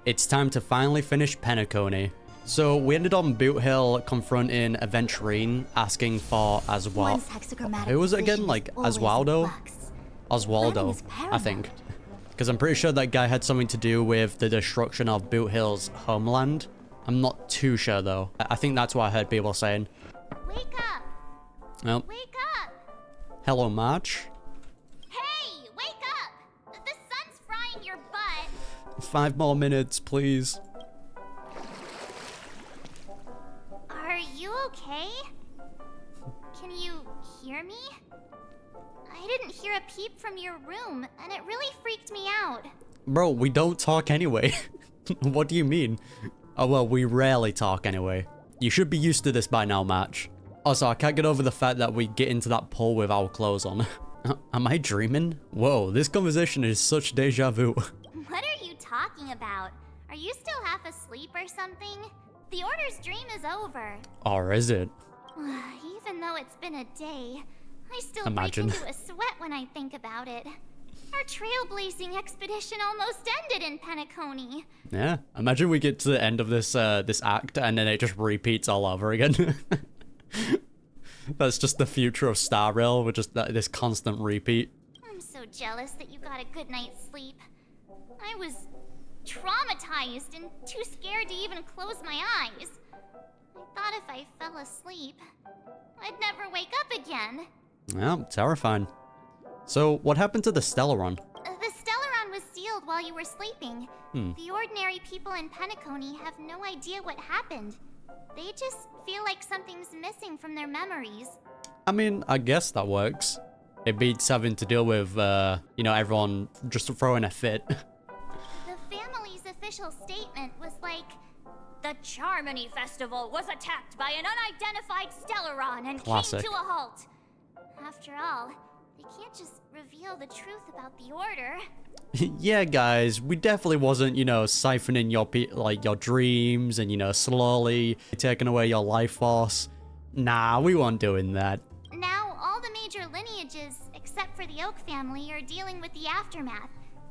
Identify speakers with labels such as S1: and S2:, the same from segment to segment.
S1: It's time to finally finish Penacony. So we ended on Boot Hill confronting Aventurine, asking for Aswal. Who was it again? Like Oswaldo, I think. Because I'm pretty sure that guy had something to do with the destruction of Boot Hill's homeland. I'm not too sure though. I think that's what I heard people saying.
S2: Wake up!
S1: Oh.
S2: Wake up!
S1: Hello, March.
S2: Hey, wake up! The sun's frying your butt.
S1: 5 more minutes, please.
S2: Are you okay? Can you hear me? I didn't hear a peep from your room, and it really freaked me out.
S1: Bro, we don't talk anyway. What do you mean? Oh, well, we rarely talk anyway. You should be used to this by now, Match. Also, I can't get over the fact that we get into that pool with our clothes on. Am I dreaming? Whoa, this conversation is such deja vu.
S2: What are you talking about? Are you still half asleep or something? The Order's dream is over.
S1: Or is it?
S2: Even though it's been a day, I still
S1: Imagine.
S2: break into a sweat when I think about it. Our trailblazing expedition almost ended in Penacony.
S1: Yeah, imagine we get to the end of this this act and then it just repeats all over again. That's just the future of Star Rail, with just this constant repeat.
S2: I'm so jealous that you got a good night's sleep. I was traumatized and too scared to even close my eyes. I thought if I fell asleep, I'd never wake up again.
S1: Yeah, terrifying. So, what happened to the Stellaron?
S2: The Stellaron was sealed while you were sleeping. The ordinary people in Penacony have no idea what happened. They just feel like something's missing from their memories.
S1: I mean, I guess that works. It beats having to deal with, you know, everyone just throwing a fit.
S2: The family's official statement was like, the Charmy Festival was attacked by an unidentified Stellaron and
S1: Classic.
S2: came to a halt. After all, they can't just reveal the truth about the Order.
S1: Yeah, guys, we definitely wasn't, you know, siphoning your your dreams and, you know, slowly taking away your life force. Nah, we weren't doing that.
S2: Now, all the major lineages, except for the Oak family, are dealing with the aftermath.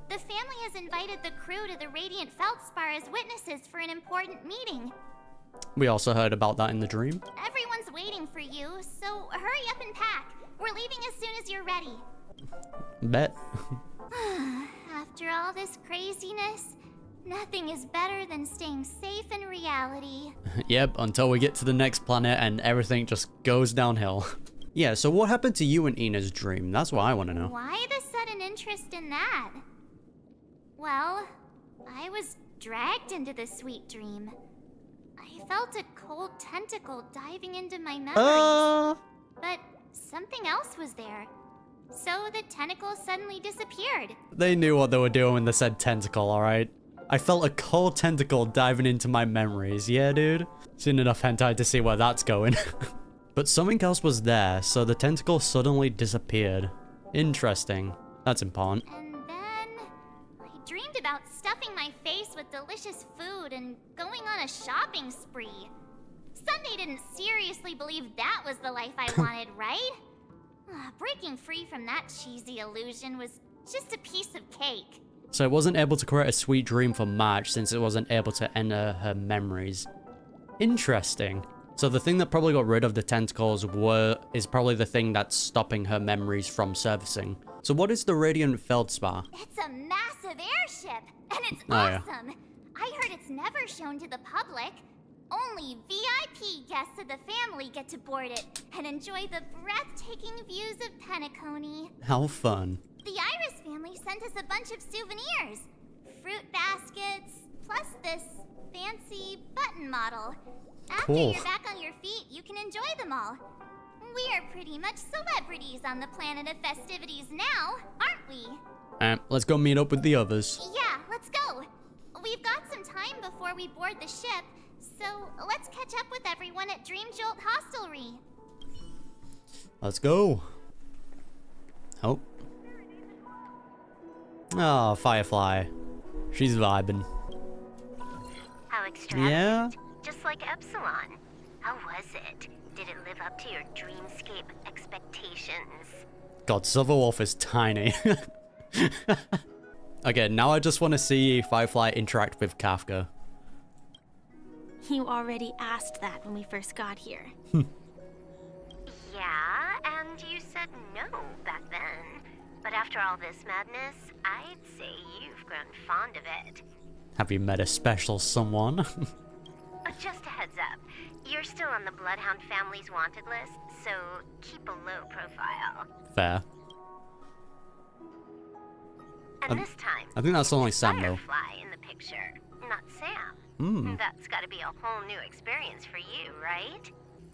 S2: The family has invited the crew to the Radiant Felspar as witnesses for an important meeting.
S1: We also heard about that in the dream.
S2: Everyone's waiting for you, so hurry up and pack. We're leaving as soon as you're ready.
S1: Bet.
S2: After all this craziness, nothing is better than staying safe in reality.
S1: Yep, until we get to the next planet and everything just goes downhill. Yeah, so what happened to you in Ina's dream? That's what I want to know.
S2: Why the sudden interest in that? Well, I was dragged into the sweet dream. I felt a cold tentacle diving into my memories. But something else was there. So the tentacle suddenly disappeared.
S1: They knew what they were doing when they said tentacle, alright? I felt a cold tentacle diving into my memories. Yeah, dude? Seen enough hentai to see where that's going. But something else was there, so the tentacle suddenly disappeared. Interesting. That's important.
S2: And then I dreamed about stuffing my face with delicious food and going on a shopping spree. Sunday didn't seriously believe that was the life I wanted, right? Breaking free from that cheesy illusion was just a piece of cake.
S1: So it wasn't able to create a sweet dream for March since it wasn't able to enter her memories. Interesting. So the thing that probably got rid of the tentacles is probably the thing that's stopping her memories from surfacing. So what is the Radiant Felspar?
S2: It's a massive airship, and it's
S1: Oh, yeah.
S2: awesome. I heard it's never shown to the public. Only VIP guests of the family get to board it and enjoy the breathtaking views of Penacony.
S1: How fun.
S2: The Iris family sent us a bunch of souvenirs. Fruit baskets, plus this fancy button model. After
S1: Cool.
S2: you're back on your feet, you can enjoy them all. We are pretty much celebrities on the planet of festivities now, aren't we?
S1: Let's go meet up with the others.
S2: Yeah, let's go. We've got some time before we board the ship, so let's catch up with everyone at Dream Jolt Hostelry.
S1: Let's go. Oh. Oh, Firefly. She's vibing.
S3: How extravagant.
S1: Yeah?
S3: Just like Epsilon. How was it? Did it live up to your dreamscape expectations?
S1: God, Silverwolf is tiny. Again, now I just want to see Firefly interact with Kafka.
S4: You already asked that when we first got here.
S3: Yeah, and you said no back then. But after all this madness, I'd say you've grown fond of it.
S1: Have you met a special someone?
S3: Just a heads up, you're still on the Bloodhound family's wanted list, so keep a low profile.
S1: Fair.
S3: And this time,
S1: I think that's only Sam, though.
S3: Firefly in the picture, not Sam. That's gotta be a whole new experience for you, right?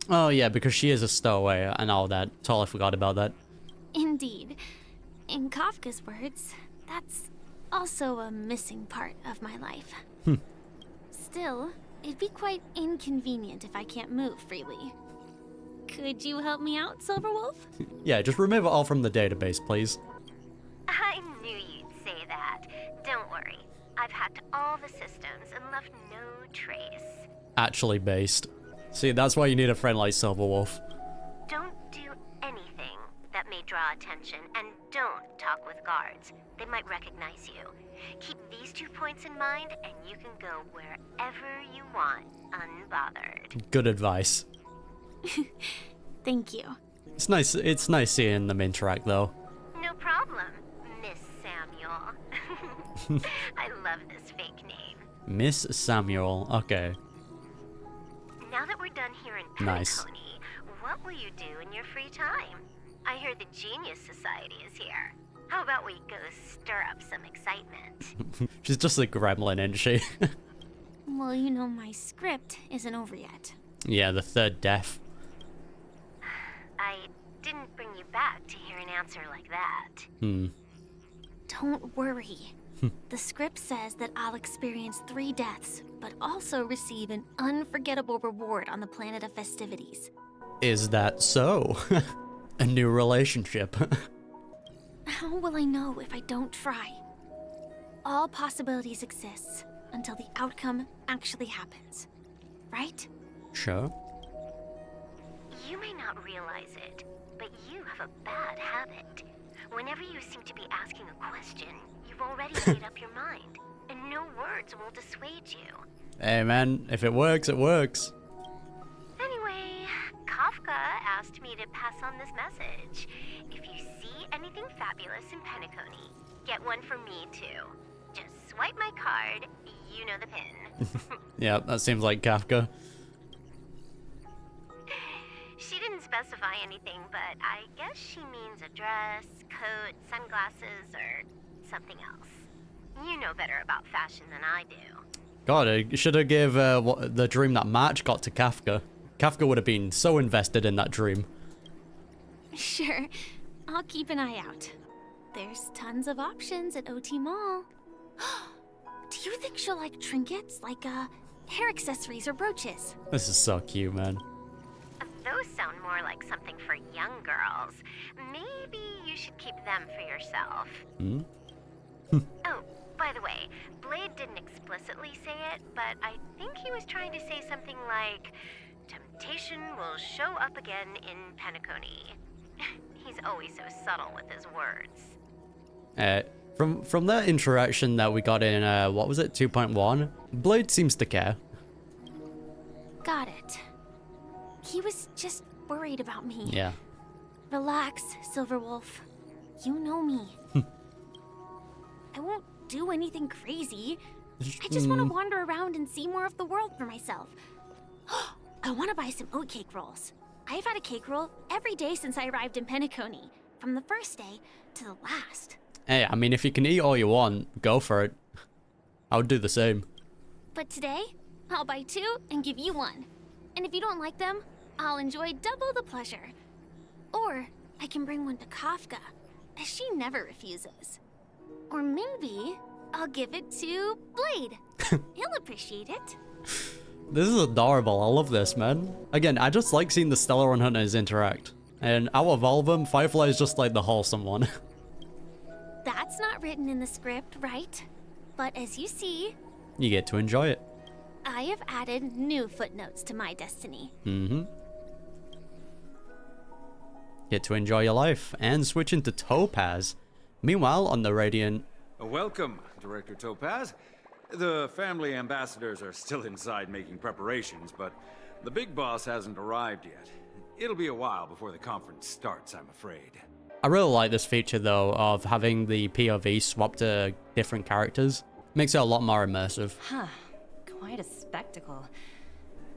S1: Oh, yeah, because she is a stowaway and all that. Totally forgot about that.
S4: Indeed. In Kafka's words, that's also a missing part of my life. Still, it'd be quite inconvenient if I can't move freely. Could you help me out, Silverwolf?
S1: Yeah, just remove it all from the database, please.
S3: I knew you'd say that. Don't worry. I've hacked all the systems and left no trace.
S1: Actually based. See, that's why you need a friend like Silverwolf.
S3: Don't do anything that may draw attention, and don't talk with guards. They might recognize you. Keep these 2 points in mind, and you can go wherever you want, unbothered.
S1: Good advice.
S4: Thank you.
S1: It's nice seeing them interact, though.
S3: No problem, Miss Samuel. I love this fake name.
S1: Miss Samuel, okay.
S3: Now that we're done here in Penacony,
S1: Nice.
S3: what will you do in your free time? I hear the Genius Society is here. How about we go stir up some excitement?
S1: She's just a gremlin, isn't she?
S4: Well, you know my script isn't over yet.
S1: Yeah, the third death.
S3: I didn't bring you back to hear an answer like that.
S4: Don't worry. The script says that I'll experience 3 deaths, but also receive an unforgettable reward on the planet of festivities.
S1: Is that so? A new relationship.
S4: How will I know if I don't try? All possibilities exist until the outcome actually happens, right?
S1: Sure.
S3: You may not realize it, but you have a bad habit. Whenever you seem to be asking a question, you've already made up your mind, and no words will dissuade you.
S1: Hey man, if it works, it works.
S3: Anyway, Kafka asked me to pass on this message. If you see anything fabulous in Penacony, get one for me too. Just swipe my card, you know the pin.
S1: Yeah, that seems like Kafka.
S3: She didn't specify anything, but I guess she means a dress, coat, sunglasses, or something else. You know better about fashion than I do.
S1: God, I should have gave the dream that March got to Kafka. Kafka would have been so invested in that dream.
S4: Sure, I'll keep an eye out. There's tons of options at OT Mall. Do you think she'll like trinkets, like hair accessories or brooches?
S1: This is so cute, man.
S3: Those sound more like something for young girls. Maybe you should keep them for yourself. Oh, by the way, Blade didn't explicitly say it, but I think he was trying to say something like, temptation will show up again in Penacony. He's always so subtle with his words.
S1: From that interaction that we got in, what was it, 2.1? Blade seems to care.
S4: Got it. He was just worried about me.
S1: Yeah.
S4: Relax, Silverwolf. You know me. I won't do anything crazy. I just want to wander around and see more of the world for myself. I want to buy some oat cake rolls. I've had a cake roll every day since I arrived in Penacony, from the first day to the last.
S1: Hey, I mean, if you can eat all you want, go for it. I would do the same.
S4: But today, I'll buy 2 and give you 1. And if you don't like them, I'll enjoy double the pleasure. Or I can bring one to Kafka, as she never refuses. Or maybe I'll give it to Blade. He'll appreciate it.
S1: This is adorable. I love this, man. Again, I just like seeing the Stellar Hunters interact. And out of all of them, Firefly is just like the wholesome one.
S4: That's not written in the script, right? But as you see,
S1: You get to enjoy it.
S4: I have added new footnotes to my destiny.
S1: Get to enjoy your life and switch into Topaz. Meanwhile, on the Radiant,
S5: Welcome, Director Topaz. The family ambassadors are still inside making preparations, but the big boss hasn't arrived yet. It'll be a while before the conference starts, I'm afraid.
S1: I really like this feature, though, of having the POV swap to different characters. Makes it a lot more immersive.
S6: Huh. Quite a spectacle.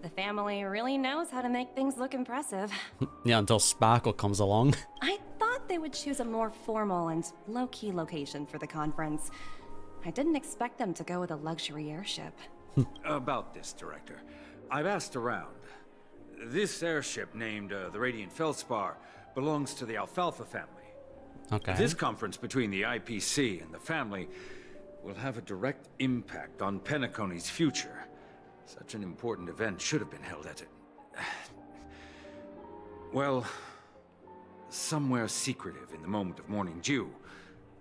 S6: The family really knows how to make things look impressive.
S1: Yeah, until Sparkle comes along.
S6: I thought they would choose a more formal and low-key location for the conference. I didn't expect them to go with a luxury airship.
S5: About this, Director, I've asked around. This airship, named the Radiant Felspar, belongs to the Alfalfa family.
S1: Okay.
S5: This conference between the IPC and the family will have a direct impact on Penacony's future. Such an important event should have been held at it. Well, somewhere secretive in the moment of morning dew.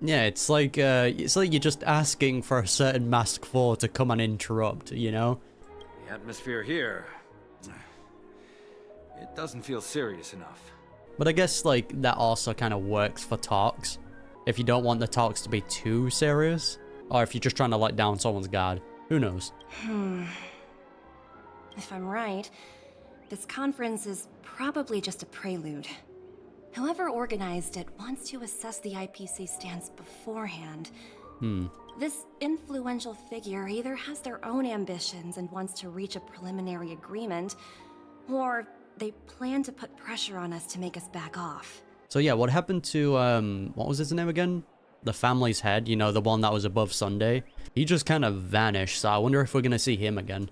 S1: Yeah, it's like you're just asking for a certain Mask 4 to come and interrupt, you know?
S5: The atmosphere here, it doesn't feel serious enough.
S1: But I guess, like, that also kind of works for talks. If you don't want the talks to be too serious, or if you're just trying to let down someone's guard. Who knows?
S6: If I'm right, this conference is probably just a prelude. Whoever organized it wants to assess the IPC stance beforehand. This influential figure either has their own ambitions and wants to reach a preliminary agreement, or they plan to put pressure on us to make us back off.
S1: So yeah, what happened to, what was his name again? The family's head, you know, the one that was above Sunday. He just kind of vanished, so I wonder if we're gonna see him again.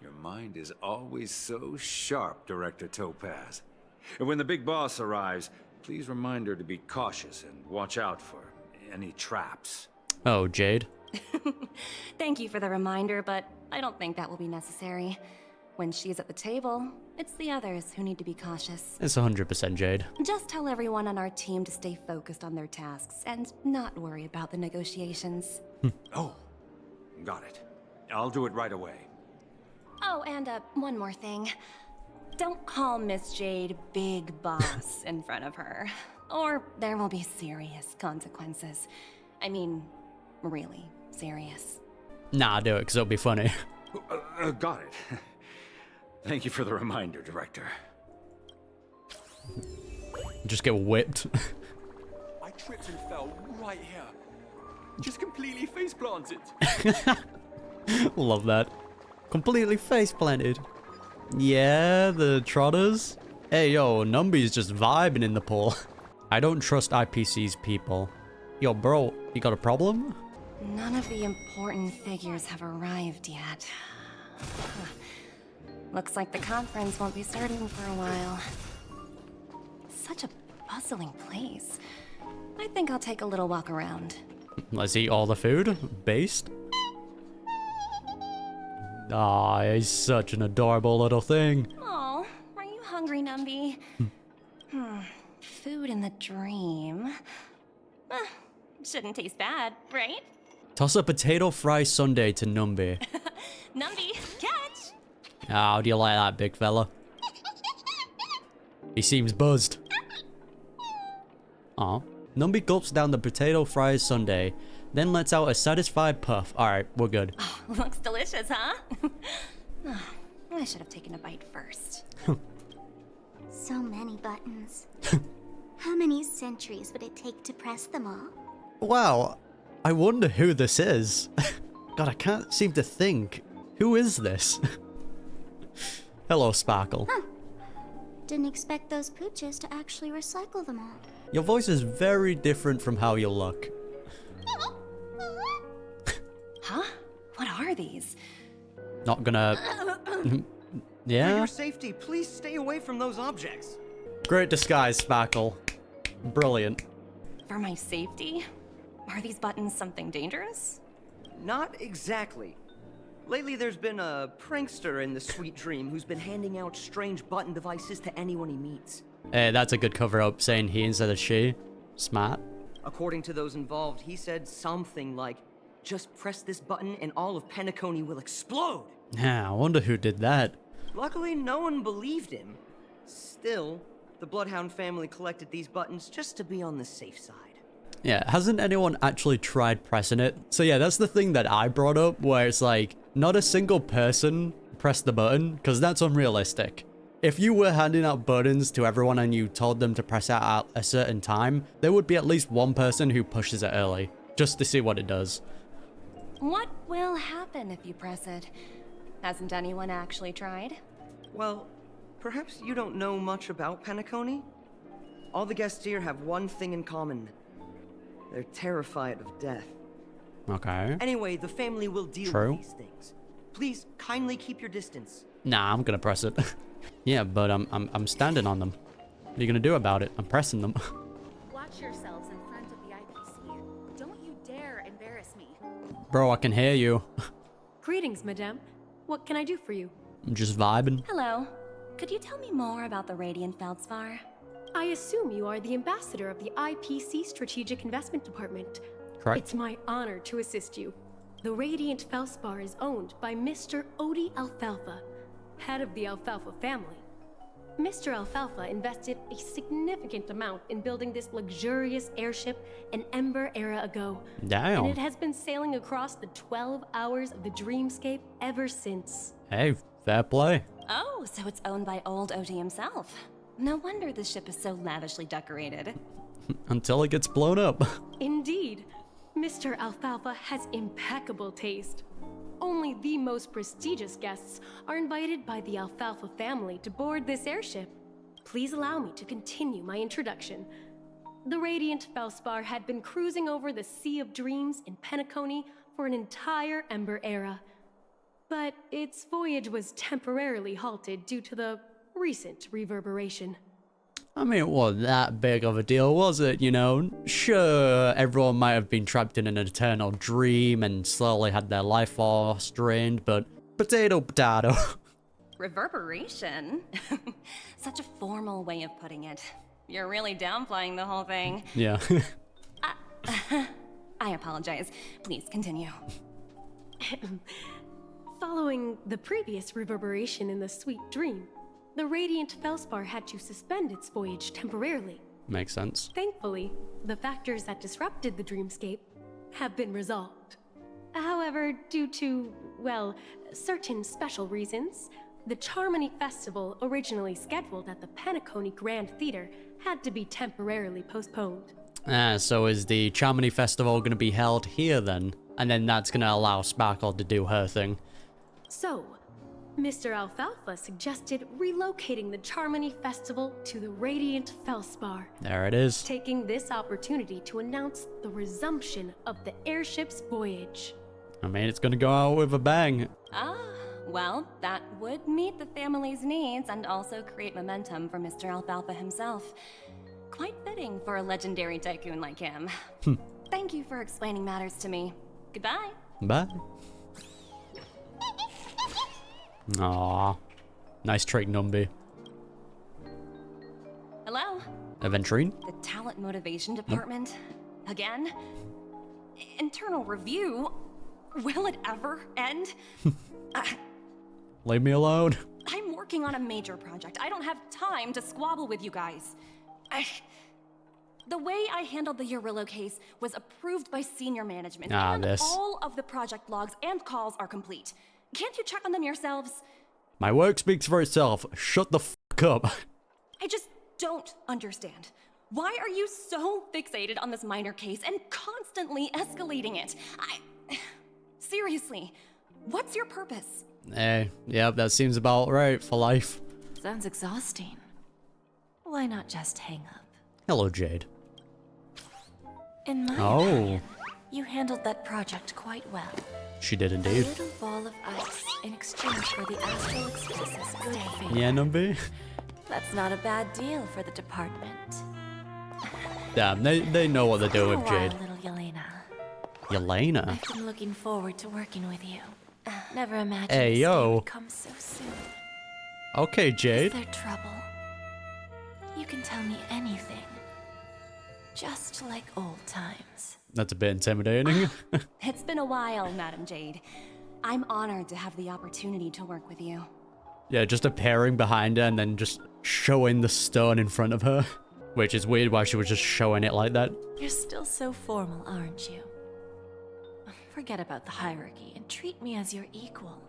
S5: Your mind is always so sharp, Director Topaz. And when the big boss arrives, please remind her to be cautious and watch out for any traps.
S1: Oh, Jade.
S6: Thank you for the reminder, but I don't think that will be necessary. When she's at the table, it's the others who need to be cautious.
S1: It's 100% Jade.
S6: Just tell everyone on our team to stay focused on their tasks and not worry about the negotiations.
S5: Oh, got it. I'll do it right away.
S6: Oh, and one more thing. Don't call Miss Jade Big Boss in front of her, or there will be serious consequences. I mean, really serious.
S1: Nah, do it, because it'll be funny.
S5: Got it. Thank you for the reminder, Director.
S1: Just get whipped.
S7: I tripped and fell right here. Just completely face planted.
S1: Love that. Completely face planted. Yeah, the trotters. Hey, yo, Numby's just vibing in the pool. I don't trust IPC's people. Yo, bro, you got a problem?
S6: None of the important figures have arrived yet. Looks like the conference won't be starting for a while. Such a bustling place. I think I'll take a little walk around.
S1: Let's eat all the food. Based. Ah, he's such an adorable little thing.
S6: Oh, are you hungry, Numby? Food in the dream. Shouldn't taste bad, right?
S1: Toss a potato fry sundae to Numby.
S6: Numby, catch!
S1: How do you like that, big fella? He seems buzzed. Aw. Numby gulps down the potato fries sundae, then lets out a satisfied puff. Alright, we're good.
S6: Oh, looks delicious, huh? I should have taken a bite first.
S2: So many buttons. How many centuries would it take to press them all?
S1: Wow, I wonder who this is. God, I can't seem to think. Who is this? Hello, Sparkle.
S2: Huh. Didn't expect those pooches to actually recycle them all.
S1: Your voice is very different from how you look.
S6: Huh? What are these?
S1: Not gonna...
S8: For
S1: Yeah?
S8: your safety, please stay away from those objects.
S1: Great disguise, Sparkle. Brilliant.
S6: For my safety? Are these buttons something dangerous?
S8: Not exactly. Lately, there's been a prankster in the Sweet Dream who's been handing out strange button devices to anyone he meets.
S1: That's a good cover-up, saying he instead of she. Smart.
S8: According to those involved, he said something like, "Just press this button and all of Penacony will explode."
S1: Yeah, I wonder who did that.
S8: Luckily, no one believed him. Still, the Bloodhound family collected these buttons just to be on the safe side.
S1: Yeah, hasn't anyone actually tried pressing it? So yeah, that's the thing that I brought up, where it's like, not a single person pressed the button, because that's unrealistic. If you were handing out buttons to everyone and you told them to press it at a certain time, there would be at least one person who pushes it early, just to see what it does.
S6: What will happen if you press it? Hasn't anyone actually tried?
S8: Well, perhaps you don't know much about Penacony? All the guests here have one thing in common. They're terrified of death.
S1: Okay.
S8: Anyway, the family will deal with these things. Please kindly keep your distance.
S1: Nah, I'm gonna press it. Yeah, but I'm standing on them. What are you gonna do about it? I'm pressing them.
S9: Watch yourselves in front of the IPC. Don't you dare embarrass me.
S1: Bro, I can hear you.
S10: Greetings, madame. What can I do for you?
S1: I'm just vibing.
S6: Hello. Could you tell me more about the Radiant Felspar?
S10: I assume you are the ambassador of the IPC Strategic Investment Department.
S1: Correct.
S10: It's my honor to assist you. The Radiant Felspar is owned by Mr. Odie Alfalfa, head of the Alfalfa family. Mr. Alfalfa invested a significant amount in building this luxurious airship an Ember era ago.
S1: Damn.
S10: And it has been sailing across the 12 hours of the dreamscape ever since.
S1: Hey, fair play.
S6: Oh, so it's owned by old Odie himself. No wonder the ship is so lavishly decorated.
S1: Until it gets blown up.
S10: Indeed. Mr. Alfalfa has impeccable taste. Only the most prestigious guests are invited by the Alfalfa family to board this airship. Please allow me to continue my introduction. The Radiant Felspar had been cruising over the Sea of Dreams in Penacony for an entire Ember era. But its voyage was temporarily halted due to the recent reverberation.
S1: I mean, it wasn't that big of a deal, was it? You know, sure, everyone might have been trapped in an eternal dream and slowly had their life force drained, but potato.
S6: Reverberation? Such a formal way of putting it. You're really downplaying the whole thing.
S1: Yeah.
S6: I apologize. Please continue.
S10: Following the previous reverberation in the Sweet Dream, the Radiant Felspar had to suspend its voyage temporarily.
S1: Makes sense.
S10: Thankfully, the factors that disrupted the dreamscape have been resolved. However, due to, well, certain special reasons, the Charmy Festival, originally scheduled at the Penacony Grand Theater, had to be temporarily postponed.
S1: So is the Charmy Festival going to be held here then? And then that's going to allow Sparkle to do her thing.
S10: So, Mr. Alfalfa suggested relocating the Charmy Festival to the Radiant Felspar.
S1: There it is.
S10: Taking this opportunity to announce the resumption of the airship's voyage.
S1: I mean, it's going to go out with a bang.
S6: Ah, well, that would meet the family's needs and also create momentum for Mr. Alfalfa himself. Quite fitting for a legendary tycoon like him. Thank you for explaining matters to me. Goodbye.
S1: Bye. Aww. Nice trick, Numby.
S6: Hello?
S1: Aventurine?
S6: The talent motivation department? Again? Internal review? Will it ever end?
S1: Leave me alone.
S6: I'm working on a major project. I don't have time to squabble with you guys. The way I handled the Urillo case was approved by senior management, and all of the project logs and calls are complete. Can't you check on them yourselves?
S1: My work speaks for itself. Shut the fuck up.
S6: I just don't understand. Why are you so fixated on this minor case and constantly escalating it? Seriously, what's your purpose?
S1: Yeah, that seems about right for life.
S9: Sounds exhausting. Why not just hang up?
S1: Hello, Jade.
S9: In my opinion, you handled that project quite well.
S1: She did indeed.
S9: A little ball of ice in exchange for the Astral Express's good fate.
S1: Yeah, Numby.
S9: That's not a bad deal for the department.
S1: Damn, they know what they're doing with Jade.
S9: Little Yelena.
S1: Yelena?
S9: I've been looking forward to working with you. Never imagined
S1: hey,
S9: this
S1: yo.
S9: day would come so soon.
S1: Okay, Jade.
S9: Is there trouble? You can tell me anything. Just like old times.
S1: That's a bit intimidating.
S6: It's been a while, Madam Jade. I'm honored to have the opportunity to work with you.
S1: Yeah, just appearing behind her and then just showing the stone in front of her. Which is weird why she was just showing it like that.
S9: You're still so formal, aren't you? Forget about the hierarchy and treat me as your equal.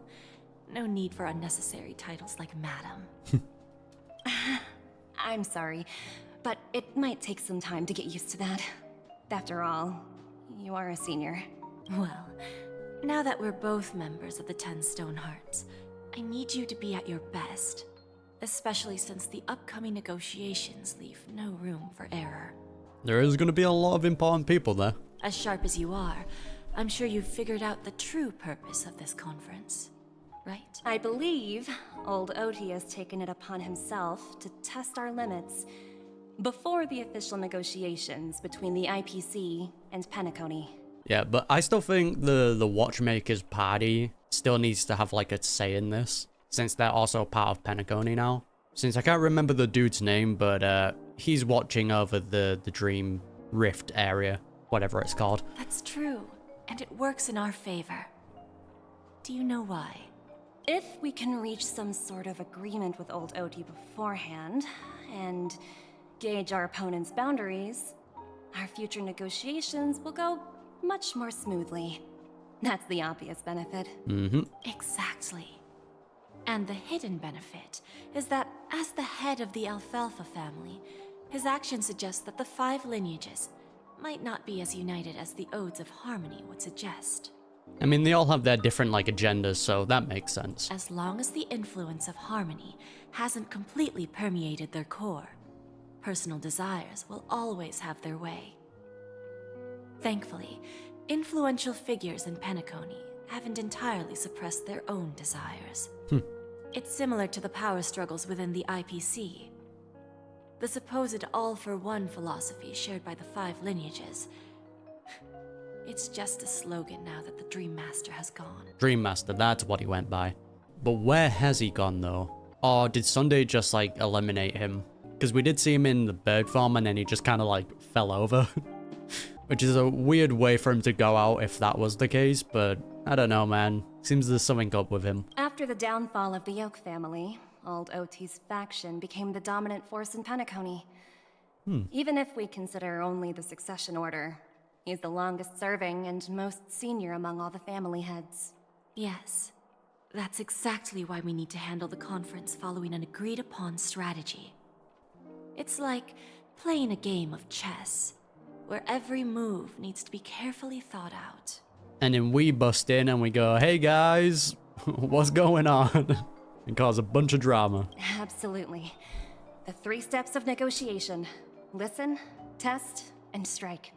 S9: No need for unnecessary titles like madam.
S6: I'm sorry, but it might take some time to get used to that. After all, you are a senior.
S9: Well, now that we're both members of the 10 Stone Hearts, I need you to be at your best. Especially since the upcoming negotiations leave no room for error.
S1: There is going to be a lot of important people there.
S9: As sharp as you are, I'm sure you've figured out the true purpose of this conference, right?
S6: I believe old Oti has taken it upon himself to test our limits before the official negotiations between the IPC and Penacony.
S1: Yeah, but I still think the Watchmaker's party still needs to have like a say in this, since they're also part of Penacony now. Since I can't remember the dude's name, but he's watching over the Dream Rift area, whatever it's called.
S9: That's true, and it works in our favor. Do you know why?
S6: If we can reach some sort of agreement with old Oti beforehand, and gauge our opponent's boundaries, our future negotiations will go much more smoothly. That's the obvious benefit.
S1: Mm-hmm.
S9: Exactly. And the hidden benefit is that as the head of the Alfalfa family, his actions suggest that the 5 lineages might not be as united as the Odes of Harmony would suggest.
S1: I mean, they all have their different, like, agendas, so that makes sense.
S9: As long as the influence of Harmony hasn't completely permeated their core, personal desires will always have their way. Thankfully, influential figures in Penacony haven't entirely suppressed their own desires. It's similar to the power struggles within the IPC. The supposed all-for-one philosophy shared by the 5 lineages. It's just a slogan now that the Dream Master has gone.
S1: Dream Master, that's what he went by. But where has he gone, though? Or did Sunday just, like, eliminate him? Because we did see him in the bird farm and then he just kind of, like, fell over. Which is a weird way for him to go out if that was the case, but I don't know, man. Seems there's something up with him.
S6: After the downfall of the Oak family, old Oti's faction became the dominant force in Penacony. Even if we consider only the succession order, he's the longest serving and most senior among all the family heads.
S9: Yes, that's exactly why we need to handle the conference following an agreed-upon strategy. It's like playing a game of chess, where every move needs to be carefully thought out.
S1: And then we bust in and we go, hey guys, what's going on? And cause a bunch of drama.
S6: Absolutely. The 3 steps of negotiation. Listen, test, and strike.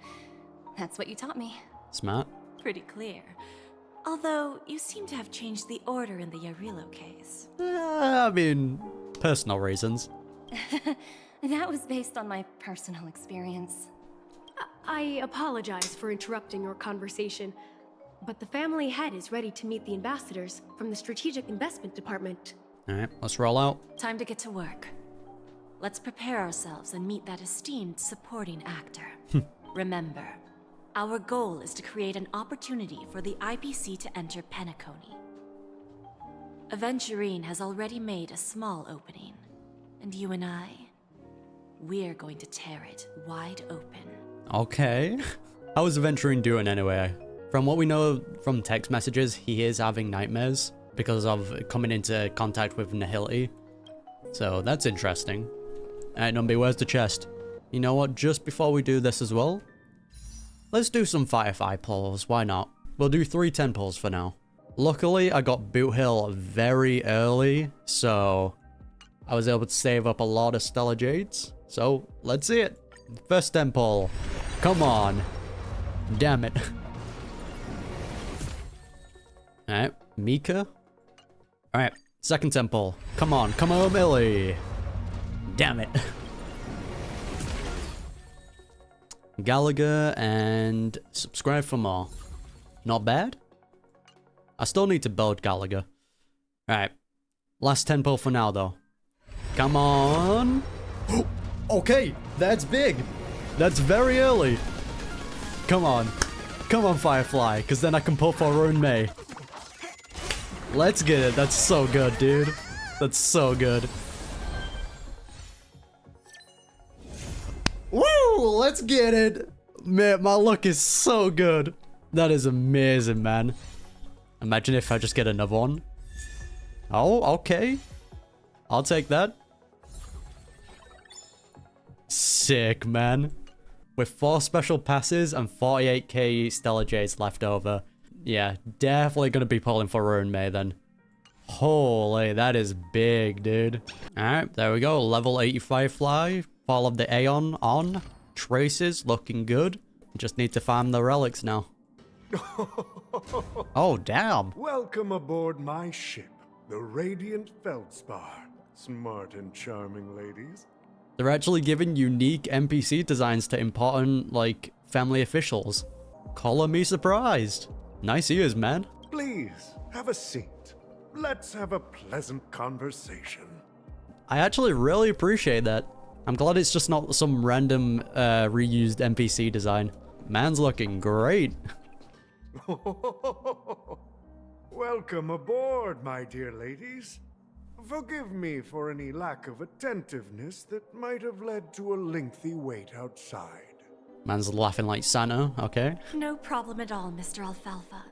S6: That's what you taught me.
S1: Smart.
S9: Pretty clear. Although, you seem to have changed the order in the Yarilo case.
S1: I mean, personal reasons.
S6: That was based on my personal experience.
S10: I apologize for interrupting your conversation, but the family head is ready to meet the ambassadors from the Strategic Investment Department.
S1: Alright, let's roll out.
S9: Time to get to work. Let's prepare ourselves and meet that esteemed supporting actor. Remember, our goal is to create an opportunity for the IPC to enter Penacony. Aventurine has already made a small opening, and you and we're going to tear it wide open.
S1: Okay. How is Aventurine doing anyway? From what we know from text messages, he is having nightmares because of coming into contact with Nihility. So that's interesting. Alright, Numby, where's the chest? You know what? Just before we do this as well, let's do some Firefly pulls. Why not? We'll do 3 10 pulls for now. Luckily, I got Boot Hill very early, so I was able to save up a lot of Stellar Jades. So let's see it. First 10 pull. Come on. Damn it. Alright, Mika. Alright, second 10 pull. Come on, Millie. Damn it. Gallagher and subscribe for more. Not bad. I still need to build Gallagher. Alright, last 10 pull for now though. Come on. Okay, that's big. That's very early. Come on. Come on, Firefly, because then I can pull for Rune May. Let's get it. That's so good, dude. That's so good. Let's get it. Man, my luck is so good. That is amazing, man. Imagine if I just get another one. Oh, okay. I'll take that. Sick, man. With 4 special passes and 48k Stellar Jades left over. Yeah, definitely going to be pulling for Rune May then. Holy, that is big, dude. Alright, there we go. Level 80 Firefly. Fall of the Aeon on. Traces, looking good. Just need to farm the relics now. Oh, damn.
S11: Welcome aboard my ship, the Radiant Felspar. Smart and charming ladies.
S1: They're actually giving unique NPC designs to important, like, family officials. Color me surprised. Nice ears, man.
S11: Please, have a seat. Let's have a pleasant conversation.
S1: I actually really appreciate that. I'm glad it's just not some random reused NPC design. Man's looking great.
S11: Welcome aboard, my dear ladies. Forgive me for any lack of attentiveness that might have led to a lengthy wait outside.
S1: Man's laughing like Santa, okay.
S9: No problem at all, Mr. Alfalfa.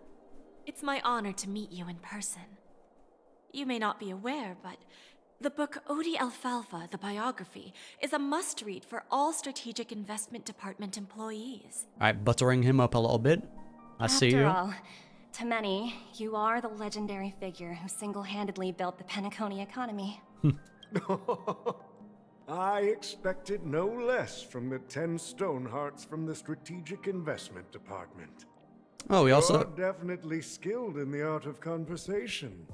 S9: It's my honor to meet you in person. You may not be aware, but the book Odi Alfalfa, the biography, is a must-read for all Strategic Investment Department employees.
S1: Alright, buttering him up a little bit. I see you.
S6: After all, to many, you are the legendary figure who single-handedly built the Penacony economy.
S11: I expected no less from the 10 Stonehearts from the Strategic Investment Department.
S1: Oh, he also...
S11: You're definitely skilled in the art of conversation.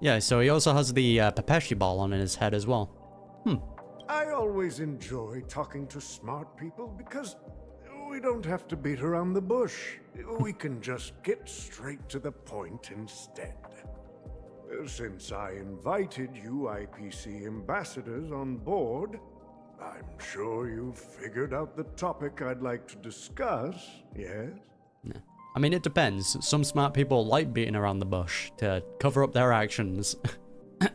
S1: Yeah, so he also has the Pepeshi ball on in his head as well.
S11: I always enjoy talking to smart people because we don't have to beat around the bush. We can just get straight to the point instead. Since I invited you IPC ambassadors on board, I'm sure you've figured out the topic I'd like to discuss, yes?
S1: Yeah. I mean, it depends. Some smart people like beating around the bush to cover up their actions.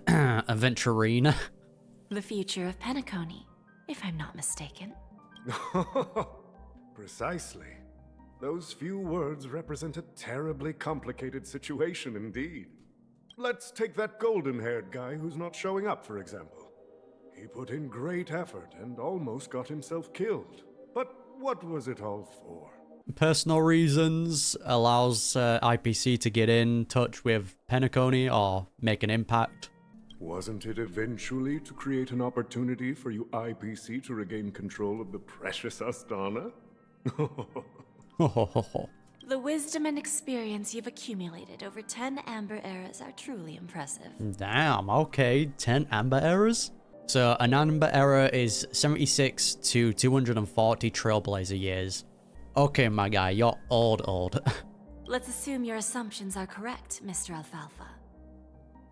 S1: Aventurine.
S9: The future of Penacony, if I'm not mistaken.
S11: Precisely. Those few words represent a terribly complicated situation indeed. Let's take that golden-haired guy who's not showing up, for example. He put in great effort and almost got himself killed. But what was it all for?
S1: Personal reasons allows IPC to get in touch with Penacony or make an impact.
S11: Wasn't it eventually to create an opportunity for you IPC to regain control of the precious Astana?
S9: The wisdom and experience you've accumulated over 10 Amber Eras are truly impressive.
S1: Damn, okay, 10 Amber Eras? So an Amber Era is 76 to 240 Trailblazer years. Okay, my guy, you're old.
S9: Let's assume your assumptions are correct, Mr. Alfalfa.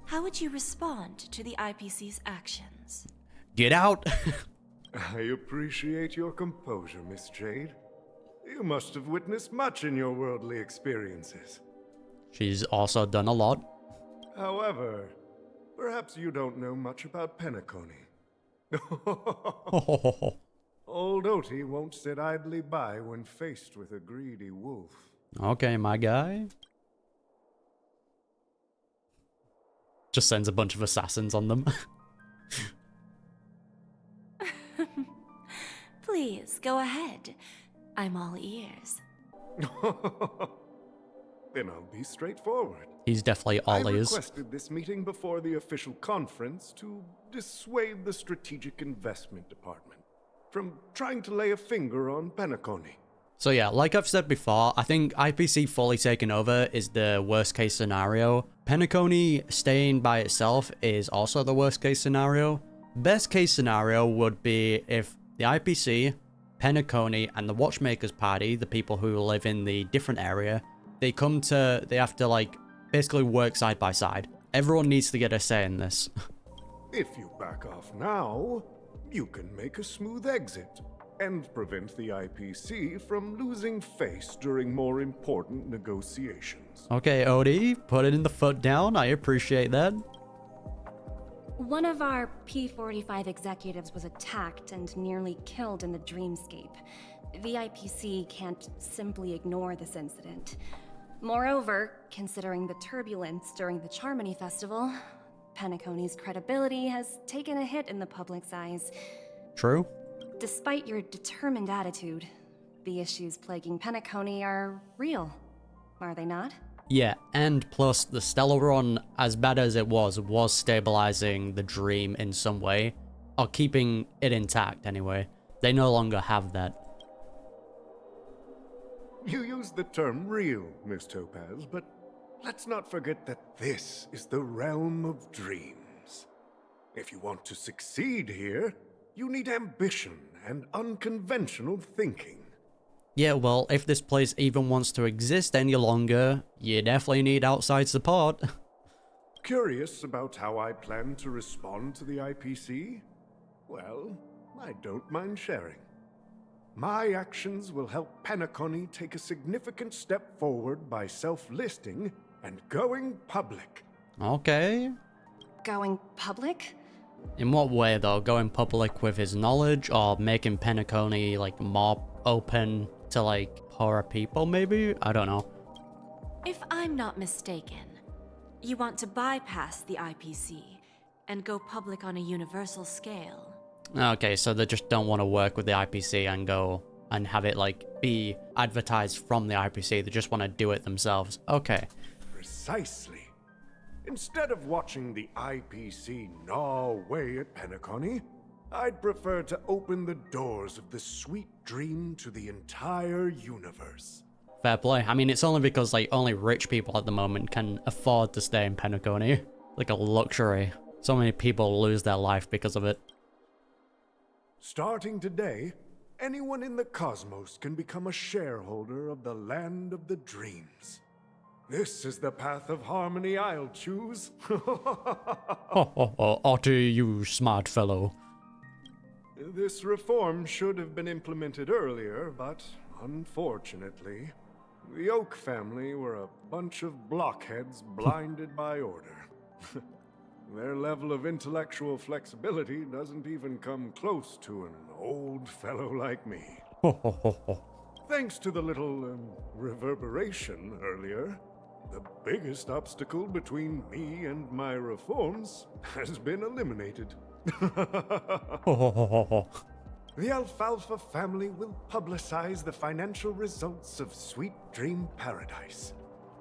S9: How would you respond to the IPC's actions?
S1: Get out!
S11: I appreciate your composure, Miss Jade. You must have witnessed much in your worldly experiences.
S1: She's also done a lot.
S11: However, perhaps you don't know much about Penacony. Old Oti won't sit idly by when faced with a greedy wolf.
S1: Okay, my guy. Just sends a bunch of assassins on them.
S9: Please, go ahead. I'm all ears.
S11: Then I'll be straightforward.
S1: He's definitely all ears.
S11: I requested this meeting before the official conference to dissuade the Strategic Investment Department from trying to lay a finger on Penacony.
S1: So yeah, like I've said before, I think IPC fully taking over is the worst case scenario. Penacony staying by itself is also the worst case scenario. Best case scenario would be if the IPC, Penacony, and the Watchmakers Party, the people who live in the different area, they have to like basically work side by side. Everyone needs to get a say in this.
S11: If you back off now, you can make a smooth exit and prevent the IPC from losing face during more important negotiations.
S1: Okay, Odie, put it in the foot down. I appreciate that.
S6: One of our P-45 executives was attacked and nearly killed in the dreamscape. The IPC can't simply ignore this incident. Moreover, considering the turbulence during the Charmy Festival, Penacony's credibility has taken a hit in the public's eyes.
S1: True.
S6: Despite your determined attitude, the issues plaguing Penacony are real, are they not?
S1: Yeah, and plus the Stellaron, as bad as it was stabilizing the dream in some way, or keeping it intact anyway. They no longer have that.
S11: You use the term real, Miss Topaz, but let's not forget that this is the realm of dreams. If you want to succeed here, you need ambition and unconventional thinking.
S1: Yeah, well, if this place even wants to exist any longer, you definitely need outside support.
S11: Curious about how I plan to respond to the IPC? Well, I don't mind sharing. My actions will help Penacony take a significant step forward by self-listing and going public.
S1: Okay.
S6: Going public?
S1: In what way, though? Going public with his knowledge, or making Penacony, like, more open to, like, poorer people, maybe? I don't know.
S9: If I'm not mistaken, you want to bypass the IPC and go public on a universal scale.
S1: Okay, so they just don't want to work with the IPC and go and have it, like, be advertised from the IPC. They just want to do it themselves. Okay.
S11: Precisely. Instead of watching the IPC gnaw away at Penacony, I'd prefer to open the doors of the sweet dream to the entire universe.
S1: Fair play. I mean, it's only because, like, only rich people at the moment can afford to stay in Penacony. Like a luxury. So many people lose their life because of it.
S11: Starting today, anyone in the cosmos can become a shareholder of the land of the dreams. This is the path of harmony I'll choose.
S1: Otter, you smart fellow.
S11: This reform should have been implemented earlier, but unfortunately, the Oak family were a bunch of blockheads blinded by order. Their level of intellectual flexibility doesn't even come close to an old fellow like me. Thanks to the little reverberation earlier, the biggest obstacle between me and my reforms has been eliminated. The Alfalfa family will publicize the financial results of Sweet Dream Paradise,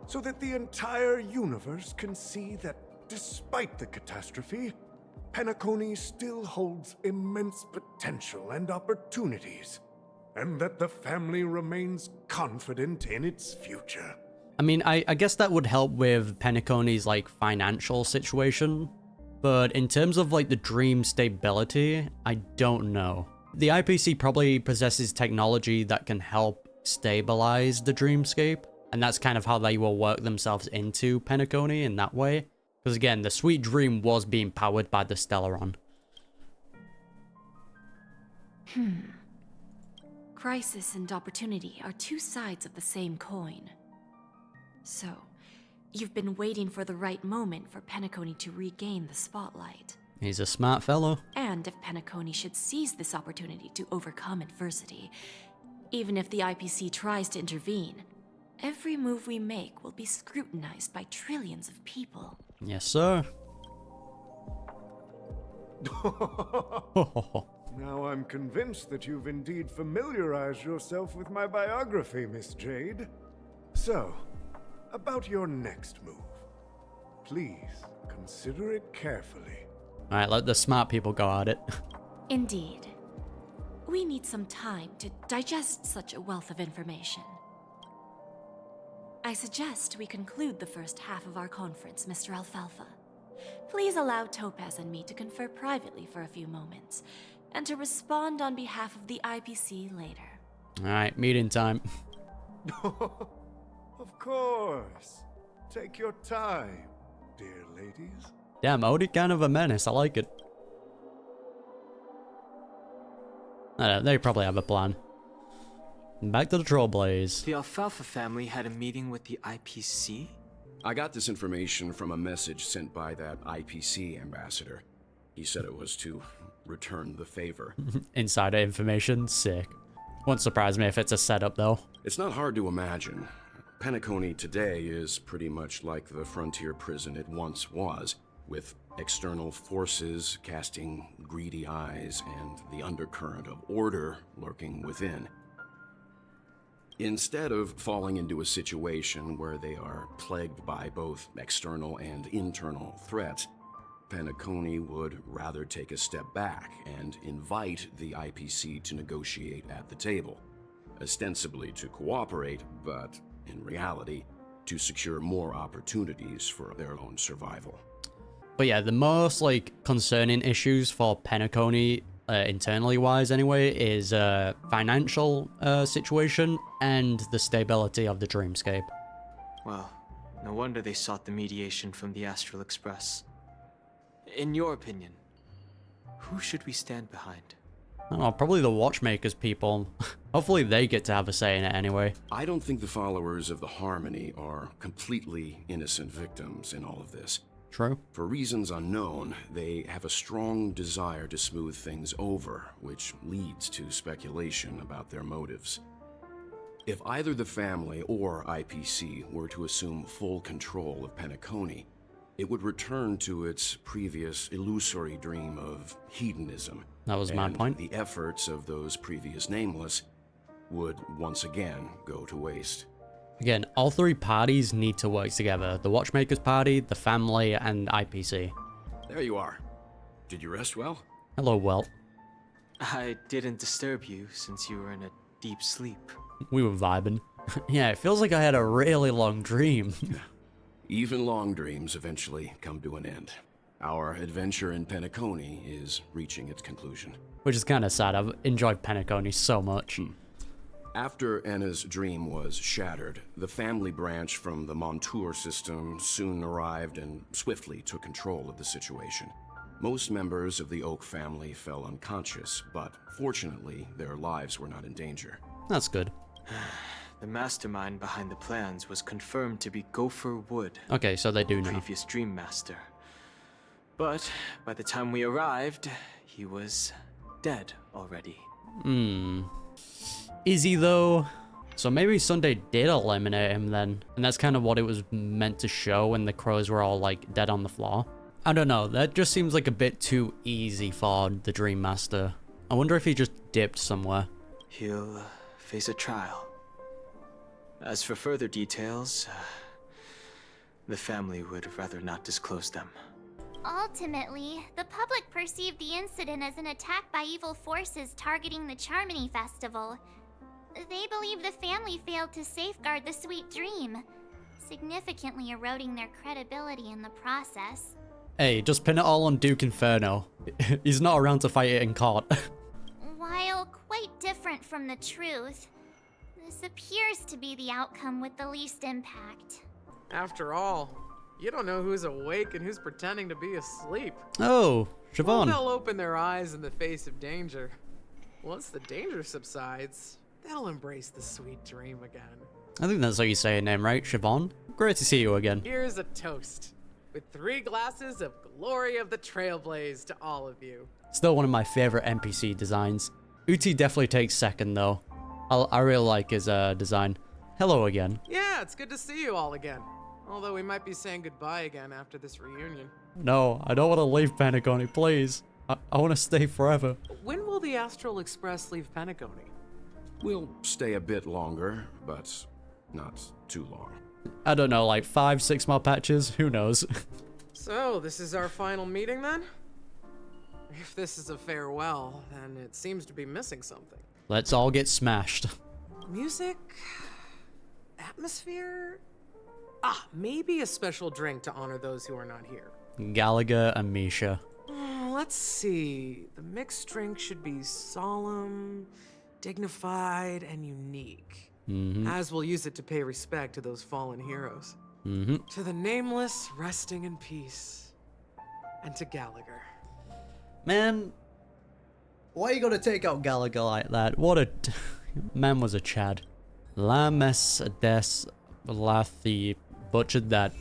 S11: so that the entire universe can see that despite the catastrophe, Penacony still holds immense potential and opportunities, and that the family remains confident in its future.
S1: I mean, I guess that would help with Penacony's, like, financial situation, but in terms of, like, the dream stability, I don't know. The IPC probably possesses technology that can help stabilize the dreamscape, and that's kind of how they will work themselves into Penacony in that way. Because again, the Sweet Dream was being powered by the Stellaron.
S9: Crisis and opportunity are two sides of the same coin. So, you've been waiting for the right moment for Penacony to regain the spotlight.
S1: He's a smart fellow.
S9: And if Penacony should seize this opportunity to overcome adversity, even if the IPC tries to intervene, every move we make will be scrutinized by trillions of people.
S1: Yes, sir.
S11: Now I'm convinced that you've indeed familiarized yourself with my biography, Miss Jade. So, about your next move. Please, consider it carefully.
S1: Alright, let the smart people go at it.
S9: Indeed. We need some time to digest such a wealth of information. I suggest we conclude the first half of our conference, Mr. Alfalfa. Please allow Topaz and me to confer privately for a few moments, and to respond on behalf of the IPC later.
S1: Alright, meeting time.
S11: Of course. Take your time, dear ladies.
S1: Damn, Odie kind of a menace. I like it. I don't know, they probably have a plan. Back to the Trailblaze.
S12: The Alfalfa family had a meeting with the IPC?
S13: I got this information from a message sent by that IPC ambassador. He said it was to return the favor.
S1: Insider information, sick. Won't surprise me if it's a setup, though.
S13: It's not hard to imagine. Penacony today is pretty much like the frontier prison it once was, with external forces casting greedy eyes and the undercurrent of order lurking within. Instead of falling into a situation where they are plagued by both external and internal threats, Penacony would rather take a step back and invite the IPC to negotiate at the table, ostensibly to cooperate, but in reality, to secure more opportunities for their own survival.
S1: But yeah, the most, like, concerning issues for Penacony, internally wise anyway, is financial situation and the stability of the dreamscape.
S12: Well, no wonder they sought the mediation from the Astral Express. In your opinion, who should we stand behind?
S1: I don't know, probably the Watchmakers people. Hopefully they get to have a say in it anyway.
S13: I don't think the followers of the Harmony are completely innocent victims in all of this.
S1: True.
S13: For reasons unknown, they have a strong desire to smooth things over, which leads to speculation about their motives. If either the family or IPC were to assume full control of Penacony, it would return to its previous illusory dream of hedonism.
S1: That was my point.
S13: The efforts of those previous nameless would once again go to waste.
S1: Again, all three parties need to work together. The Watchmakers party, the family, and IPC.
S13: There you are. Did you rest well?
S1: Hello, Welt.
S12: I didn't disturb you since you were in a deep sleep.
S1: We were vibing. Yeah, it feels like I had a really long dream.
S13: Even long dreams eventually come to an end. Our adventure in Penacony is reaching its conclusion.
S1: Which is kind of sad. I've enjoyed Penacony so much.
S13: After Anna's dream was shattered, the family branch from the Montour system soon arrived and swiftly took control of the situation. Most members of the Oak family fell unconscious, but fortunately, their lives were not in danger.
S1: That's good.
S12: The mastermind behind the plans was confirmed to be Gopher Wood.
S1: Okay, so they do know.
S12: Previous Dream Master. But by the time we arrived, he was dead already.
S1: Is he though? So maybe Sunday did eliminate him then. And that's kind of what it was meant to show when the crows were all like dead on the floor. I don't know, that just seems like a bit too easy for the Dream Master. I wonder if he just dipped somewhere.
S12: He'll face a trial. As for further details, the family would rather not disclose them.
S2: Ultimately, the public perceived the incident as an attack by evil forces targeting the Charmy Festival. They believe the family failed to safeguard the sweet dream, significantly eroding their credibility in the process.
S1: Hey, just pin it all on Duke Inferno. He's not around to fight it in court.
S2: While quite different from the truth, this appears to be the outcome with the least impact.
S14: After all, you don't know who's awake and who's pretending to be asleep.
S1: Oh, Siobhan.
S14: They'll open their eyes in the face of danger. Once the danger subsides, they'll embrace the sweet dream again.
S1: I think that's how you say her name, right? Siobhan? Great to see you again.
S14: Here's a toast, with 3 glasses of glory of the Trailblaze to all of you.
S1: Still one of my favorite NPC designs. Uti definitely takes second though. I really like his design. Hello again.
S14: Yeah, it's good to see you all again. Although we might be saying goodbye again after this reunion.
S1: No, I don't want to leave Penacony, please. I want to stay forever.
S14: When will the Astral Express leave Penacony?
S13: We'll stay a bit longer, but not too long.
S1: I don't know, like 5-6 more patches? Who knows?
S14: So, this is our final meeting then? If this is a farewell, then it seems to be missing something.
S1: Let's all get smashed.
S14: Music? Atmosphere? Maybe a special drink to honor those who are not here.
S1: Gallagher and Misha.
S14: Let's see. The mixed drink should be solemn, dignified, and unique. As we'll use it to pay respect to those fallen heroes. To the nameless, resting in peace. And to Gallagher.
S1: Man, why you gotta take out Gallagher like that? What a... Man was a Chad. Lames des Lathi butchered that.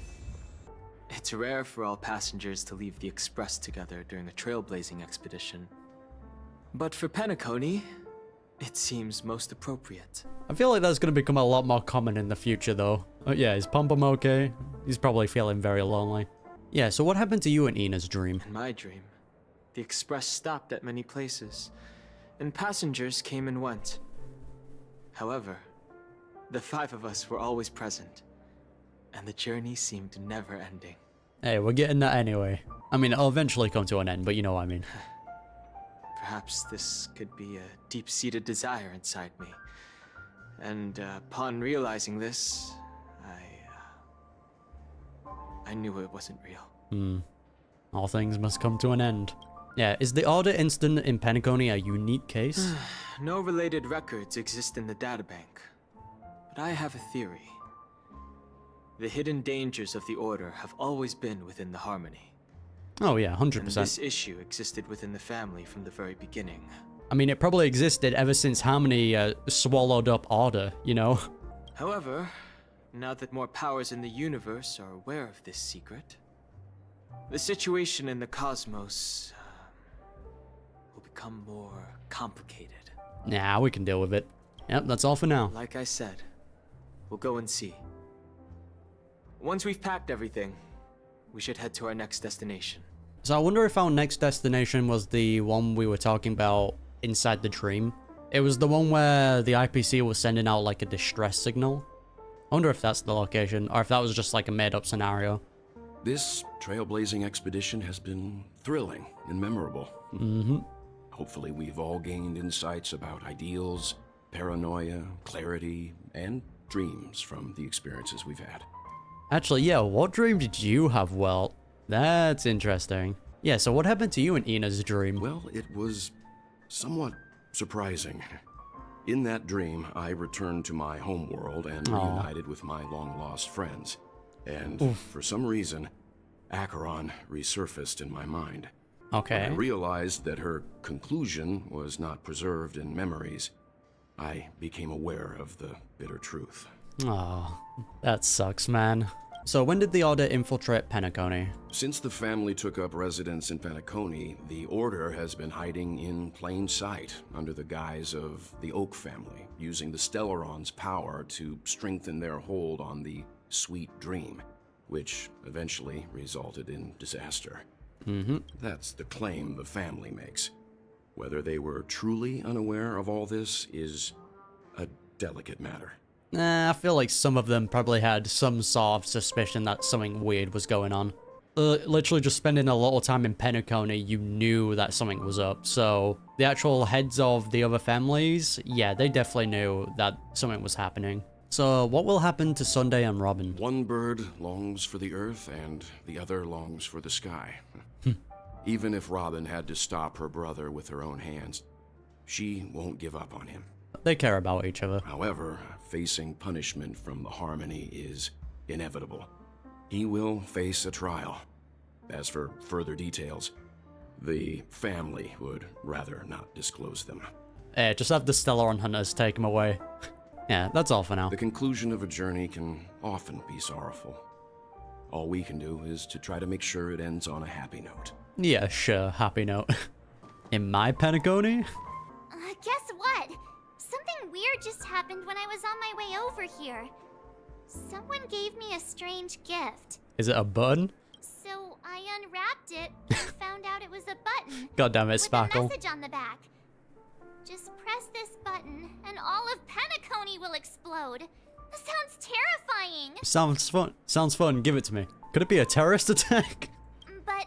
S12: It's rare for all passengers to leave the Express together during a trailblazing expedition. But for Penacony, It seems most appropriate.
S1: I feel like that's going to become a lot more common in the future, though. Yeah, is Pom Pom okay? He's probably feeling very lonely. Yeah, so what happened to you in Ina's dream?
S12: In my dream, the express stopped at many places, and passengers came and went. However, the 5 of us were always present, and the journey seemed never ending.
S1: Hey, we're getting that anyway. I mean, it'll eventually come to an end, but you know what I mean.
S12: Perhaps this could be a deep-seated desire inside me. And upon realizing this, I knew it wasn't real.
S1: All things must come to an end. Yeah, is the Order incident in Penacony a unique case?
S12: No related records exist in the databank. But I have a theory. The hidden dangers of the Order have always been within the Harmony.
S1: Oh yeah, 100%.
S12: And this issue existed within the family from the very beginning.
S1: I mean, it probably existed ever since Harmony swallowed up Order, you know?
S12: However, now that more powers in the universe are aware of this secret, the situation in the cosmos will become more complicated.
S1: Nah, we can deal with it. Yep, that's all for now.
S12: Like I said, we'll go and see. Once we've packed everything, we should head to our next destination.
S1: So I wonder if our next destination was the one we were talking about inside the dream. It was the one where the IPC was sending out like a distress signal. I wonder if that's the location, or if that was just like a made-up scenario.
S13: This trailblazing expedition has been thrilling and memorable. Hopefully we've all gained insights about ideals, paranoia, clarity, and dreams from the experiences we've had.
S1: Actually, yeah, what dream did you have, Welt? That's interesting. Yeah, so what happened to you in Ina's dream?
S13: Well, it was somewhat surprising. In that dream, I returned to my homeworld and reunited with my long-lost friends. And for some reason, Acheron resurfaced in my mind.
S1: Okay.
S13: When I realized that her conclusion was not preserved in memories, I became aware of the bitter truth.
S1: Oh, that sucks, man. So when did the Order infiltrate Penacony?
S13: Since the family took up residence in Penacony, the Order has been hiding in plain sight under the guise of the Oak family, using the Stellaron's power to strengthen their hold on the Sweet Dream, which eventually resulted in disaster. That's the claim the family makes. Whether they were truly unaware of all this is a delicate matter.
S1: I feel like some of them probably had some sort of suspicion that something weird was going on. Literally just spending a lot of time in Penacony, you knew that something was up. So the actual heads of the other families, yeah, they definitely knew that something was happening. So what will happen to Sunday and Robin?
S13: One bird longs for the earth and the other longs for the sky. Even if Robin had to stop her brother with her own hands, she won't give up on him.
S1: They care about each other.
S13: However, facing punishment from the Harmony is inevitable. He will face a trial. As for further details, the family would rather not disclose them.
S1: Just have the Stellaron Hunters take him away. Yeah, that's all for now.
S13: The conclusion of a journey can often be sorrowful. All we can do is to try to make sure it ends on a happy note.
S1: Yeah, sure, happy note. In my Penacony?
S2: Guess what? Something weird just happened when I was on my way over here. Someone gave me a strange gift.
S1: Is it a button?
S2: So I unwrapped it and found out it was a button.
S1: God damn it, Sparkle.
S2: With a message on the back. Just press this button and all of Penacony will explode. This sounds terrifying.
S1: Sounds fun. Sounds fun. Give it to me. Could it be a terrorist attack?
S2: But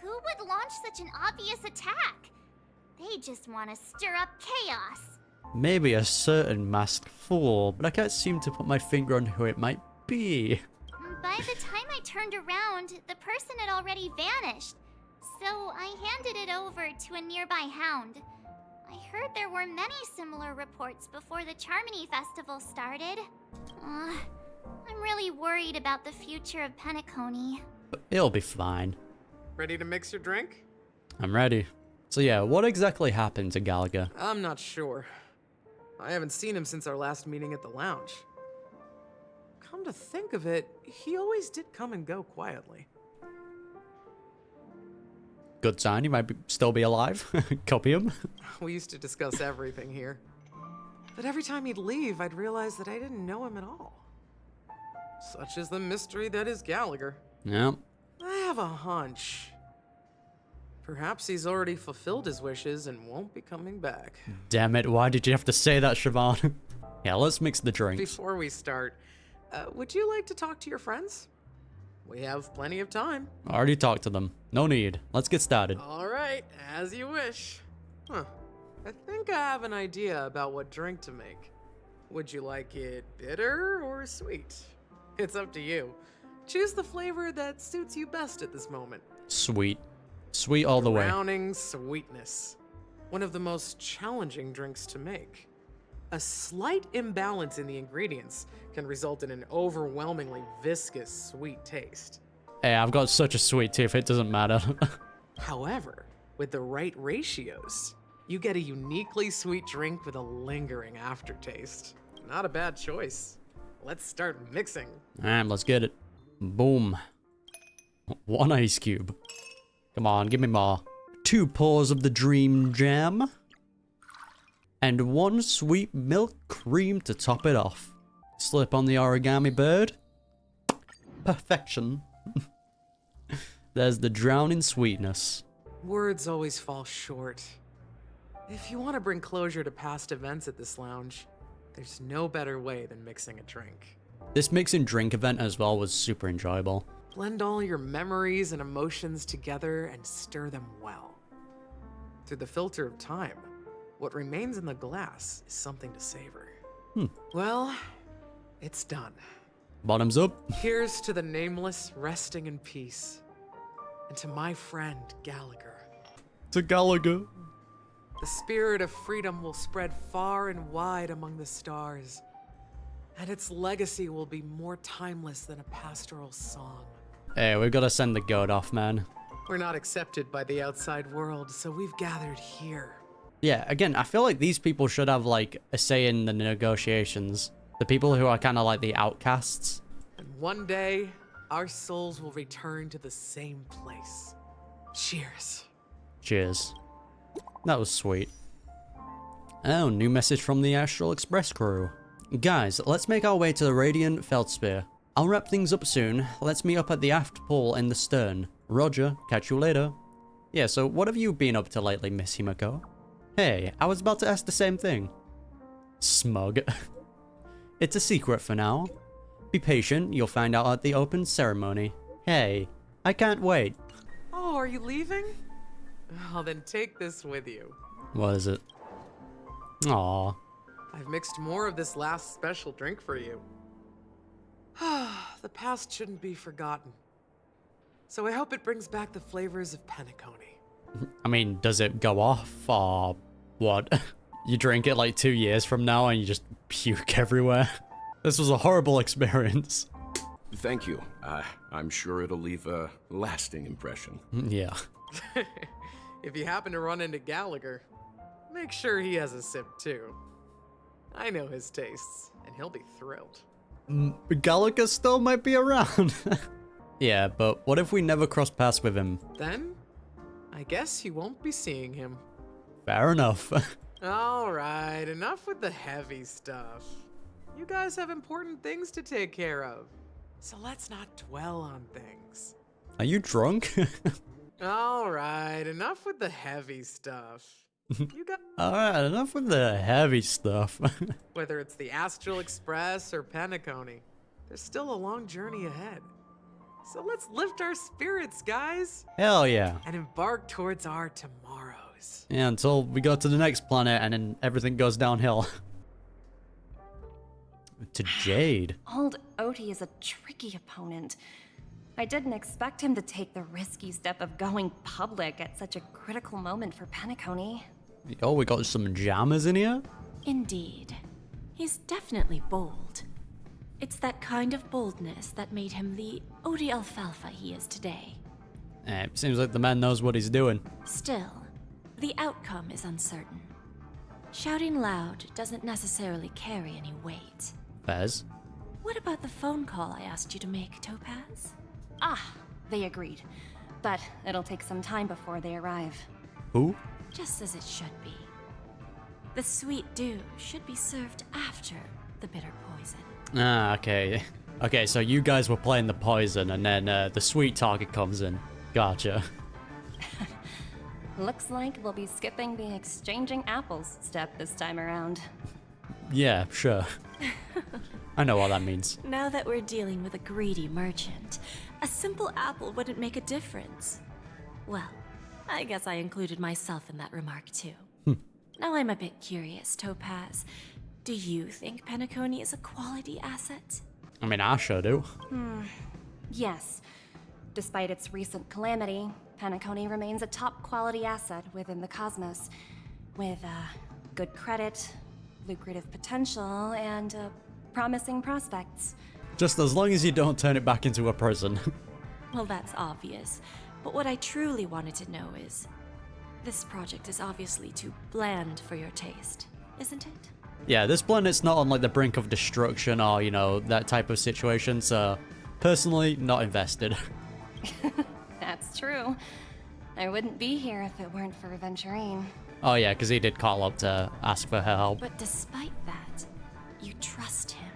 S2: who would launch such an obvious attack? They just want to stir up chaos.
S1: Maybe a certain masked fool, but I can't seem to put my finger on who it might be.
S2: By the time I turned around, the person had already vanished. So I handed it over to a nearby hound. I heard there were many similar reports before the Charmy Festival started. I'm really worried about the future of Penacony.
S1: It'll be fine.
S14: Ready to mix your drink?
S1: I'm ready. So yeah, what exactly happened to Gallagher?
S14: I'm not sure. I haven't seen him since our last meeting at the lounge. Come to think of it, he always did come and go quietly.
S1: Good sign, he might still be alive. Copy him.
S14: We used to discuss everything here. But every time he'd leave, I'd realize that I didn't know him at all. Such is the mystery that is Gallagher.
S1: Yep.
S14: I have a hunch. Perhaps he's already fulfilled his wishes and won't be coming back.
S1: Damn it, why did you have to say that, Siobhan? Yeah, let's mix the drinks.
S14: Before we start, would you like to talk to your friends? We have plenty of time.
S1: I already talked to them. No need. Let's get started.
S14: All right, as you wish. Huh. I think I have an idea about what drink to make. Would you like it bitter or sweet? It's up to you. Choose the flavor that suits you best at this moment.
S1: Sweet. Sweet all the way.
S14: Drowning sweetness. One of the most challenging drinks to make. A slight imbalance in the ingredients can result in an overwhelmingly viscous sweet taste.
S1: Hey, I've got such a sweet tooth, it doesn't matter.
S14: However, with the right ratios, you get a uniquely sweet drink with a lingering aftertaste. Not a bad choice. Let's start mixing.
S1: Alright, let's get it. Boom. 1 ice cube. Come on, give me more. 2 pours of the dream jam. And 1 sweet milk cream to top it off. Slip on the origami bird. Perfection. There's the drowning sweetness.
S14: Words always fall short. If you want to bring closure to past events at this lounge, there's no better way than mixing a drink.
S1: This mix and drink event as well was super enjoyable.
S14: Blend all your memories and emotions together and stir them well. Through the filter of time, what remains in the glass is something to savor. Well, it's done.
S1: Bottoms up.
S14: Here's to the nameless resting in peace. And to my friend Gallagher.
S1: To Gallagher.
S14: The spirit of freedom will spread far and wide among the stars. And its legacy will be more timeless than a pastoral song.
S1: Hey, we've got to send the goat off, man.
S14: We're not accepted by the outside world, so we've gathered here.
S1: Yeah, again, I feel like these people should have, like, a say in the negotiations. The people who are kind of like the outcasts.
S14: And one day, our souls will return to the same place. Cheers.
S1: Cheers. That was sweet. Oh, new message from the Astral Express crew. Guys, let's make our way to the Radiant Felspar. I'll wrap things up soon. Let's meet up at the aft pole in the stern. Roger, catch you later. Yeah, so what have you been up to lately, Miss Himiko? Hey, I was about to ask the same thing. Smug. It's a secret for now. Be patient, you'll find out at the open ceremony. Hey, I can't wait.
S14: Oh, are you leaving? Oh, then take this with you.
S1: What is it? Aww.
S14: I've mixed more of this last special drink for you. The past shouldn't be forgotten. So I hope it brings back the flavors of Penacony.
S1: I mean, does it go off, or what? You drink it like 2 years from now and you just puke everywhere? This was a horrible experience.
S13: Thank you. I'm sure it'll leave a lasting impression.
S1: Yeah.
S14: If you happen to run into Gallagher, make sure he has a sip too. I know his tastes, and he'll be thrilled.
S1: Gallagher still might be around. Yeah, but what if we never cross paths with him?
S14: Then, I guess you won't be seeing him.
S1: Fair enough.
S14: Alright, enough with the heavy stuff. You guys have important things to take care of, so let's not dwell on things.
S1: Are you drunk?
S14: Alright, enough with the heavy stuff. You got
S1: Alright, enough with the heavy stuff.
S14: Whether it's the Astral Express or Penacony, there's still a long journey ahead. So let's lift our spirits, guys.
S1: Hell yeah.
S14: And embark towards our tomorrows.
S1: Yeah, until we go to the next planet and then everything goes downhill. To Jade.
S6: Old Odie is a tricky opponent. I didn't expect him to take the risky step of going public at such a critical moment for Penacony.
S1: Oh, we got some jammers in here?
S9: Indeed. He's definitely bold. It's that kind of boldness that made him the Odie Alfalfa he is today.
S1: It seems like the man knows what he's doing.
S9: Still, the outcome is uncertain. Shouting loud doesn't necessarily carry any weight.
S1: Fez?
S9: What about the phone call I asked you to make, Topaz?
S6: Ah, they agreed. But it'll take some time before they arrive.
S1: Who?
S9: Just as it should be. The sweet dew should be served after the bitter poison.
S1: Ah, okay. Okay, so you guys were playing the poison, and then the sweet target comes in. Gotcha.
S6: Looks like we'll be skipping the exchanging apples step this time around.
S1: Yeah, sure. I know what that means.
S9: Now that we're dealing with a greedy merchant, a simple apple wouldn't make a difference. Well, I guess I included myself in that remark too. Now I'm a bit curious, Topaz. Do you think Penacony is a quality asset?
S1: I mean, I sure do.
S6: Yes. Despite its recent calamity, Penacony remains a top quality asset within the cosmos, with good credit, lucrative potential, and promising prospects.
S1: Just as long as you don't turn it back into a prison.
S9: Well, that's obvious. But what I truly wanted to know is, this project is obviously too bland for your taste, isn't it?
S1: Yeah, this planet's not on like the brink of destruction or, you know, that type of situation, so personally, not invested.
S6: That's true. I wouldn't be here if it weren't for Aventurine.
S1: Oh yeah, because he did call up to ask for her help.
S9: But despite that, you trust him.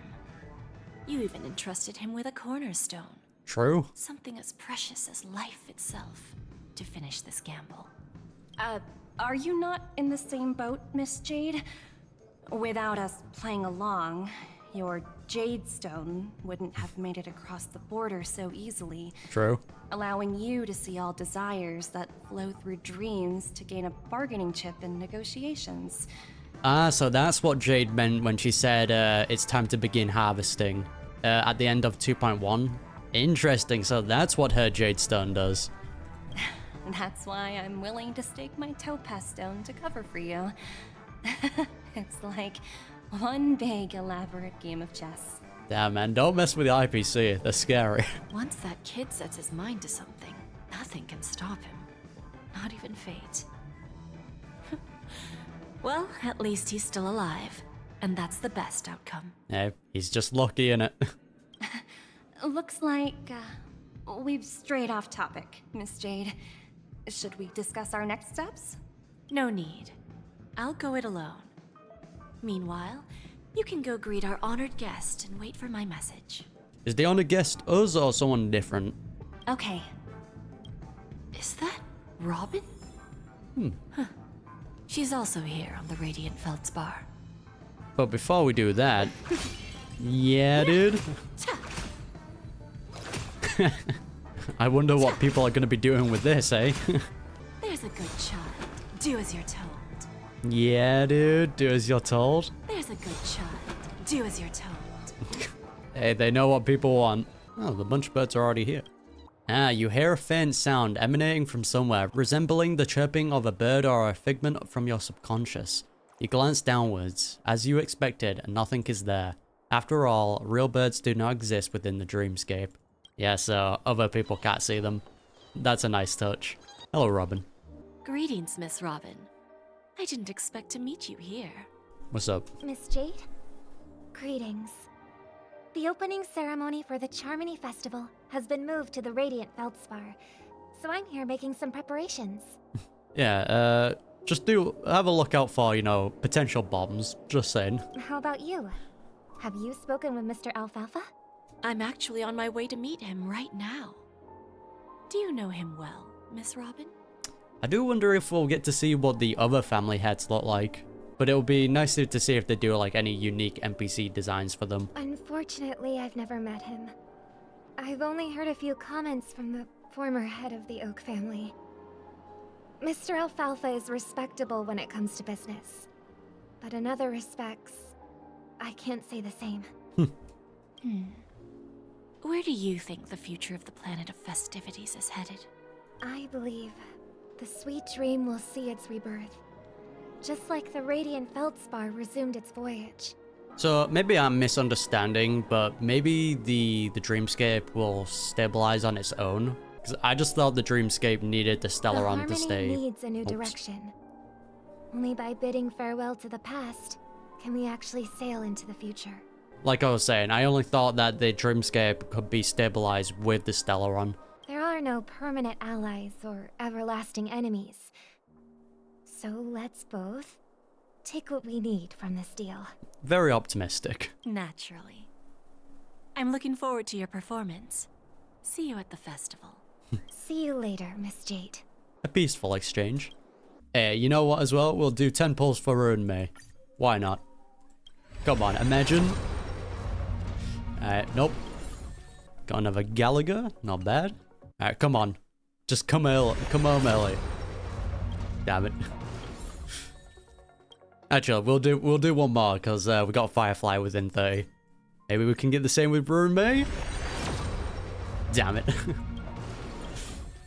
S9: You even entrusted him with a cornerstone.
S1: True.
S9: Something as precious as life itself to finish this gamble.
S6: Are you not in the same boat, Miss Jade? Without us playing along, your Jade Stone wouldn't have made it across the border so easily.
S1: True.
S6: Allowing you to see all desires that flow through dreams to gain a bargaining chip in negotiations.
S1: Ah, so that's what Jade meant when she said it's time to begin harvesting at the end of 2.1. Interesting, so that's what her Jade Stone does.
S6: That's why I'm willing to stake my Topaz Stone to cover for you. It's like one big elaborate game of chess.
S1: Damn, man, don't mess with the IPC. They're scary.
S9: Once that kid sets his mind to something, nothing can stop him. Not even fate. Well, at least he's still alive. And that's the best outcome.
S1: Yeah, he's just lucky, innit?
S6: Looks like we've strayed off topic, Miss Jade. Should we discuss our next steps?
S9: No need. I'll go it alone. Meanwhile, you can go greet our honored guest and wait for my message.
S1: Is the honored guest us or someone different?
S6: Okay.
S9: Is that Robin? Huh. She's also here on the Radiant Felspar.
S1: But before we do that... yeah, dude. I wonder what people are going to be doing with this, eh?
S9: There's a good child. Do as you're told.
S1: Yeah, dude. Do as you're told.
S9: There's a good child. Do as you're told.
S1: Hey, they know what people want. Oh, the bunch birds are already here. Ah, you hear a faint sound emanating from somewhere, resembling the chirping of a bird or a figment from your subconscious. You glance downwards, as you expected, and nothing is there. After all, real birds do not exist within the dreamscape. Yeah, so other people can't see them. That's a nice touch. Hello, Robin.
S9: Greetings, Miss Robin. I didn't expect to meet you here.
S1: What's up?
S2: Miss Jade? Greetings. The opening ceremony for the Charmy Festival has been moved to the Radiant Felspar, so I'm here making some preparations.
S1: Yeah, just have a look out for, you know, potential bombs. Just saying.
S2: How about you? Have you spoken with Mr. Alfalfa?
S9: I'm actually on my way to meet him right now. Do you know him well, Miss Robin?
S1: I do wonder if we'll get to see what the other family heads look like. But it would be nice to see if they do like any unique NPC designs for them.
S2: Unfortunately, I've never met him. I've only heard a few comments from the former head of the Oak family. Mr. Alfalfa is respectable when it comes to business. But in other respects, I can't say the same.
S9: Where do you think the future of the planet of festivities is headed?
S2: I believe the sweet dream will see its rebirth. Just like the Radiant Felspar resumed its voyage.
S1: So maybe I'm misunderstanding, but maybe the dreamscape will stabilize on its own. Because I just thought the dreamscape needed the Stellaron to stay.
S2: Harmony needs a new direction. Only by bidding farewell to the past can we actually sail into the future.
S1: Like I was saying, I only thought that the dreamscape could be stabilized with the Stellaron.
S2: There are no permanent allies or everlasting enemies. So let's both
S4: take what we need from this deal.
S1: Very optimistic.
S9: Naturally. I'm looking forward to your performance. See you at the festival.
S4: See you later, Miss Jade.
S1: A peaceful exchange. Hey, you know what as well? We'll do 10 pulls for her and me. Why not? Come on, imagine. Nope. Got another Gallagher. Not bad. Alright, come on. Just come on, Ellie. Damn it. Actually, we'll do one more because we got Firefly within 30. Maybe we can get the same with Brew and May. Damn it.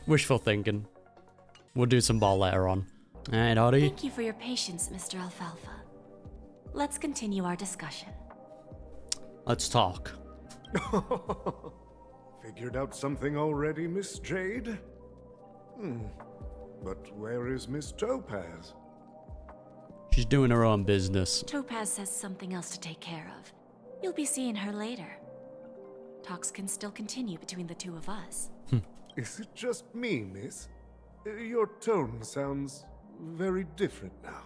S1: Wishful thinking. We'll do some ball later on. Alright, Audie.
S9: Thank you for your patience, Mr. Alfalfa. Let's continue our discussion.
S1: Let's talk.
S11: Figured out something already, Miss Jade? But where is Miss Topaz?
S1: She's doing her own business.
S9: Topaz has something else to take care of. You'll be seeing her later. Talks can still continue between the two of us.
S11: Is it just me, miss? Your tone sounds very different now.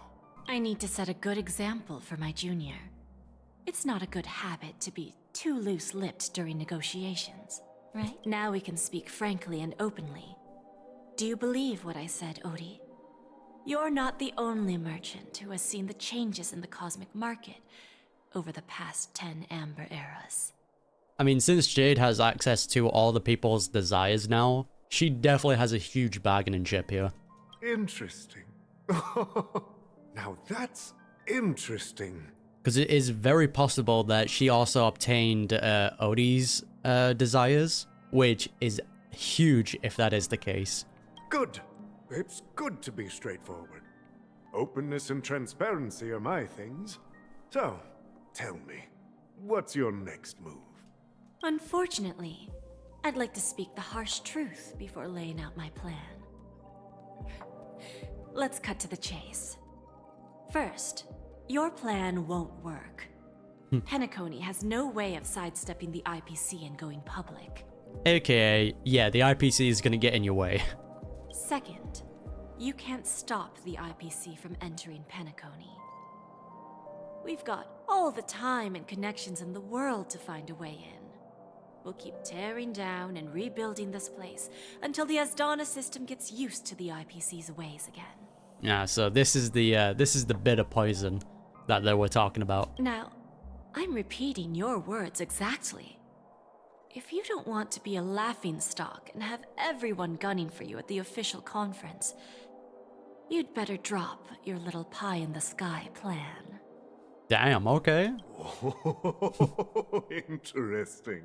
S9: I need to set a good example for my junior. It's not a good habit to be too loose-lipped during negotiations, right? Now we can speak frankly and openly. Do you believe what I said, Odie? You're not the only merchant who has seen the changes in the cosmic market over the past 10 Amber eras.
S1: I mean, since Jade has access to all the people's desires now, she definitely has a huge bargaining chip here.
S11: Interesting. Now that's interesting.
S1: Because it is very possible that she also obtained Odie's desires, which is huge if that is the case.
S11: Good. It's good to be straightforward. Openness and transparency are my things. So, tell me, what's your next move?
S9: Unfortunately, I'd like to speak the harsh truth before laying out my plan. Let's cut to the chase. First, your plan won't work. Penacony has no way of sidestepping the IPC and going public.
S1: AKA, yeah, the IPC is gonna get in your way.
S9: Second, you can't stop the IPC from entering Penacony. We've got all the time and connections in the world to find a way in. We'll keep tearing down and rebuilding this place until the Asdana system gets used to the IPC's ways again.
S1: Yeah, so this is the bitter poison that they were talking about.
S9: Now, I'm repeating your words exactly. If you don't want to be a laughingstock and have everyone gunning for you at the official conference, you'd better drop your little pie-in-the-sky plan.
S1: Damn, okay.
S11: Oh, interesting.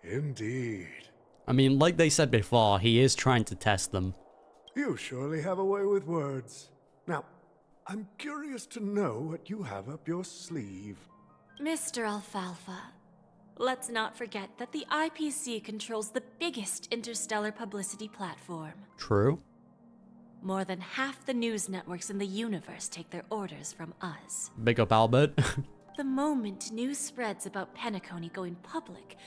S11: Indeed.
S1: I mean, like they said before, he is trying to test them.
S11: You surely have a way with words. Now, I'm curious to know what you have up your sleeve.
S9: Mr. Alfalfa, let's not forget that the IPC controls the biggest interstellar publicity platform.
S1: True.
S9: More than half the news networks in the universe take their orders from us.
S1: Big up, Albert.
S9: The moment news spreads about Penacony going public,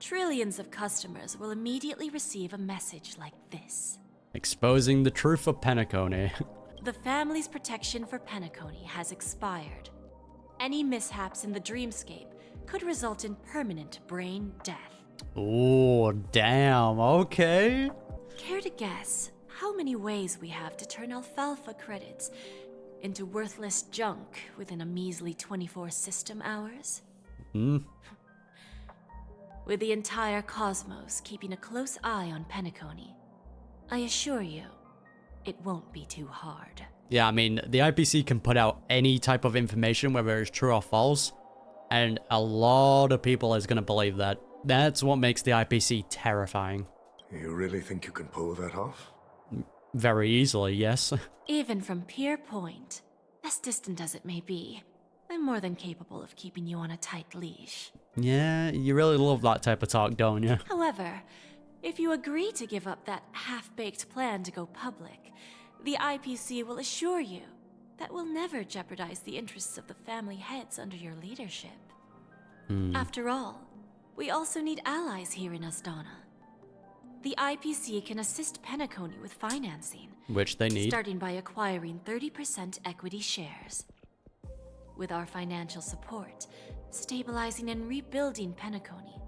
S9: trillions of customers will immediately receive a message like this.
S1: Exposing the truth of Penacony.
S9: The family's protection for Penacony has expired. Any mishaps in the dreamscape could result in permanent brain death.
S1: Oh, damn, okay.
S9: Care to guess how many ways we have to turn alfalfa credits into worthless junk within a measly 24 system hours? With the entire cosmos keeping a close eye on Penacony, I assure you, it won't be too hard.
S1: Yeah, I mean, the IPC can put out any type of information, whether it's true or false, and a lot of people is going to believe that. That's what makes the IPC terrifying.
S11: You really think you can pull that off?
S1: Very easily, yes.
S9: Even from Pier Point, as distant as it may be, I'm more than capable of keeping you on a tight leash.
S1: Yeah, you really love that type of talk, don't you?
S9: However, if you agree to give up that half-baked plan to go public, the IPC will assure you that we'll never jeopardize the interests of the family heads under your leadership. After all, we also need allies here in Asdana. The IPC can assist Penacony with financing,
S1: which they need.
S9: starting by acquiring 30% equity shares. With our financial support, stabilizing and rebuilding Penacony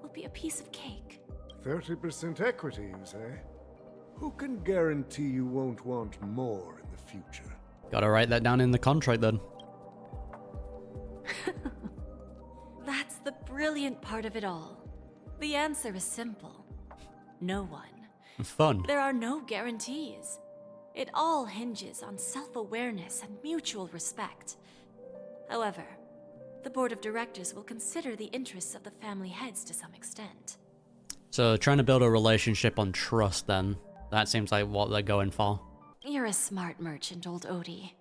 S9: will be a piece of cake.
S11: 30% equity, you say? Who can guarantee you won't want more in the future?
S1: Gotta write that down in the contract then.
S9: That's the brilliant part of it all. The answer is simple. No one.
S1: Fun.
S9: There are no guarantees. It all hinges on self-awareness and mutual respect. However, the board of directors will consider the interests of the family heads to some extent.
S1: So trying to build a relationship on trust then. That seems like what they're going for.
S9: You're a smart merchant, old Odie.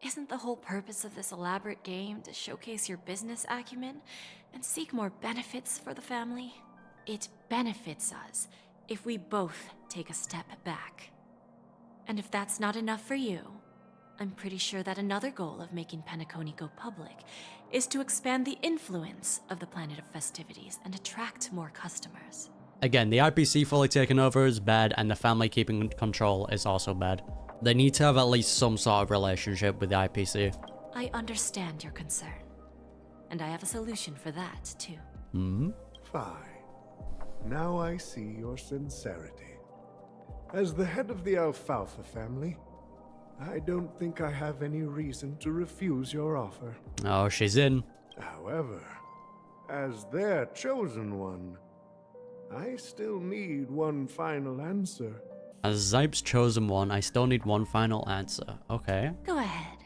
S9: Isn't the whole purpose of this elaborate game to showcase your business acumen and seek more benefits for the family? It benefits us if we both take a step back. And if that's not enough for you, I'm pretty sure that another goal of making Penacony go public is to expand the influence of the Planet of Festivities and attract more customers.
S1: Again, the IPC fully taking over is bad, and the family keeping control is also bad. They need to have at least some sort of relationship with the IPC.
S9: I understand your concern, and I have a solution for that, too.
S11: Fine. Now I see your sincerity. As the head of the Alfalfa family, I don't think I have any reason to refuse your offer.
S1: Oh, she's in.
S11: However, as their chosen one, I still need one final answer.
S1: As Zype's chosen one, I still need one final answer. Okay.
S9: Go ahead.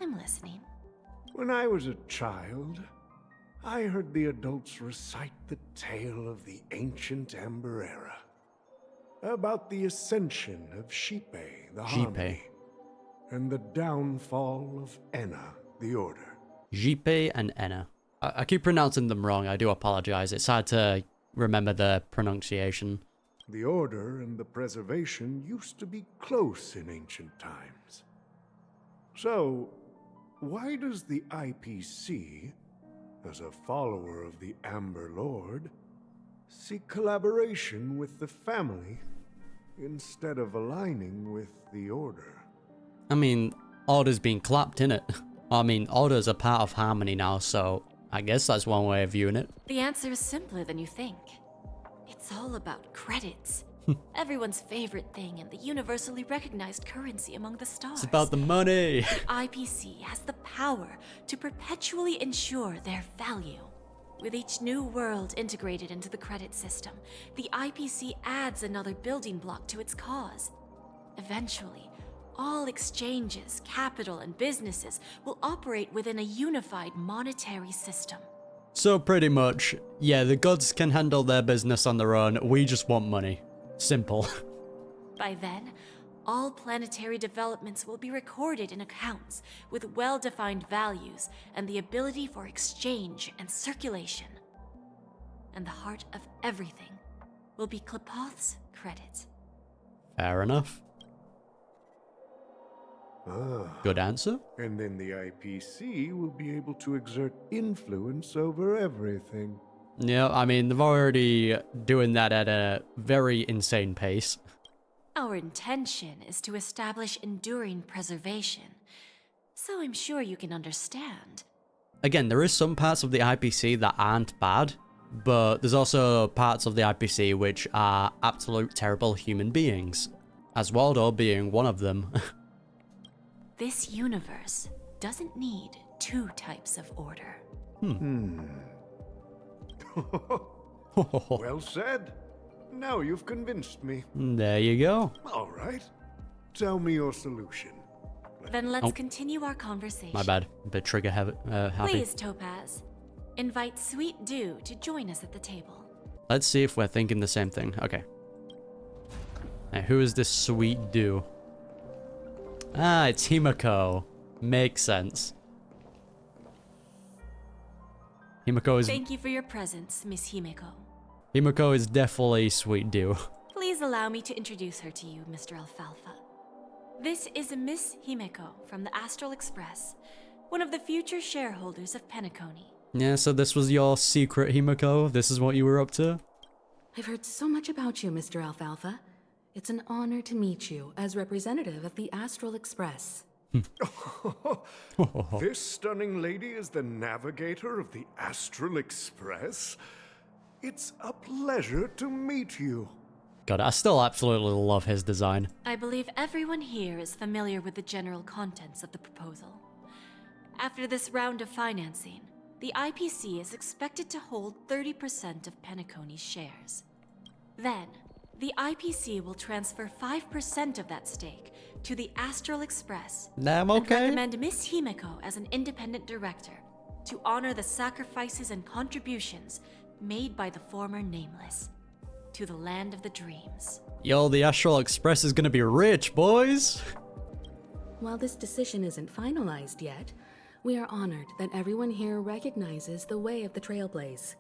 S9: I'm listening.
S11: When I was a child, I heard the adults recite the tale of the ancient Amber Era. About the ascension of Xipe, the Harmony, and the downfall of Enna, the Order.
S1: Xipe and Enna. I keep pronouncing them wrong, I do apologize. It's hard to remember the pronunciation.
S11: The Order and the Preservation used to be close in ancient times. So, why does the IPC, as a follower of the Amber Lord, seek collaboration with the family instead of aligning with the Order?
S1: I mean, Order's been clapped, innit? I mean, Order's a part of Harmony now, so I guess that's one way of viewing it.
S9: The answer is simpler than you think. It's all about credits. Everyone's favorite thing and the universally recognized currency among the stars.
S1: It's about the money.
S9: The IPC has the power to perpetually ensure their value. With each new world integrated into the credit system, the IPC adds another building block to its cause. Eventually, all exchanges, capital, and businesses will operate within a unified monetary system.
S1: So pretty much, yeah, the gods can handle their business on their own, we just want money. Simple.
S9: By then, all planetary developments will be recorded in accounts with well-defined values and the ability for exchange and circulation. And the heart of everything will be Klepoth's credit.
S1: Fair enough. Good answer.
S11: And then the IPC will be able to exert influence over everything.
S1: Yeah, I mean, they're already doing that at a very insane pace.
S9: Our intention is to establish enduring preservation, so I'm sure you can understand.
S1: Again, there is some parts of the IPC that aren't bad, but there's also parts of the IPC which are absolute terrible human beings. Aswaldo being one of them.
S9: This universe doesn't need two types of order.
S11: Well said. Now you've convinced me.
S1: There you go.
S11: All right. Tell me your solution.
S9: Then let's continue our conversation.
S1: My bad. A bit trigger happy.
S9: Please, Topaz. Invite Sweet Dew to join us at the table.
S1: Let's see if we're thinking the same thing. Okay. Now, who is this Sweet Dew? Ah, it's Himiko. Makes sense. Himiko is...
S9: Thank you for your presence, Miss Himiko.
S1: Himiko is definitely Sweet Dew.
S9: Please allow me to introduce her to you, Mr. Alfalfa. This is Miss Himiko from the Astral Express, one of the future shareholders of Penacony.
S1: Yeah, so this was your secret, Himiko? This is what you were up to?
S15: I've heard so much about you, Mr. Alfalfa. It's an honor to meet you as representative of the Astral Express.
S11: This stunning lady is the navigator of the Astral Express? It's a pleasure to meet you.
S1: God, I still absolutely love his design.
S9: I believe everyone here is familiar with the general contents of the proposal. After this round of financing, the IPC is expected to hold 30% of Penacony's shares. Then, the IPC will transfer 5% of that stake to the Astral Express
S1: I'm
S9: and
S1: okay.
S9: recommend Miss Himeko as an independent director to honor the sacrifices and contributions made by the former Nameless to the land of the dreams.
S1: Yo, the Astral Express is gonna be rich, boys.
S15: While this decision isn't finalized yet, we are honored that everyone here recognizes the way of the Trailblaze.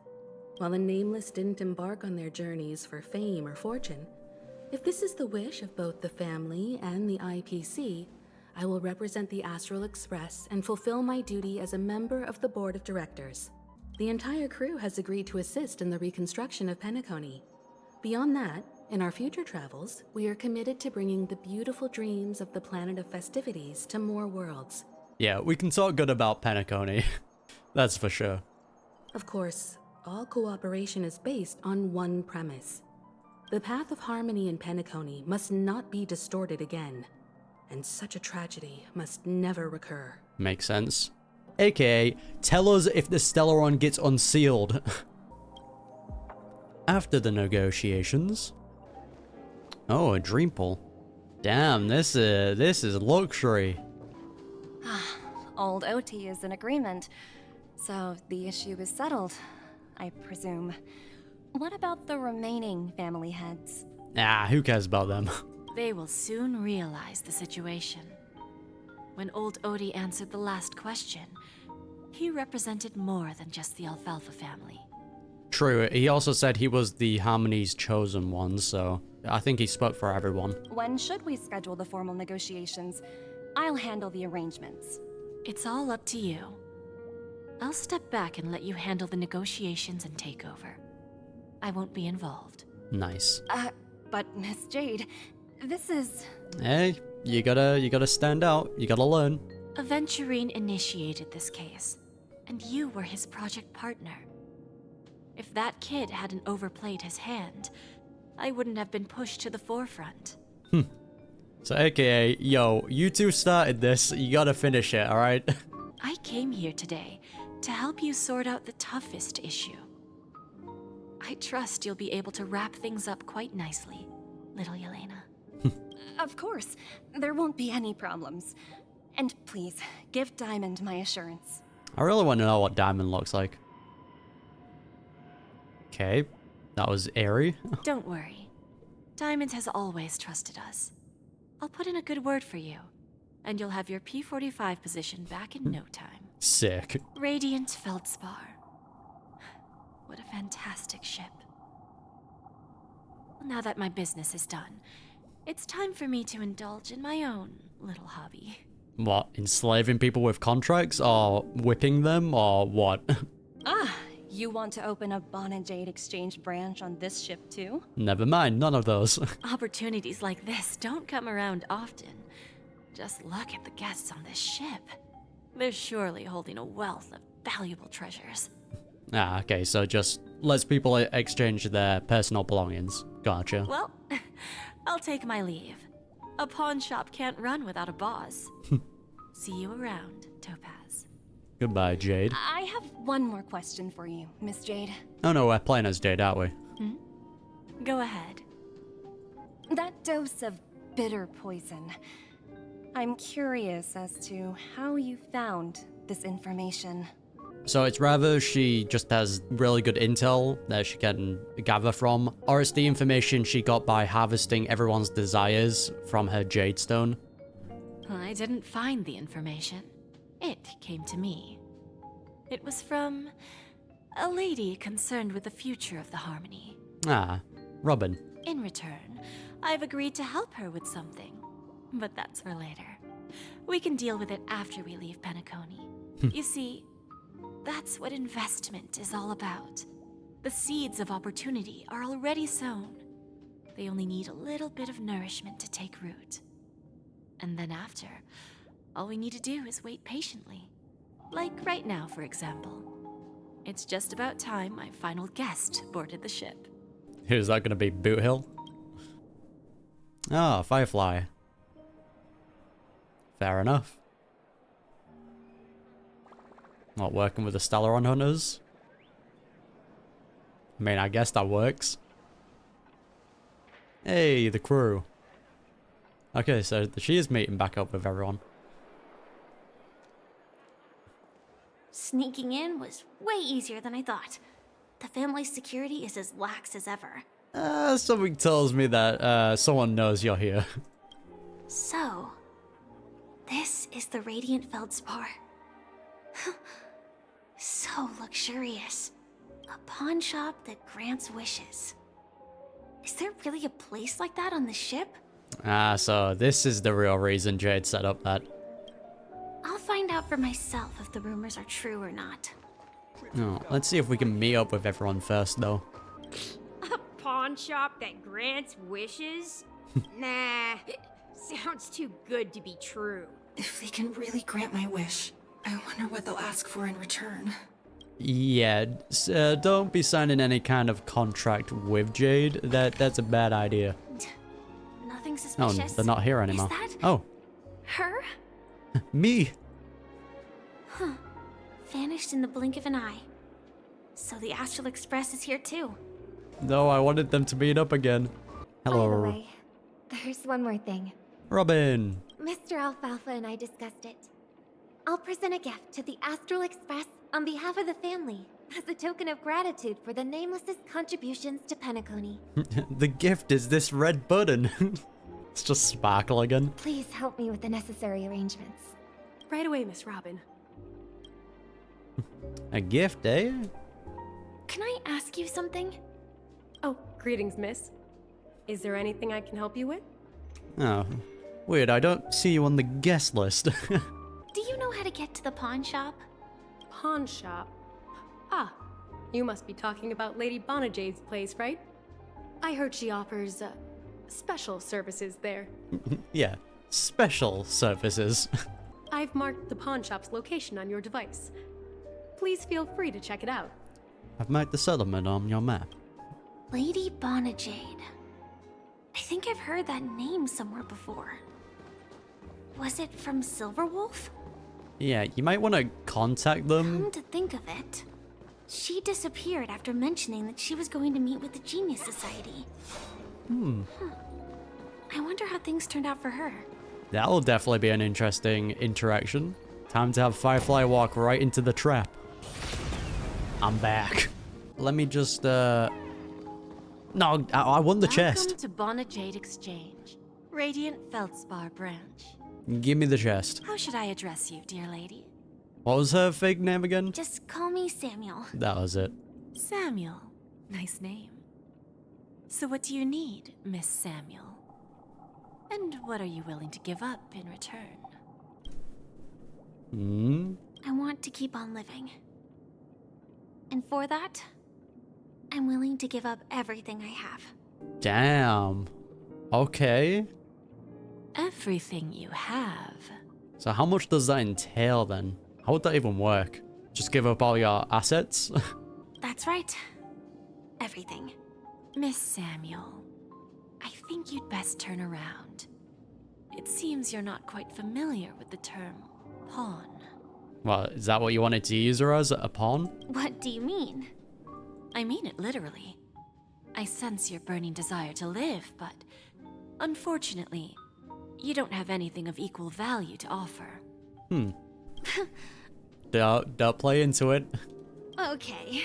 S15: While the Nameless didn't embark on their journeys for fame or fortune, if this is the wish of both the family and the IPC, I will represent the Astral Express and fulfill my duty as a member of the board of directors. The entire crew has agreed to assist in the reconstruction of Penacony. Beyond that, in our future travels, we are committed to bringing the beautiful dreams of the planet of festivities to more worlds.
S1: Yeah, we can talk good about Penacony. That's for sure.
S15: Of course, all cooperation is based on one premise. The path of harmony in Penacony must not be distorted again, and such a tragedy must never recur.
S1: Makes sense. AKA, tell us if the Stellaron gets unsealed. After the negotiations... Oh, a dream pool. Damn, this is luxury.
S6: Old OT is in agreement, so the issue is settled, I presume. What about the remaining family heads?
S1: Ah, who cares about them?
S9: They will soon realize the situation. When old Odie answered the last question, he represented more than just the Alfalfa family.
S1: True, he also said he was the Harmony's chosen one, so I think he spoke for everyone.
S6: When should we schedule the formal negotiations? I'll handle the arrangements.
S9: It's all up to you. I'll step back and let you handle the negotiations and takeover. I won't be involved.
S1: Nice.
S6: But Miss Jade, this is...
S1: Hey, you gotta stand out. You gotta learn.
S9: Aventurine initiated this case, and you were his project partner. If that kid hadn't overplayed his hand, I wouldn't have been pushed to the forefront.
S1: So AKA, yo, you two started this, you gotta finish it, alright?
S9: I came here today to help you sort out the toughest issue. I trust you'll be able to wrap things up quite nicely, little Yelena.
S6: Of course, there won't be any problems. And please, give Diamond my assurance.
S1: I really want to know what Diamond looks like. Okay, that was airy.
S9: Don't worry. Diamond has always trusted us. I'll put in a good word for you, and you'll have your P-45 position back in no time.
S1: Sick.
S9: Radiant Felspar. What a fantastic ship. Well, now that my business is done, it's time for me to indulge in my own little hobby.
S1: What, enslaving people with contracts, or whipping them, or what?
S6: You want to open a Bon Jade Exchange branch on this ship too?
S1: Never mind, none of those.
S9: Opportunities like this don't come around often. Just look at the guests on this ship. They're surely holding a wealth of valuable treasures.
S1: Ah, okay, so just lets people exchange their personal belongings. Gotcha.
S9: Well, I'll take my leave. A pawn shop can't run without a boss. See you around, Topaz.
S1: Goodbye, Jade.
S6: I have one more question for you, Miss Jade.
S1: Oh no, we're playing as Jade, aren't we?
S9: Go ahead.
S6: That dose of bitter poison. I'm curious as to how you found this information.
S1: So it's rather she just has really good intel that she can gather from, or it's the information she got by harvesting everyone's desires from her Jade Stone.
S9: I didn't find the information. It came to me. It was from a lady concerned with the future of the Harmony.
S1: Ah, Robin.
S9: In return, I've agreed to help her with something. But that's for later. We can deal with it after we leave Penacony. You see, that's what investment is all about. The seeds of opportunity are already sown. They only need a little bit of nourishment to take root. And then after, All we need to do is wait patiently. Like right now, for example. It's just about time my final guest boarded the ship.
S1: Who's that gonna be? Boot Hill? Ah, Firefly. Fair enough. Not working with the Stellaron Hunters? I mean, I guess that works. Hey, the crew. Okay, so she is meeting back up with everyone.
S4: Sneaking in was way easier than I thought. The family's security is as lax as ever.
S1: Something tells me that someone knows you're here.
S4: So, this is the Radiant Felspar. So luxurious. A pawn shop that grants wishes. Is there really a place like that on the ship?
S1: So this is the real reason Jade set up that.
S4: I'll find out for myself if the rumors are true or not.
S1: Oh, let's see if we can meet up with everyone first, though.
S16: A pawn shop that grants wishes? Nah, sounds too good to be true.
S17: If they can really grant my wish, I wonder what they'll ask for in return.
S1: Yeah, don't be signing any kind of contract with Jade. That's a bad idea.
S4: Nothing
S1: No,
S4: suspicious.
S1: they're not here anymore.
S4: Is that
S1: Oh,
S4: her?
S1: me.
S4: Huh. Vanished in the blink of an eye. So the Astral Express is here too.
S1: No, I wanted them to meet up again. Hello.
S18: By the way, there's one more thing.
S1: Robin.
S18: Mr. Alfalfa and I discussed it. I'll present a gift to the Astral Express on behalf of the family as a token of gratitude for the Nameless's contributions to Penacony.
S1: The gift is this red button. It's just sparkle again.
S18: Please help me with the necessary arrangements.
S10: Right away, Miss Robin.
S1: A gift, eh?
S4: Can I ask you something?
S10: Oh, greetings, miss. Is there anything I can help you with?
S1: Oh, weird. I don't see you on the guest list.
S4: Do you know how to get to the pawn shop?
S10: Pawn shop? Ah, you must be talking about Lady Bon Jade's place, right? I heard she offers, special services there.
S1: Yeah, special services.
S10: I've marked the pawn shop's location on your device. Please feel free to check it out.
S1: I've marked the settlement on your map.
S4: Lady Bon Jade. I think I've heard that name somewhere before. Was it from Silverwolf?
S1: Yeah, you might want to contact them.
S4: Come to think of it, she disappeared after mentioning that she was going to meet with the Genius Society. I wonder how things turned out for her.
S1: That'll definitely be an interesting interaction. Time to have Firefly walk right into the trap. I'm back. Let me just, No, I won the chest.
S9: Welcome to Bon Jade Exchange, Radiant Felspar branch.
S1: Give me the chest.
S9: How should I address you, dear lady?
S1: What was her fake name again?
S4: Just call me Samuel.
S1: That was it.
S9: Samuel. Nice name. So what do you need, Miss Samuel? And what are you willing to give up in return?
S4: I want to keep on living. And for that, I'm willing to give up everything I have.
S1: Damn. Okay.
S9: Everything you have.
S1: So how much does that entail then? How would that even work? Just give up all your assets?
S4: That's right. Everything.
S9: Miss Samuel, I think you'd best turn around. It seems you're not quite familiar with the term pawn.
S1: Well, is that what you wanted to use her as, a pawn?
S4: What do you mean?
S9: I mean it literally. I sense your burning desire to live, but unfortunately, you don't have anything of equal value to offer.
S1: Don't play into it.
S4: Okay.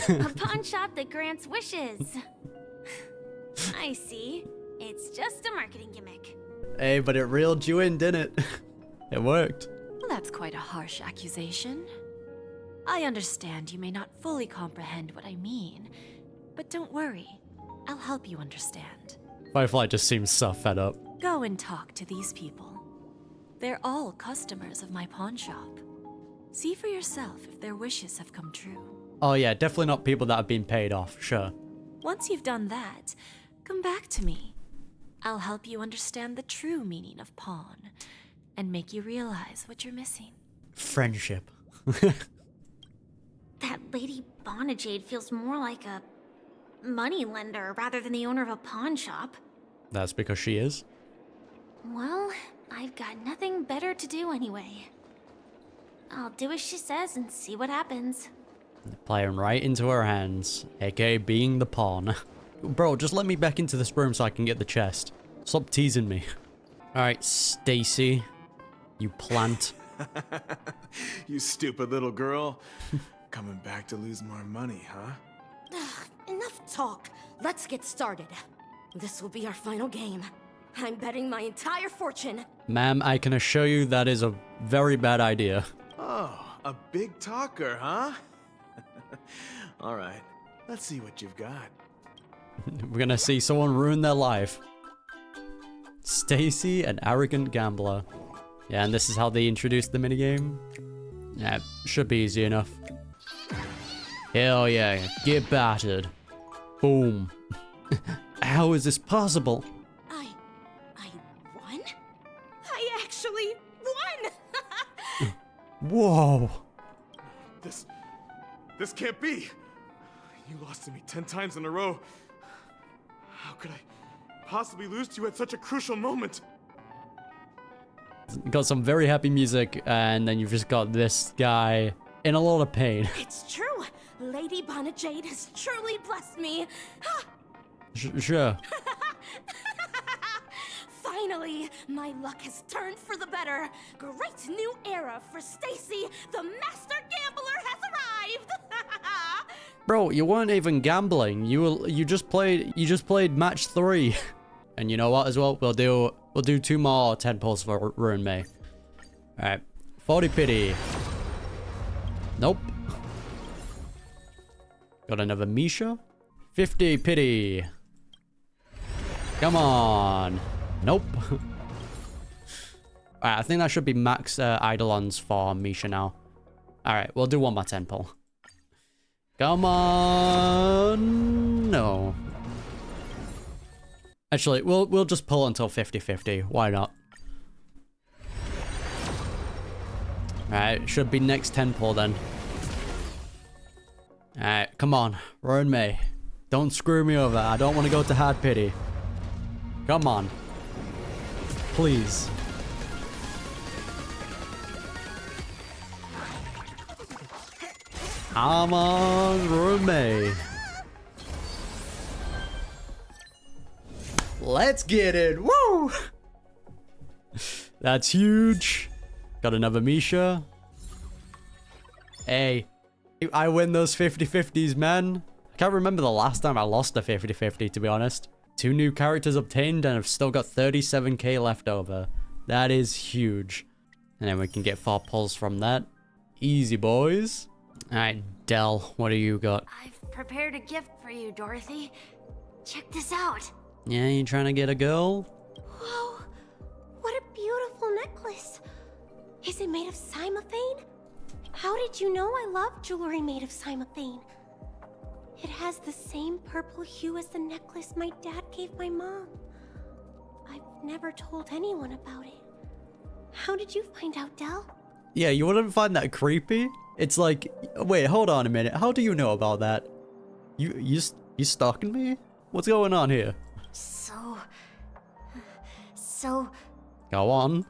S4: A pawn shop that grants wishes. I see. It's just a marketing gimmick.
S1: Hey, but it reeled you in, didn't it? It worked.
S9: Well, that's quite a harsh accusation. I understand you may not fully comprehend what I mean, but don't worry. I'll help you understand.
S1: Firefly just seems so fed up.
S9: Go and talk to these people. They're all customers of my pawn shop. See for yourself if their wishes have come true.
S1: Oh yeah, definitely not people that have been paid off, sure.
S9: Once you've done that, come back to me. I'll help you understand the true meaning of pawn, and make you realize what you're missing.
S1: Friendship.
S4: That Lady Bon Jade feels more like a money lender rather than the owner of a pawn shop.
S1: That's because she is.
S4: Well, I've got nothing better to do anyway. I'll do as she says and see what happens.
S1: Playing right into her hands, aka being the pawn. Bro, just let me back into this room so I can get the chest. Stop teasing me. Alright, Stacy. You plant.
S19: You stupid little girl. Coming back to lose more money, huh?
S20: Enough talk. Let's get started. This will be our final game. I'm betting my entire fortune.
S1: Ma'am, I can assure you that is a very bad idea.
S19: Oh, a big talker, huh? All right, let's see what you've got.
S1: We're gonna see someone ruin their life. Stacy, an arrogant gambler. Yeah, and this is how they introduced the minigame. Yeah, should be easy enough. Hell yeah, get battered. Boom. How is this possible?
S20: I won? I actually won!
S1: Whoa.
S19: This can't be. You lost to me 10 times in a row. How could I possibly lose to you at such a crucial moment?
S1: Got some very happy music, and then you've just got this guy in a lot of pain.
S20: It's true. Lady Bon Jade has truly blessed me.
S1: Sure.
S20: Finally, my luck has turned for the better. Great new era for Stacy. The master gambler has arrived.
S1: Bro, you weren't even gambling. You just played match 3. And you know what as well? We'll do 2 more 10 pulls for Ruin May. Alright. 40 pity. Nope. Got another Misha. 50 pity. Come on. Nope. Alright, I think that should be max Eidolons for Misha now. Alright, we'll do 1 more 10 pull. Come on. No. Actually, we'll just pull until 50-50. Why not? Alright, should be next 10 pull then. Alright, come on. Ruin May. Don't screw me over. I don't want to go to hard pity. Come on. Please. Come on, Ruin May. Let's get it. Woo! That's huge. Got another Misha. Hey, I win those 50-50s, man. I can't remember the last time I lost a 50-50, to be honest. 2 new characters obtained, and I've still got 37k left over. That is huge. And then we can get 4 pulls from that. Easy, boys. Alright, Del, what do you got?
S4: I've prepared a gift for you, Dorothy. Check this out.
S1: Yeah, you trying to get a girl?
S20: Whoa, what a beautiful necklace. Is it made of cymophane? How did you know I love jewelry made of cymophane? It has the same purple hue as the necklace my dad gave my mom. I've never told anyone about it. How did you find out, Del?
S1: Yeah, you wouldn't find that creepy? It's like, wait, hold on a minute. How do you know about that? You stalking me? What's going on here?
S4: So...
S1: Go on.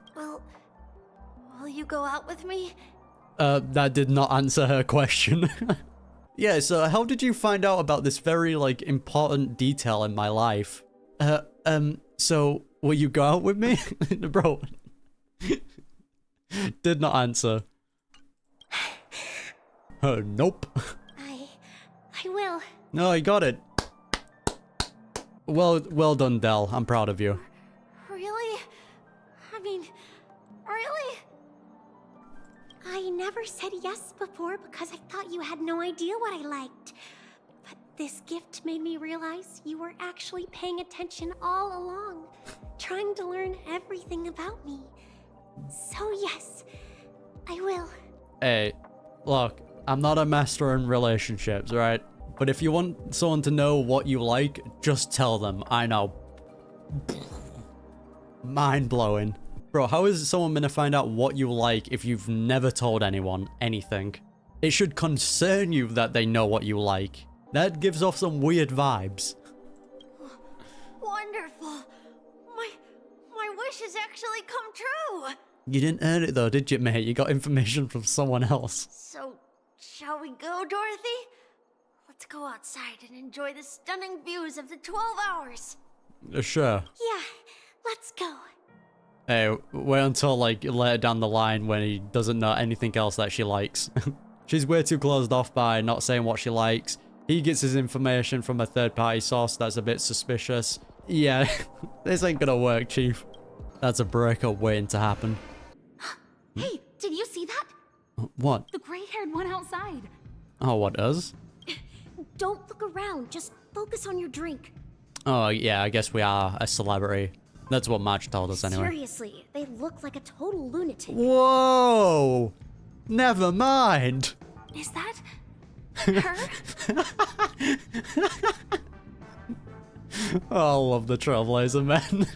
S4: Will you go out with me?
S1: That did not answer her question. Yeah, so how did you find out about this very, like, important detail in my life? So, will you go out with me? Bro. Did not answer. Nope.
S20: I will.
S1: No, you got it. Well done, Del. I'm proud of you.
S20: Really? I mean, really? I never said yes before because I thought you had no idea what I liked. But this gift made me realize you were actually paying attention all along, trying to learn everything about me. So yes, I will.
S1: Hey, look, I'm not a master in relationships, right? But if you want someone to know what you like, just tell them. I know. Mind-blowing. Bro, how is someone gonna find out what you like if you've never told anyone anything? It should concern you that they know what you like. That gives off some weird vibes.
S20: Wonderful. My wish has actually come true.
S1: You didn't earn it though, did you, mate? You got information from someone else.
S20: So, shall we go, Dorothy? Let's go outside and enjoy the stunning views of the 12 hours.
S1: Sure.
S20: Yeah, let's go.
S1: Hey, wait until like later down the line when he doesn't know anything else that she likes. She's way too closed off by not saying what she likes. He gets his information from a third-party source that's a bit suspicious. Yeah, this ain't gonna work, Chief. That's a breakup waiting to happen.
S4: Hey, did you see that?
S1: What?
S4: The gray-haired one outside.
S1: Oh, what does?
S4: Don't look around, just focus on your drink.
S1: Oh, yeah, I guess we are a celebrity. That's what Marge told us anyway.
S4: Seriously, they look like a total lunatic.
S1: Whoa! Never mind.
S4: Is that her?
S1: Oh, I love the Trailblazer, man.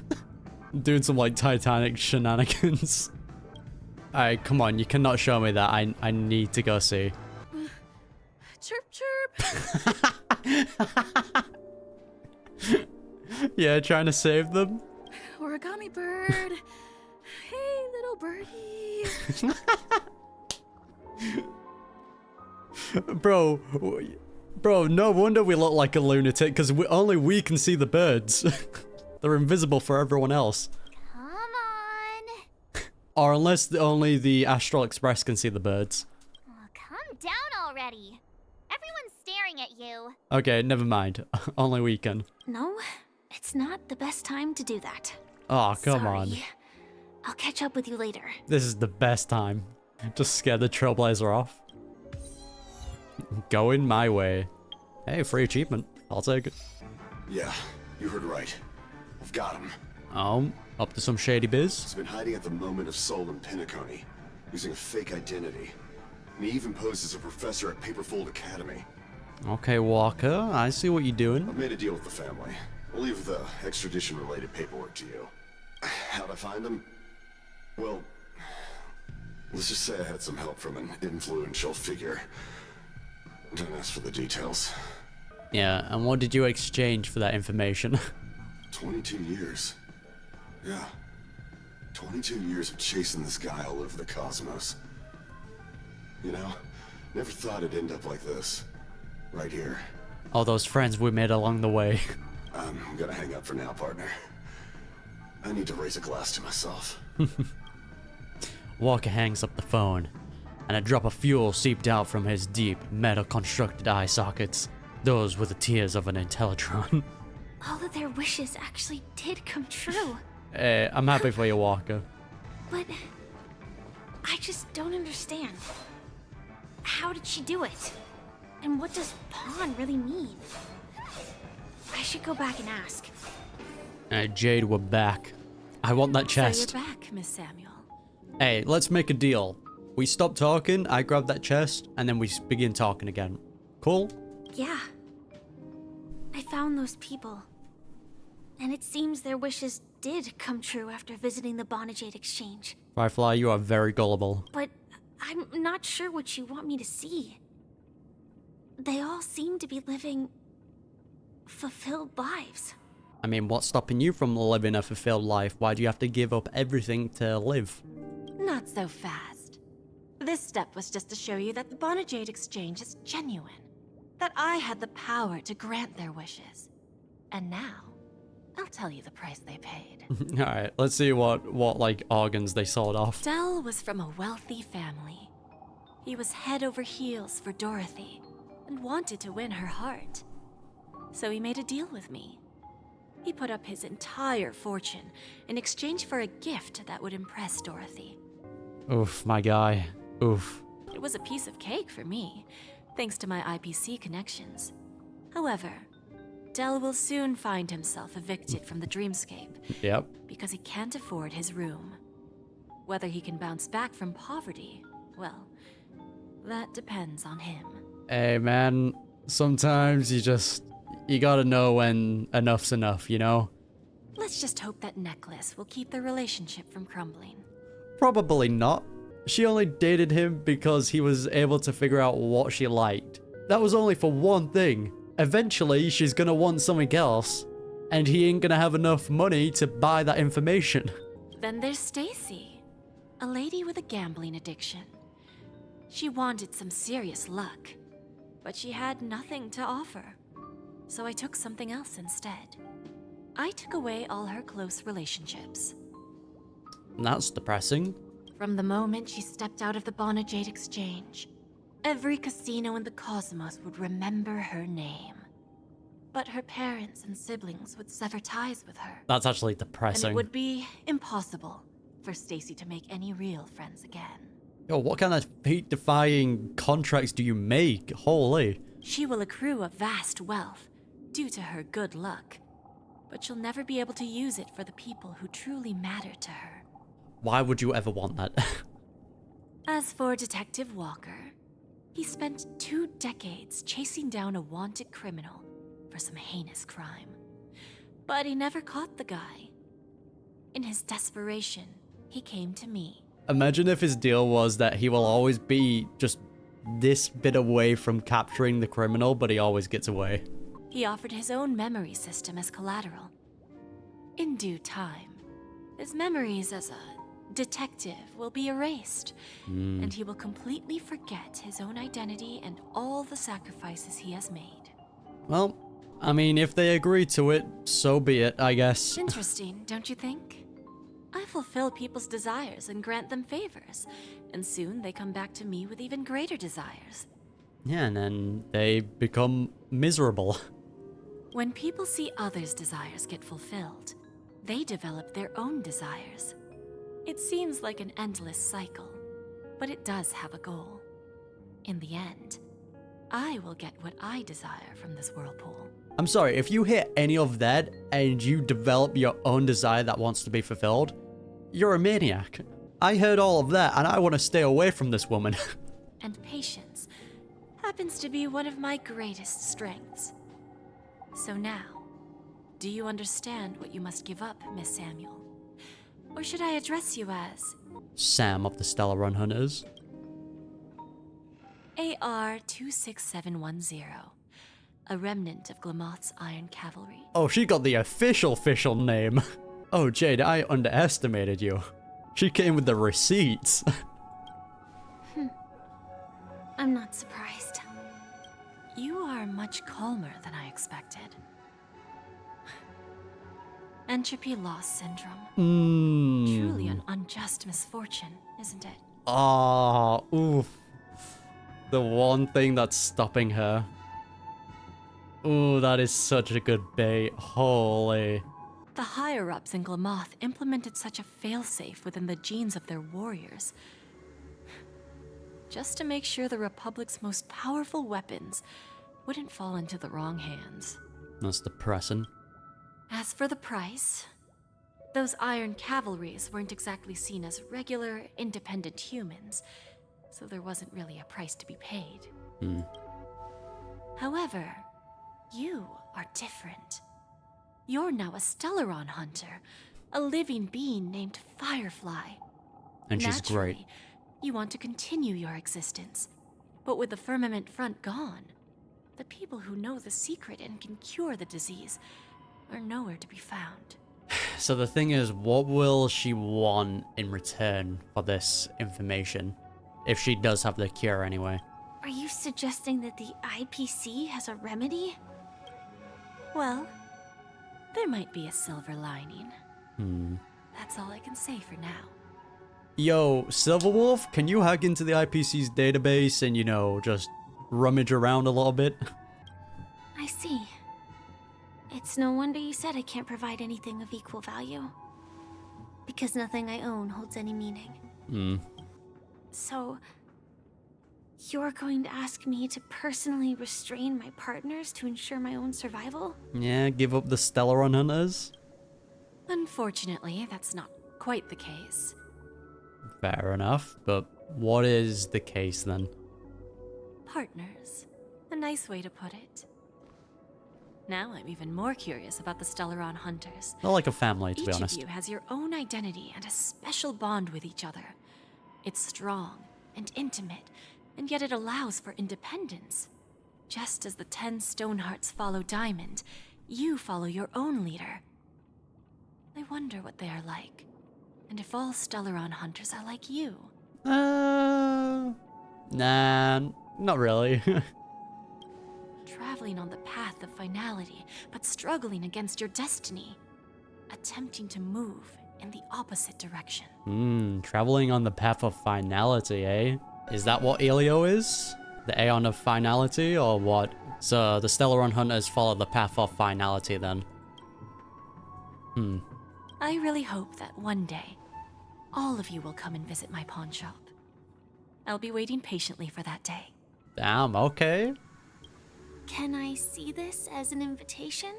S1: Doing some like Titanic shenanigans. Alright, come on, you cannot show me that. I need to go see.
S4: Chirp chirp.
S1: Yeah, trying to save them.
S4: Origami bird. Hey, little birdie.
S1: Bro, no wonder we look like a lunatic, because only we can see the birds. They're invisible for everyone else.
S2: Come on.
S1: Or unless only the Astral Express can see the birds.
S2: Oh, calm down already. Everyone's staring at you.
S1: Okay, never mind. Only we can.
S4: No, it's not the best time to do that.
S1: Oh, come
S4: Sorry.
S1: on.
S4: I'll catch up with you later.
S1: This is the best time. Just scare the Trailblazer off. Going my way. Hey, free achievement. I'll take it.
S21: Yeah, you heard right. I've got him.
S1: Up to some shady biz?
S21: He's been hiding at the moment of soul in Penacony, using a fake identity. And he even posed as a professor at Paperfold Academy.
S1: Okay, Walker, I see what you're doing.
S21: I've made a deal with the family. I'll leave the extradition-related paperwork to you. How'd I find him? Well, let's just say I had some help from an influential figure. Don't ask for the details.
S1: Yeah, and what did you exchange for that information?
S21: 22 years. Yeah. 22 years of chasing this guy all over the cosmos. You know, never thought it'd end up like this. Right here.
S1: All those friends we made along the way.
S21: I'm gonna hang up for now, partner. I need to raise a glass to myself.
S1: Walker hangs up the phone, and a drop of fuel seeped out from his deep, metal-constructed eye sockets. Those were the tears of an Intellitron.
S4: All of their wishes actually did come true.
S1: Hey, I'm happy for you, Walker.
S4: But I just don't understand. How did she do it? And what does pawn really mean? I should go back and ask.
S1: Jade, we're back. I want that chest.
S9: So you're back, Miss Samuel.
S1: Hey, let's make a deal. We stop talking, I grab that chest, and then we begin talking again. Cool?
S4: Yeah. I found those people. And it seems their wishes did come true after visiting the Bon Jade Exchange.
S1: Firefly, you are very gullible.
S4: But I'm not sure what you want me to see. They all seem to be living fulfilled lives.
S1: I mean, what's stopping you from living a fulfilled life? Why do you have to give up everything to live?
S9: Not so fast. This step was just to show you that the Bon Jade Exchange is genuine. That I had the power to grant their wishes. And now, I'll tell you the price they paid.
S1: Alright, let's see what like organs they sold off.
S9: Del was from a wealthy family. He was head over heels for Dorothy and wanted to win her heart. So he made a deal with me. He put up his entire fortune in exchange for a gift that would impress Dorothy.
S1: Oof, my guy. Oof.
S9: It was a piece of cake for me, thanks to my IPC connections. However, Del will soon find himself evicted from the dreamscape.
S1: Yep.
S9: Because he can't afford his room. Whether he can bounce back from poverty, well, that depends on him.
S1: Hey, man, sometimes you gotta know when enough's enough, you know?
S9: Let's just hope that necklace will keep their relationship from crumbling.
S1: Probably not. She only dated him because he was able to figure out what she liked. That was only for one thing. Eventually, she's gonna want something else, and he ain't gonna have enough money to buy that information.
S9: Then there's Stacy, a lady with a gambling addiction. She wanted some serious luck, but she had nothing to offer. So I took something else instead. I took away all her close relationships.
S1: That's depressing.
S9: From the moment she stepped out of the Bon Jade Exchange, every casino in the cosmos would remember her name. But her parents and siblings would sever ties with her.
S1: That's actually depressing.
S9: And it would be impossible for Stacy to make any real friends again.
S1: Yo, what kind of fate-defying contracts do you make? Holy.
S9: She will accrue a vast wealth due to her good luck, but she'll never be able to use it for the people who truly matter to her.
S1: Why would you ever want that?
S9: As for Detective Walker, he spent 2 decades chasing down a wanted criminal for some heinous crime. But he never caught the guy. In his desperation, he came to me.
S1: Imagine if his deal was that he will always be just this bit away from capturing the criminal, but he always gets away.
S9: He offered his own memory system as collateral. In due time, his memories as a detective will be erased, and he will completely forget his own identity and all the sacrifices he has made.
S1: Well, I mean, if they agree to it, so be it, I guess.
S9: Interesting, don't you think? I fulfill people's desires and grant them favors, and soon they come back to me with even greater desires.
S1: Yeah, and then they become miserable.
S9: When people see others' desires get fulfilled, they develop their own desires. It seems like an endless cycle, but it does have a goal. In the end, I will get what I desire from this whirlpool.
S1: I'm sorry, if you hit any of that and you develop your own desire that wants to be fulfilled, you're a maniac. I heard all of that and I want to stay away from this woman.
S9: And patience happens to be one of my greatest strengths. So now, do you understand what you must give up, Miss Samuel? Or should I address you as...
S1: Sam of the Stellar Run Hunters.
S9: AR-26710. A remnant of Glamoth's Iron Cavalry.
S1: Oh, she got the official name. Oh, Jade, I underestimated you. She came with the receipts.
S4: I'm not surprised.
S9: You are much calmer than I expected. Entropy loss syndrome. Truly an unjust misfortune, isn't it?
S1: Ah, oof. The one thing that's stopping her. Ooh, that is such a good bait. Holy.
S9: The higher-ups in Glamoth implemented such a failsafe within the genes of their warriors. Just to make sure the Republic's most powerful weapons wouldn't fall into the wrong hands.
S1: That's depressing.
S9: As for the price, those Iron Cavalries weren't exactly seen as regular, independent humans, so there wasn't really a price to be paid. However, you are different. You're now a Stellaron hunter, a living being named Firefly.
S1: And she's
S9: Naturally,
S1: great.
S9: You want to continue your existence, but with the firmament front gone, the people who know the secret and can cure the disease are nowhere to be found.
S1: So the thing is, what will she want in return for this information? If she does have the cure anyway.
S4: Are you suggesting that the IPC has a remedy?
S9: Well, there might be a silver lining. That's all I can say for now.
S1: Yo, Silverwolf, can you hack into the IPC's database and, you know, just rummage around a little bit?
S4: I see. It's no wonder you said I can't provide anything of equal value. Because nothing I own holds any meaning. So, you're going to ask me to personally restrain my partners to ensure my own survival?
S1: Yeah, give up the Stellaron Hunters?
S9: Unfortunately, that's not quite the case.
S1: Fair enough, but what is the case then?
S9: Partners. A nice way to put it. Now I'm even more curious about the Stellaron hunters.
S1: They're like a family, to be
S9: Each
S1: honest.
S9: of you has your own identity and a special bond with each other. It's strong and intimate, and yet it allows for independence. Just as the 10 Stonehearts follow Diamond, you follow your own leader. I wonder what they are like, and if all Stellaron hunters are like you.
S1: Nah, not really.
S9: Traveling on the path of finality, but struggling against your destiny. Attempting to move in the opposite direction.
S1: Traveling on the path of finality, eh? Is that what Elio is? The Aeon of Finality, or what? So the Stellaron hunters follow the path of finality then.
S9: I really hope that one day, all of you will come and visit my pawn shop. I'll be waiting patiently for that day.
S1: Damn, okay.
S4: Can I see this as an invitation?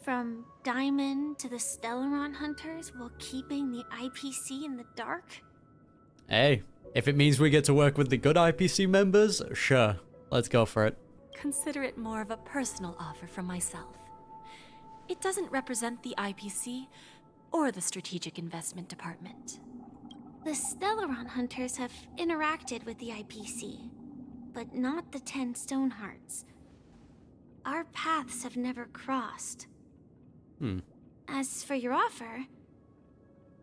S4: From Diamond to the Stellaron hunters while keeping the IPC in the dark?
S1: Hey, if it means we get to work with the good IPC members, sure. Let's go for it.
S9: Consider it more of a personal offer from myself. It doesn't represent the IPC or the Strategic Investment Department.
S4: The Stellaron hunters have interacted with the IPC, but not the 10 Stonehearts. Our paths have never crossed. As for your offer,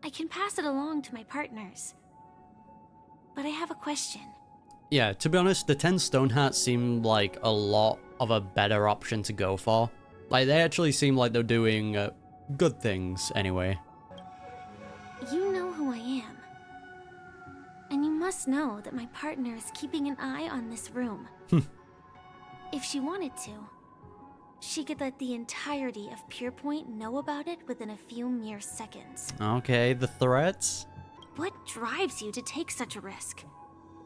S4: I can pass it along to my partners. But I have a question.
S1: Yeah, to be honest, the 10 Stonehearts seem like a lot of a better option to go for. Like, they actually seem like they're doing good things anyway.
S4: You know who I am. And you must know that my partner is keeping an eye on this room. If she wanted to, she could let the entirety of Purepoint know about it within a few mere seconds.
S1: Okay, the threats?
S4: What drives you to take such a risk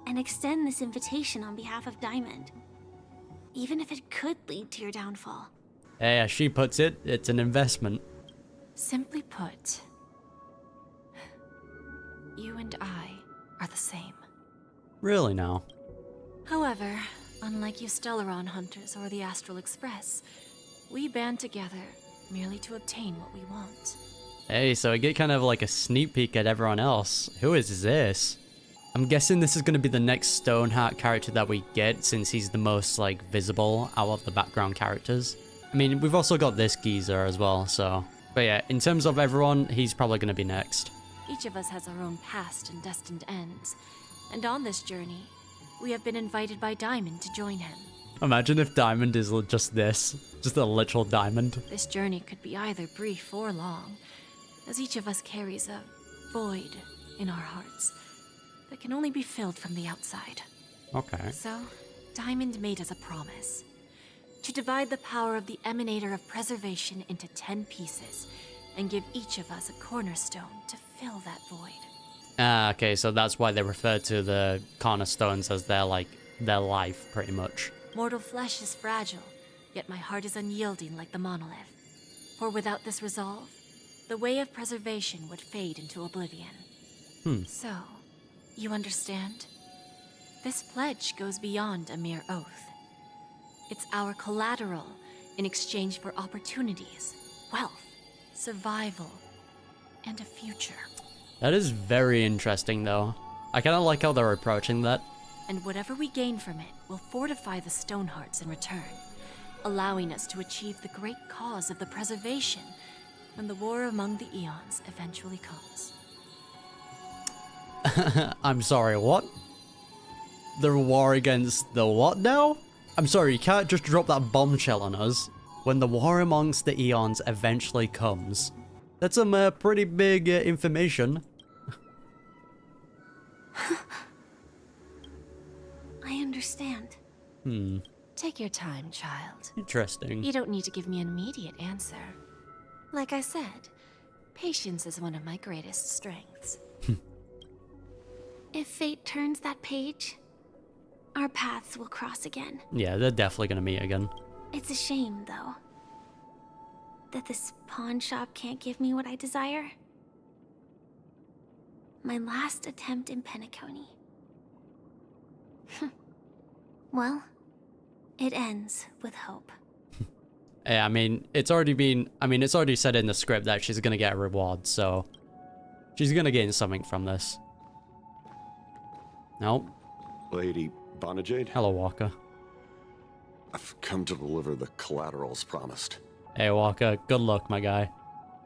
S4: and extend this invitation on behalf of Diamond, even if it could lead to your downfall?
S1: Hey, as she puts it, it's an investment.
S9: Simply put, you and I are the same.
S1: Really now?
S9: However, unlike you Stellaron hunters or the Astral Express, we band together merely to obtain what we want.
S1: Hey, so I get kind of like a sneak peek at everyone else. Who is this? I'm guessing this is going to be the next Stoneheart character that we get, since he's the most, like, visible out of the background characters. I mean, we've also got this geezer as well, so... But yeah, in terms of everyone, he's probably going to be next.
S9: Each of us has our own past and destined ends. And on this journey, we have been invited by Diamond to join him.
S1: Imagine if Diamond is just this. Just a literal diamond.
S9: This journey could be either brief or long, as each of us carries a void in our hearts that can only be filled from the outside.
S1: Okay.
S9: So, Diamond made us a promise. To divide the power of the Emanator of Preservation into 10 pieces, and give each of us a cornerstone to fill that void.
S1: Ah, okay, so that's why they refer to the cornerstones as their life, pretty much.
S9: Mortal flesh is fragile, yet my heart is unyielding like the monolith. For without this resolve, the way of preservation would fade into oblivion. So, you understand? This pledge goes beyond a mere oath. It's our collateral in exchange for opportunities, wealth, survival, and a future.
S1: That is very interesting, though. I kind of like how they're approaching that.
S9: And whatever we gain from it will fortify the Stonehearts in return, allowing us to achieve the great cause of the preservation when the war among the eons eventually comes.
S1: I'm sorry, what? The war against the what now? I'm sorry, you can't just drop that bombshell on us. When the war amongst the eons eventually comes. That's some pretty big information.
S4: I understand.
S9: Take your time, child.
S1: Interesting.
S9: You don't need to give me an immediate answer. Like I said, patience is one of my greatest strengths.
S4: If fate turns that page, our paths will cross again.
S1: Yeah, they're definitely gonna meet again.
S4: It's a shame, though, that this pawn shop can't give me what I desire. My last attempt in Penacony. Well, it ends with hope.
S1: Yeah, I mean, it's already said in the script that she's gonna get a reward, so she's gonna gain something from this. Nope.
S21: Lady Bon Jade?
S1: Hello, Walker.
S21: I've come to deliver the collaterals promised.
S1: Hey, Walker, good luck, my guy.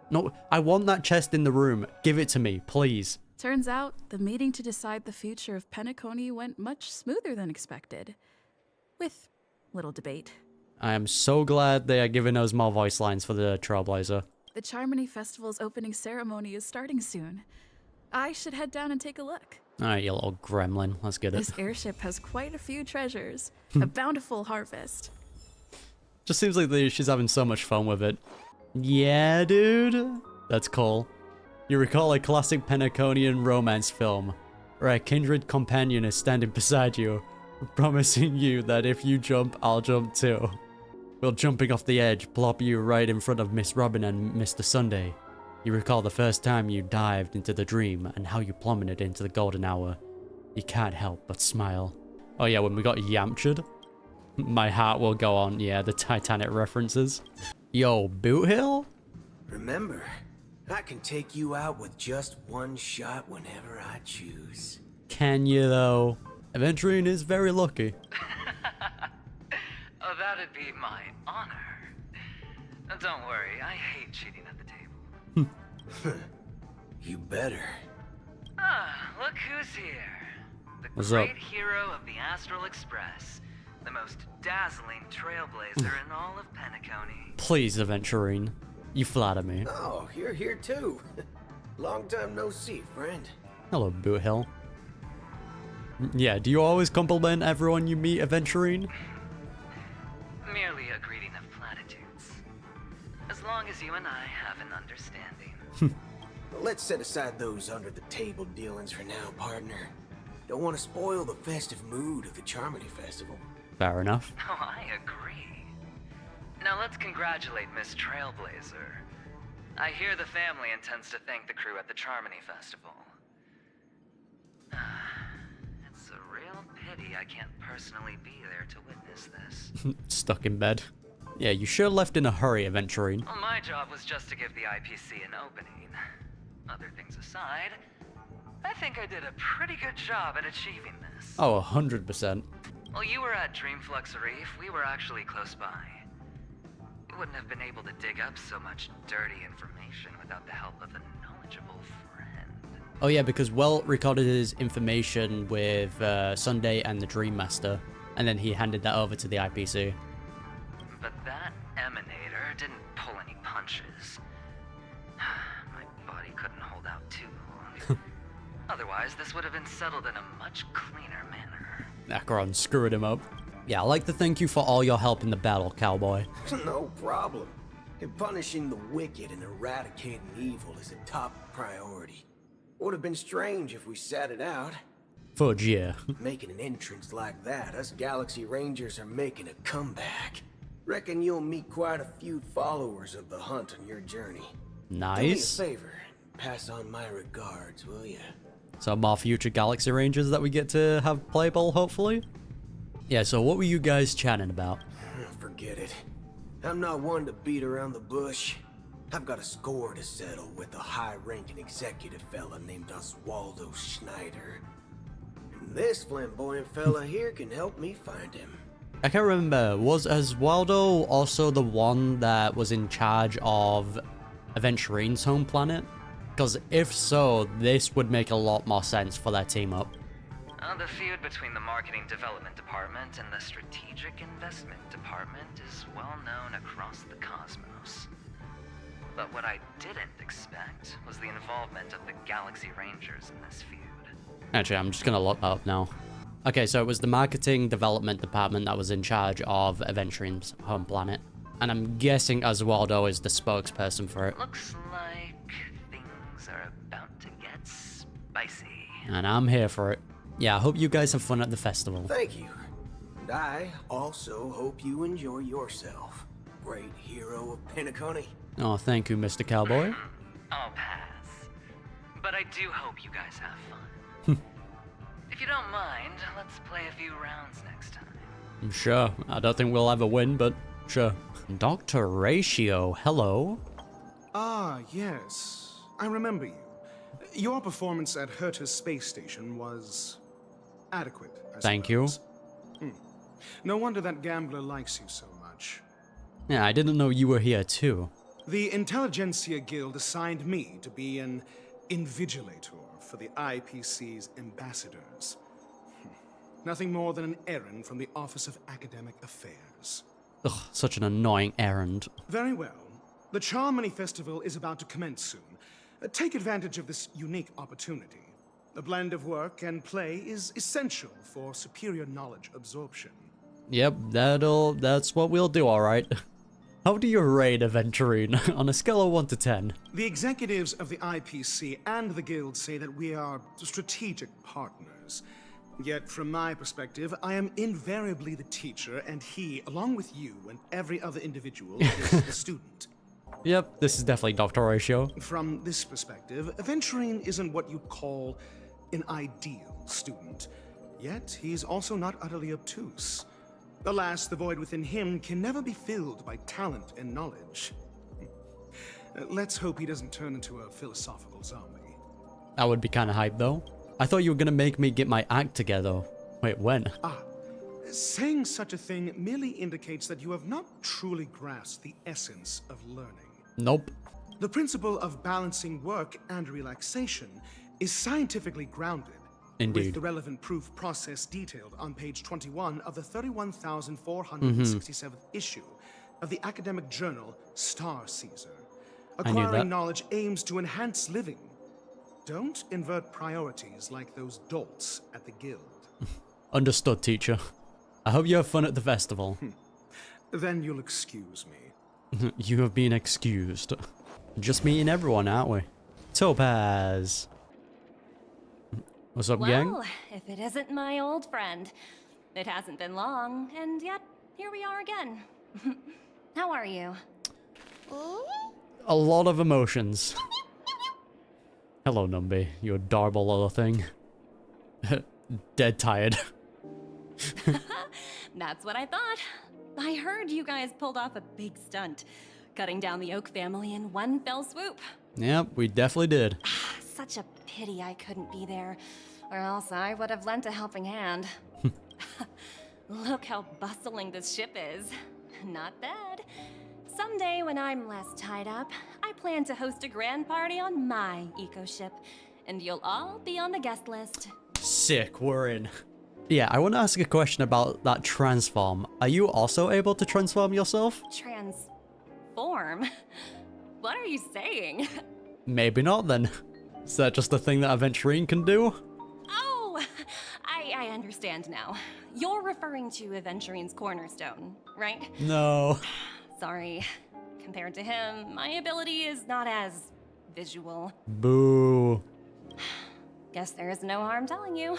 S1: No, I want that chest in the room. Give it to me, please.
S3: Turns out, the meeting to decide the future of Penacony went much smoother than expected. With little debate.
S1: I am so glad they are giving us more voice lines for the Trailblazer.
S3: The Charmy Festival's opening ceremony is starting soon. I should head down and take a look.
S1: Alright, you little gremlin. Let's get it.
S3: This airship has quite a few treasures. A bountiful harvest.
S1: Just seems like she's having so much fun with it. Yeah, dude. That's cool. You recall a classic Penaconian romance film, where a kindred companion is standing beside you, promising you that if you jump, I'll jump too. While jumping off the edge, plop you right in front of Miss Robin and Mr. Sunday. You recall the first time you dived into the dream and how you plummeted into the golden hour. You can't help but smile. Oh yeah, when we got Yamcha'd, my heart will go on. Yeah, the Titanic references. Yo, Boot Hill?
S22: Remember, I can take you out with just one shot whenever I choose.
S1: Can you though? Aventurine is very lucky.
S23: Oh, that'd be my honor. Don't worry, I hate cheating at the table.
S22: You better.
S23: Ah, look who's here. The
S1: What's
S23: great
S1: up?
S23: hero of the Astral Express. The most dazzling trailblazer in all of Penacony.
S1: Please, Aventurine. You flatter me.
S22: Oh, you're here too. Long time no see, friend.
S1: Hello, Boot Hill. Yeah, do you always compliment everyone you meet, Aventurine?
S23: Merely a greeting of platitudes. As long as you and I have an understanding.
S22: Let's set aside those under-the-table dealings for now, partner. Don't want to spoil the festive mood of the Charmy Festival.
S1: Fair enough.
S23: Oh, I agree. Now let's congratulate Miss Trailblazer. I hear the family intends to thank the crew at the Charmy Festival. It's a real pity I can't personally be there to witness this.
S1: Stuck in bed. Yeah, you should have left in a hurry, Aventurine.
S23: Well, my job was just to give the IPC an opening. Other things aside, I think I did a pretty good job at achieving this.
S1: Oh, 100%.
S23: Well, you were at Dreamflux Reef, we were actually close by. You wouldn't have been able to dig up so much dirty information without the help of a knowledgeable friend.
S1: Oh yeah, because Welt recorded his information with Sunday and the Dream Master, and then he handed that over to the IPC.
S23: But that emanator didn't pull any punches. My body couldn't hold out too long. Otherwise, this would have been settled in a much cleaner manner.
S1: Acheron screwed him up. Yeah, I'd like to thank you for all your help in the battle, cowboy.
S22: No problem. Punishing the wicked and eradicating evil is a top priority. Would have been strange if we sat it out.
S1: Fudge, yeah.
S22: Making an entrance like that, us Galaxy Rangers are making a comeback. Reckon you'll meet quite a few followers of the hunt on your journey.
S1: Nice.
S22: Do me a favor, pass on my regards, will ya?
S1: Some more future Galaxy Rangers that we get to have playable, hopefully. Yeah, so what were you guys chatting about?
S22: Forget it. I'm not one to beat around the bush. I've got a score to settle with a high-ranking executive fella named Oswaldo Schneider. And this flamboyant fella here can help me find him.
S1: I can't remember, was Oswaldo also the one that was in charge of Aventurine's home planet? Because if so, this would make a lot more sense for their team up.
S23: The feud between the Marketing Development Department and the Strategic Investment Department is well known across the cosmos. But what I didn't expect was the involvement of the Galaxy Rangers in this feud.
S1: Actually, I'm just going to look that up now. Okay, so it was the Marketing Development Department that was in charge of Aventurine's home planet. And I'm guessing Oswaldo is the spokesperson for it.
S23: Looks like things are about to get spicy.
S1: And I'm here for it. Yeah, I hope you guys have fun at the festival.
S22: Thank you. And I also hope you enjoy yourself, great hero of Penacony.
S1: Oh, thank you, Mr. Cowboy.
S23: I'll pass. But I do hope you guys have fun. If you don't mind, let's play a few rounds next time.
S1: I'm sure. I don't think we'll ever win, but Sure. Dr. Ratio, hello.
S5: Ah, yes. I remember you. Your performance at Herta's space station was adequate, I
S1: Thank you.
S5: No wonder that gambler likes you so much.
S1: Yeah, I didn't know you were here too.
S5: The Intelligentsia Guild assigned me to be an invigilator for the IPC's ambassadors. Nothing more than an errand from the Office of Academic Affairs.
S1: Ugh, such an annoying errand.
S5: Very well. The Charmy Festival is about to commence soon. Take advantage of this unique opportunity. A blend of work and play is essential for superior knowledge absorption.
S1: Yep, that's what we'll do, alright. How do you rate Aventurine on a scale of 1 to 10?
S5: The executives of the IPC and the Guild say that we are strategic partners. Yet, from my perspective, I am invariably the teacher, and he, along with you and every other individual, is the student.
S1: Yep, this is definitely Dr. Ratio.
S5: From this perspective, Aventurine isn't what you'd call an ideal student. Yet, he's also not utterly obtuse. Alas, the void within him can never be filled by talent and knowledge. Let's hope he doesn't turn into a philosophical zombie.
S1: That would be kind of hype, though. I thought you were gonna make me get my act together. Wait, when?
S5: Saying such a thing merely indicates that you have not truly grasped the essence of learning.
S1: Nope.
S5: The principle of balancing work and relaxation is scientifically grounded.
S1: Indeed.
S5: With the relevant proof process detailed on page 21 of the 31,467th issue of the academic journal Star Caesar. Acquiring knowledge aims to enhance living. Don't invert priorities like those dolts at the guild.
S1: Understood, teacher. I hope you have fun at the festival.
S5: Then you'll excuse me.
S1: You have been excused. Just meeting everyone, aren't we? Topaz. What's up, gang?
S6: Well, if it isn't my old friend. It hasn't been long, and yet, here we are again. How are you?
S1: A lot of emotions. Hello, Numby, you adorable little thing. Dead tired.
S6: That's what I thought. I heard you guys pulled off a big stunt, cutting down the Oak family in one fell swoop.
S1: Yep, we definitely did.
S6: Such a pity I couldn't be there, or else I would have lent a helping hand. Look how bustling this ship is. Not bad. Someday when I'm less tied up, I plan to host a grand party on my eco-ship, and you'll all be on the guest list.
S1: Sick, we're in. Yeah, I want to ask a question about that transform. Are you also able to transform yourself?
S6: Transform? What are you saying?
S1: Maybe not then. Is that just a thing that Aventurine can do?
S6: Oh, I understand now. You're referring to Aventurine's cornerstone, right?
S1: No.
S6: Sorry. Compared to him, my ability is not as visual.
S1: Boo.
S6: Guess there is no harm telling you.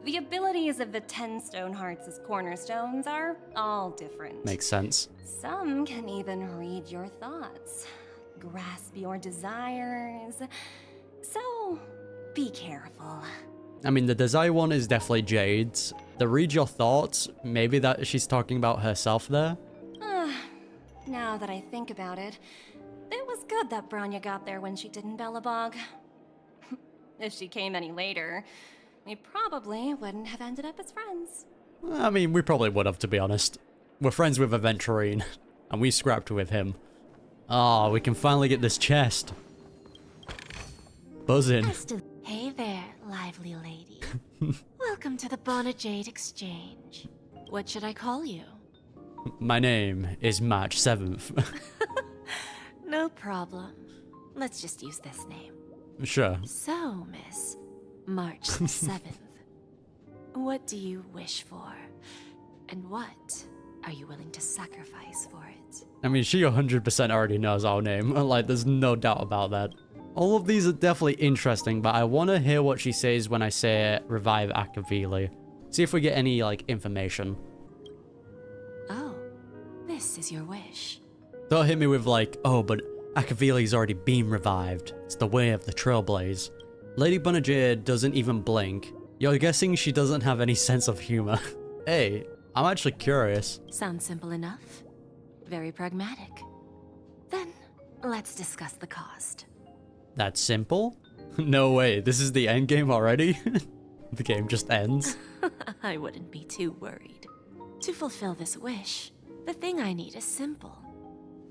S6: The abilities of the 10 Stonehearts' cornerstones are all different.
S1: Makes sense.
S6: Some can even read your thoughts, grasp your desires. So, be careful.
S1: I mean, the desire one is definitely Jade's. The read your thoughts, maybe that she's talking about herself there.
S6: Now that I think about it, it was good that Bronya got there when she did in Bellabog. If she came any later, we probably wouldn't have ended up as friends.
S1: I mean, we probably would have, to be honest. We're friends with Aventurine, and we scrapped with him. Oh, we can finally get this chest. Buzzing.
S7: Hey there, lively lady. Welcome to the Bon Jade Exchange. What should I call you?
S1: My name is March 7th.
S7: No problem. Let's just use this name.
S1: Sure.
S7: So, Miss March 7th, what do you wish for? And what are you willing to sacrifice for it?
S1: I mean, she 100% already knows our name. Like, there's no doubt about that. All of these are definitely interesting, but I want to hear what she says when I say revive Akavili. See if we get any, like, information.
S7: Oh, this is your wish.
S1: Don't hit me with, like, oh, but Akavili's already been revived. It's the way of the Trailblaze. Lady Bon Jade doesn't even blink. You're guessing she doesn't have any sense of humor. Hey, I'm actually curious.
S7: Sounds simple enough. Very pragmatic. Then, let's discuss the cost.
S1: That's simple? No way, this is the end game already? The game just ends.
S7: I wouldn't be too worried. To fulfill this wish, the thing I need is simple.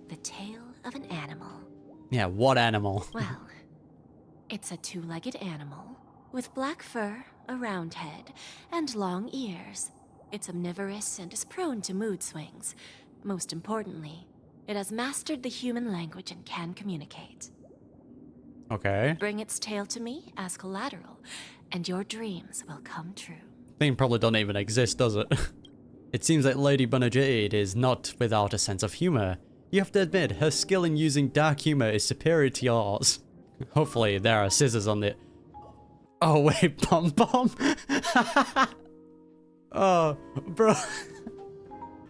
S7: The tail of an animal.
S1: Yeah, what animal?
S7: Well, it's a two-legged animal with black fur, a round head, and long ears. It's omnivorous and is prone to mood swings. Most importantly, it has mastered the human language and can communicate.
S1: Okay.
S7: Bring its tail to me as collateral, and your dreams will come true.
S1: Thing probably don't even exist, does it? It seems like Lady Bon Jade is not without a sense of humor. You have to admit, her skill in using dark humor is superior to yours. Hopefully, there are scissors on it. Oh wait, Pom Pom? Oh, bro.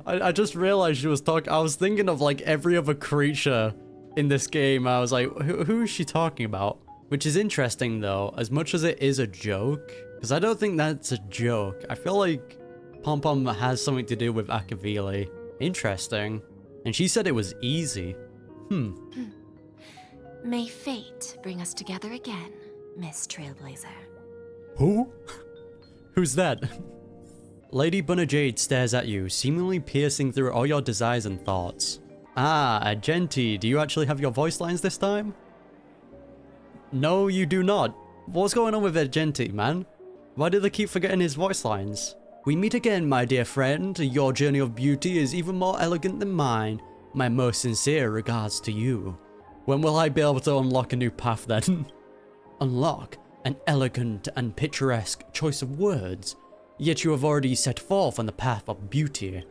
S1: I just realized she was talking. I was thinking of like every other creature in this game. I was like, who is she talking about? Which is interesting though, as much as it is a joke. Because I don't think that's a joke. I feel like Pom Pom has something to do with Akavili. Interesting. And she said it was easy.
S7: May fate bring us together again, Miss Trailblazer.
S1: Who? Who's that? Lady Bon Jade stares at you, seemingly piercing through all your desires and thoughts. Ah, Agenti, do you actually have your voice lines this time? No, you do not. What's going on with Agenti, man? Why do they keep forgetting his voice lines? We meet again, my dear friend. Your journey of beauty is even more elegant than mine. My most sincere regards to you. When will I be able to unlock a new path then? Unlock? An elegant and picturesque choice of words. Yet you have already set forth on the path of beauty.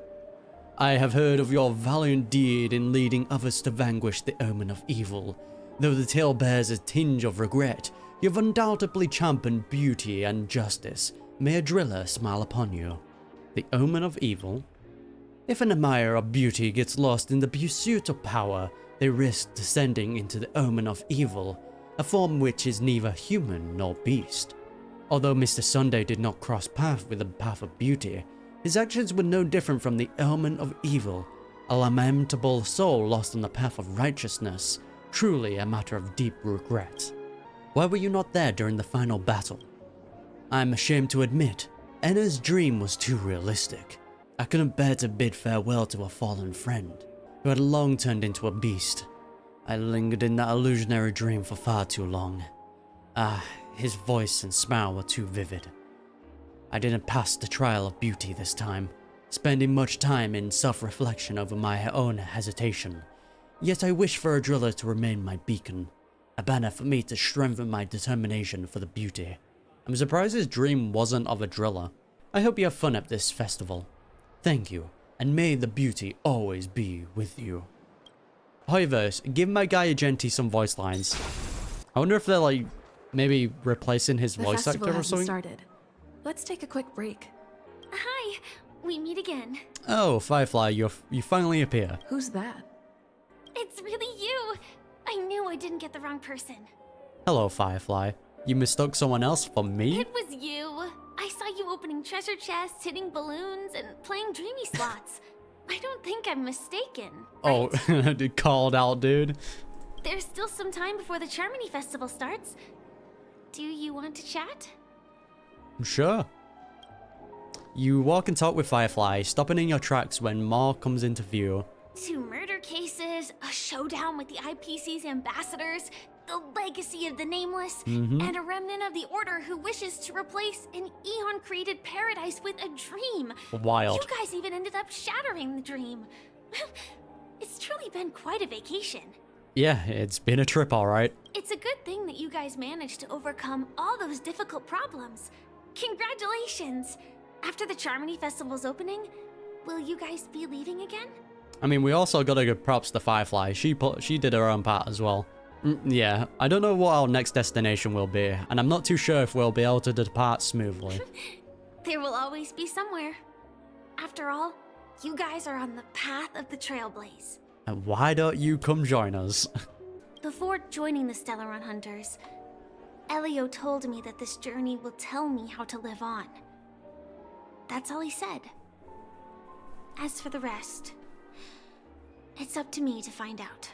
S1: I have heard of your valiant deed in leading others to vanquish the omen of evil. Though the tale bears a tinge of regret, you have undoubtedly championed beauty and justice. May a driller smile upon you. The omen of evil? If an admirer of beauty gets lost in the pursuit of power, they risk descending into the omen of evil, a form which is neither human nor beast. Although Mr. Sunday did not cross paths with the path of beauty, his actions were no different from the omen of evil, a lamentable soul lost on the path of righteousness, truly a matter of deep regret. Why were you not there during the final battle? I'm ashamed to admit, Enna's dream was too realistic. I couldn't bear to bid farewell to a fallen friend, who had long turned into a beast. I lingered in that illusionary dream for far too long. His voice and smile were too vivid. I didn't pass the trial of beauty this time, spending much time in self-reflection over my own hesitation. Yet I wish for a driller to remain my beacon, a banner for me to strengthen my determination for the beauty. I'm surprised his dream wasn't of a driller. I hope you have fun at this festival. Thank you, and may the beauty always be with you. However, give my guy Agenti some voice lines. I wonder if they're like, maybe replacing his voice actor or something?
S3: Started. Let's take a quick break.
S4: Hi, we meet again.
S1: Oh, Firefly, you finally appear.
S3: Who's that?
S4: It's really you. I knew I didn't get the wrong person.
S1: Hello, Firefly. You mistook someone else for me?
S4: It was you. I saw you opening treasure chests, hitting balloons, and playing dreamy slots. I don't think I'm mistaken.
S1: Right? Oh, called out, dude.
S4: There's still some time before the Charmy Festival starts. Do you want to chat?
S1: Sure. You walk and talk with Firefly, stopping in your tracks when Ma comes into view.
S4: 2 murder cases, a showdown with the IPC's ambassadors, the legacy of the nameless, and a remnant of the Order who wishes to replace an Eon-created paradise with a dream.
S1: Wild.
S4: You guys even ended up shattering the dream. It's truly been quite a vacation.
S1: Yeah, it's been a trip, alright.
S4: It's a good thing that you guys managed to overcome all those difficult problems. Congratulations! After the Charmy Festival's opening, will you guys be leaving again?
S1: I mean, we also gotta give props to Firefly. She did her own part as well. Yeah, I don't know what our next destination will be, and I'm not too sure if we'll be able to depart smoothly.
S4: There will always be somewhere. After all, you guys are on the path of the Trailblaze.
S1: And why don't you come join us?
S4: Before joining the Stellaron Hunters, Elio told me that this journey will tell me how to live on. That's all he said. As for the rest, It's up to me to find out.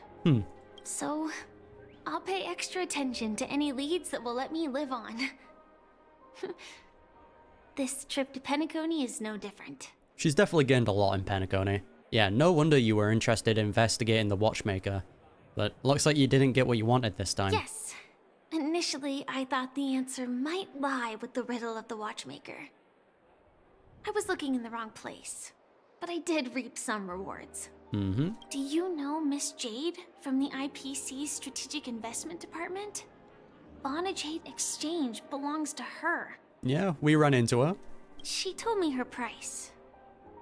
S4: So, I'll pay extra attention to any leads that will let me live on. This trip to Penacony is no different.
S1: She's definitely gained a lot in Penacony. Yeah, no wonder you were interested in investigating the watchmaker. But looks like you didn't get what you wanted this time.
S4: Yes. Initially, I thought the answer might lie with the riddle of the watchmaker. I was looking in the wrong place, but I did reap some rewards. Do you know Miss Jade from the IPC Strategic Investment Department? Bon Jade Exchange belongs to her.
S1: Yeah, we ran into her.
S4: She told me her price,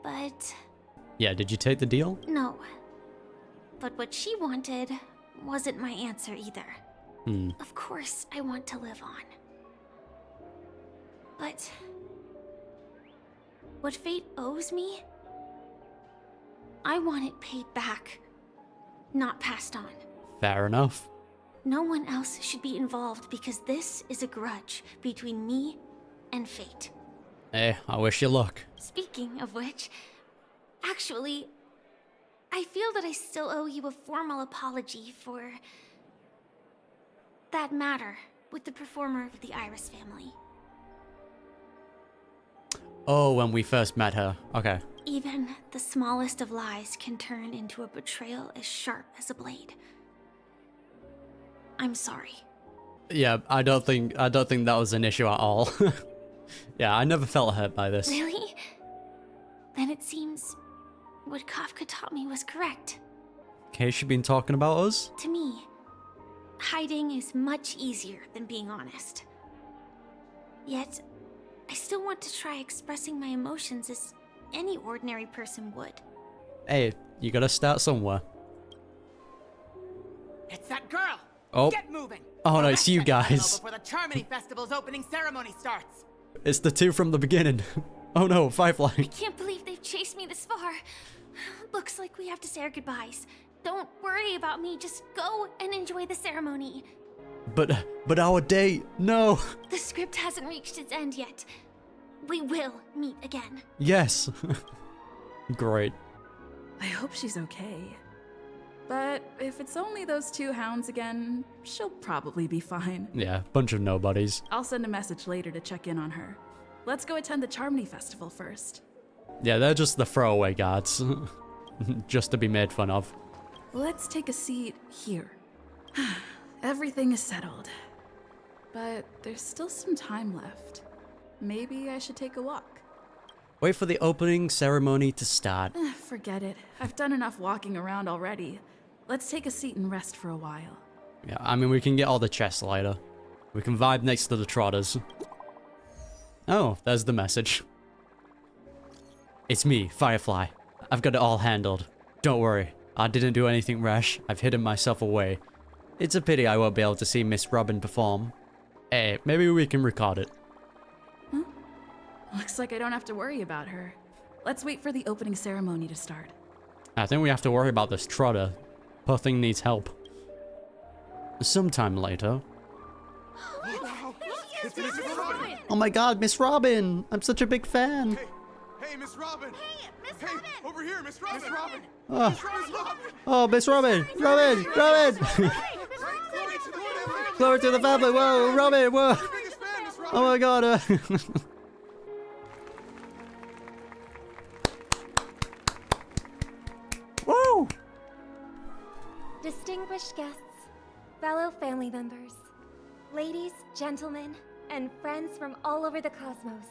S4: but...
S1: Yeah, did you take the deal?
S4: No. But what she wanted wasn't my answer either. Of course, I want to live on. But... what fate owes me? I want it paid back, not passed on.
S1: Fair enough.
S4: No one else should be involved because this is a grudge between me and fate.
S1: Hey, I wish you luck.
S4: Speaking of which, actually, I feel that I still owe you a formal apology for that matter with the performer of the Iris family.
S1: Oh, when we first met her. Okay.
S4: Even the smallest of lies can turn into a betrayal as sharp as a blade. I'm sorry.
S1: Yeah, I don't think that was an issue at all. Yeah, I never felt hurt by this.
S4: Really? Then it seems what Kafka taught me was correct.
S1: Okay, she been talking about us?
S4: To me, hiding is much easier than being honest. Yet, I still want to try expressing my emotions as any ordinary person would.
S1: Hey, you gotta start somewhere.
S8: It's that girl!
S1: Oh.
S8: Get moving!
S1: Oh no, it's you guys.
S8: Before the Charmy Festival's opening ceremony starts!
S1: It's the two from the beginning. Oh no, Firefly.
S4: I can't believe they've chased me this far. Looks like we have to say our goodbyes. Don't worry about me, just go and enjoy the ceremony.
S1: But our date, no.
S4: The script hasn't reached its end yet. We will meet again.
S1: Yes. Great.
S3: I hope she's okay. But if it's only those two hounds again, she'll probably be fine.
S1: Yeah, bunch of nobodies.
S3: I'll send a message later to check in on her. Let's go attend the Charmy Festival first.
S1: Yeah, they're just the throwaway guards. Just to be made fun of.
S3: Let's take a seat here. Everything is settled. But there's still some time left. Maybe I should take a walk.
S1: Wait for the opening ceremony to start.
S3: Forget it. I've done enough walking around already. Let's take a seat and rest for a while.
S1: Yeah, I mean, we can get all the chests later. We can vibe next to the trotters. Oh, there's the message. It's me, Firefly. I've got it all handled. Don't worry, I didn't do anything rash. I've hidden myself away. It's a pity I won't be able to see Miss Robin perform. Hey, maybe we can record it.
S3: Huh? Looks like I don't have to worry about her. Let's wait for the opening ceremony to start.
S1: I think we have to worry about this trotter. Poor thing needs help. Sometime later. Oh my god, Miss Robin! I'm such a big fan!
S19: Hey, Miss Robin! Hey, Miss Robin! Over here, Miss Robin! Miss Robin!
S1: Oh, Miss Robin! Robin! Robin! Glory to the family! Whoa, Robin! Whoa! Oh my god! Woo!
S18: Distinguished guests, fellow family members, ladies, gentlemen, and friends from all over the cosmos.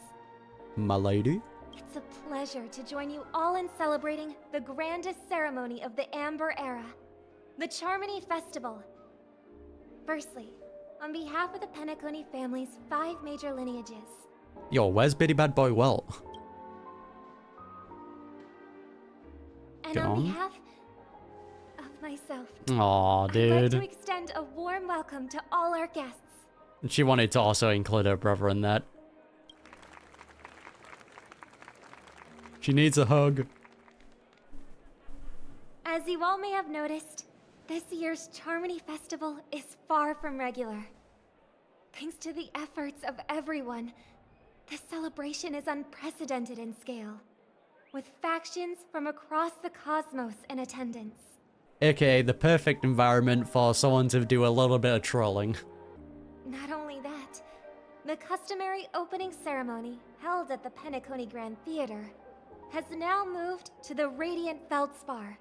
S1: My lady?
S18: It's a pleasure to join you all in celebrating the grandest ceremony of the Amber Era, the Charmy Festival. Firstly, on behalf of the Penacony family's 5 major lineages.
S1: Yo, where's Biddy Bad Boy Welt?
S18: And
S1: Get
S18: on
S1: on.
S18: behalf of myself,
S1: Aw,
S18: I'd like to
S1: dude.
S18: extend a warm welcome to all our guests.
S1: She wanted to also include her brother in that. She needs a hug.
S18: As you all may have noticed, this year's Charmy Festival is far from regular. Thanks to the efforts of everyone, this celebration is unprecedented in scale, with factions from across the cosmos in attendance.
S1: aka the perfect environment for someone to do a little bit of trolling.
S18: Not only that, the customary opening ceremony held at the Penacony Grand Theater has now moved to the radiant Felspar,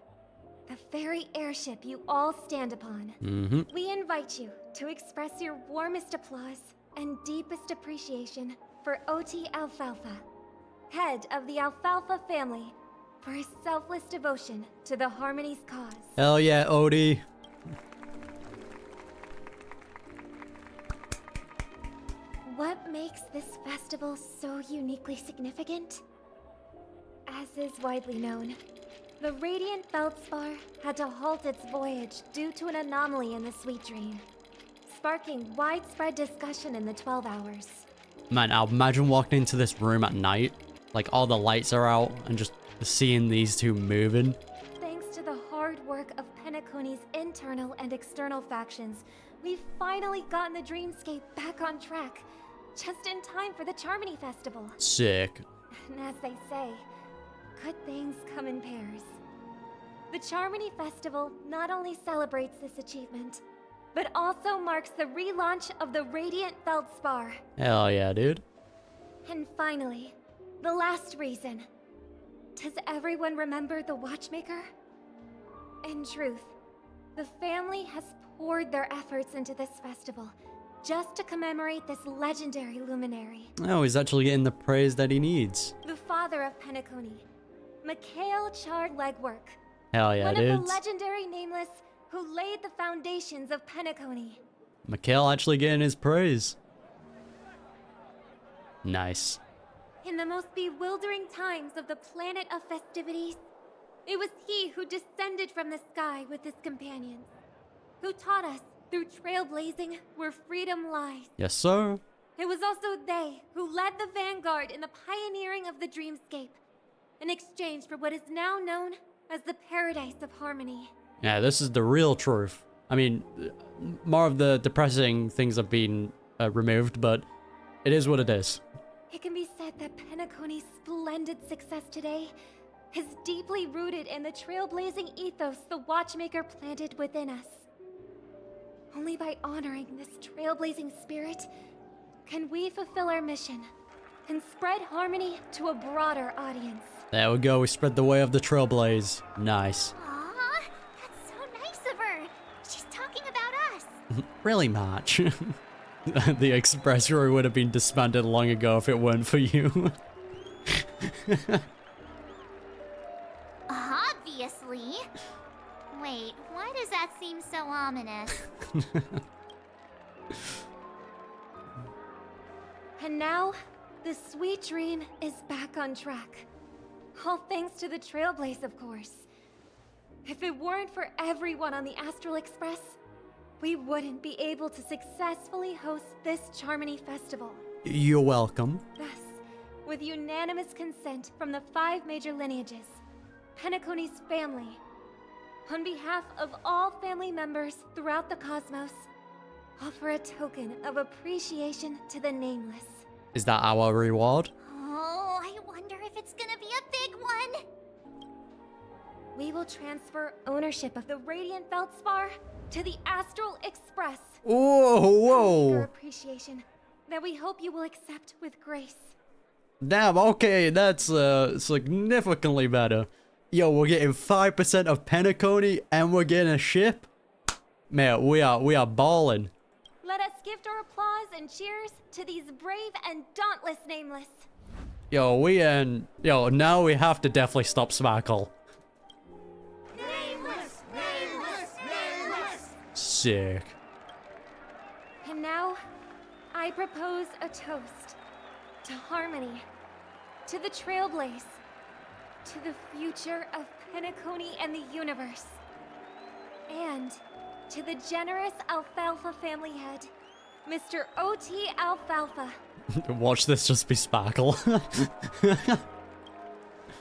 S18: the very airship you all stand upon. We invite you to express your warmest applause and deepest appreciation for OT Alfalfa, head of the Alfalfa family, for his selfless devotion to the Harmony's cause.
S1: Hell yeah, Odie.
S18: What makes this festival so uniquely significant? As is widely known, the Radiant Felspar had to halt its voyage due to an anomaly in the Sweet Dream, sparking widespread discussion in the 12 hours.
S1: Man, now imagine walking into this room at night, like all the lights are out, and just seeing these two moving.
S18: Thanks to the hard work of Penacony's internal and external factions, we've finally gotten the dreamscape back on track, just in time for the Charmy Festival.
S1: Sick.
S18: And as they say, good things come in pairs. The Charmy Festival not only celebrates this achievement, but also marks the relaunch of the Radiant Felspar.
S1: Hell yeah, dude.
S18: And finally, the last reason. Does everyone remember the Watchmaker? In truth, the family has poured their efforts into this festival just to commemorate this legendary luminary.
S1: Oh, he's actually getting the praise that he needs.
S18: The father of Penacony, Mikhail charred legwork.
S1: Hell yeah,
S18: one
S1: dude.
S18: of the legendary nameless who laid the foundations of Penacony.
S1: Mikhail actually getting his praise. Nice.
S18: In the most bewildering times of the planet of festivities, it was he who descended from the sky with his companions, who taught us through trailblazing where freedom lies.
S1: Yes, sir.
S18: It was also they who led the vanguard in the pioneering of the dreamscape, in exchange for what is now known as the Paradise of Harmony.
S1: Yeah, this is the real truth. I mean, more of the depressing things have been removed, but it is what it is.
S18: It can be said that Penacony's splendid success today is deeply rooted in the trailblazing ethos the Watchmaker planted within us. Only by honoring this trailblazing spirit can we fulfill our mission and spread harmony to a broader audience.
S1: There we go, we spread the way of the Trailblaze. Nice.
S2: Aw, that's so nice of her. She's talking about us.
S1: Really much. The expressway would have been disbanded long ago if it weren't for you.
S2: Obviously. Wait, why does that seem so ominous?
S18: And now, the sweet dream is back on track. All thanks to the Trailblaze, of course. If it weren't for everyone on the Astral Express, we wouldn't be able to successfully host this Charmy Festival.
S1: You're welcome.
S18: Thus, with unanimous consent from the 5 major lineages, Penacony's family, on behalf of all family members throughout the cosmos, offer a token of appreciation to the nameless.
S1: Is that our reward?
S2: Oh, I wonder if it's gonna be a big one.
S18: We will transfer ownership of the Radiant Felspar to the Astral Express.
S1: Whoa, whoa.
S18: Your appreciation that we hope you will accept with grace.
S1: Damn, okay, that's significantly better. Yo, we're getting 5% of Penacony and we're getting a ship? Man, we are balling.
S18: Let us gift our applause and cheers to these brave and dauntless nameless.
S1: Yo, now we have to definitely stop Smackle.
S2: Nameless, nameless, nameless.
S1: Sick.
S18: And now, I propose a toast to harmony, to the Trailblaze, to the future of Penacony and the universe, and to the generous Alfalfa family head, Mr. O.T. Alfalfa.
S1: Watch this just be Sparkle.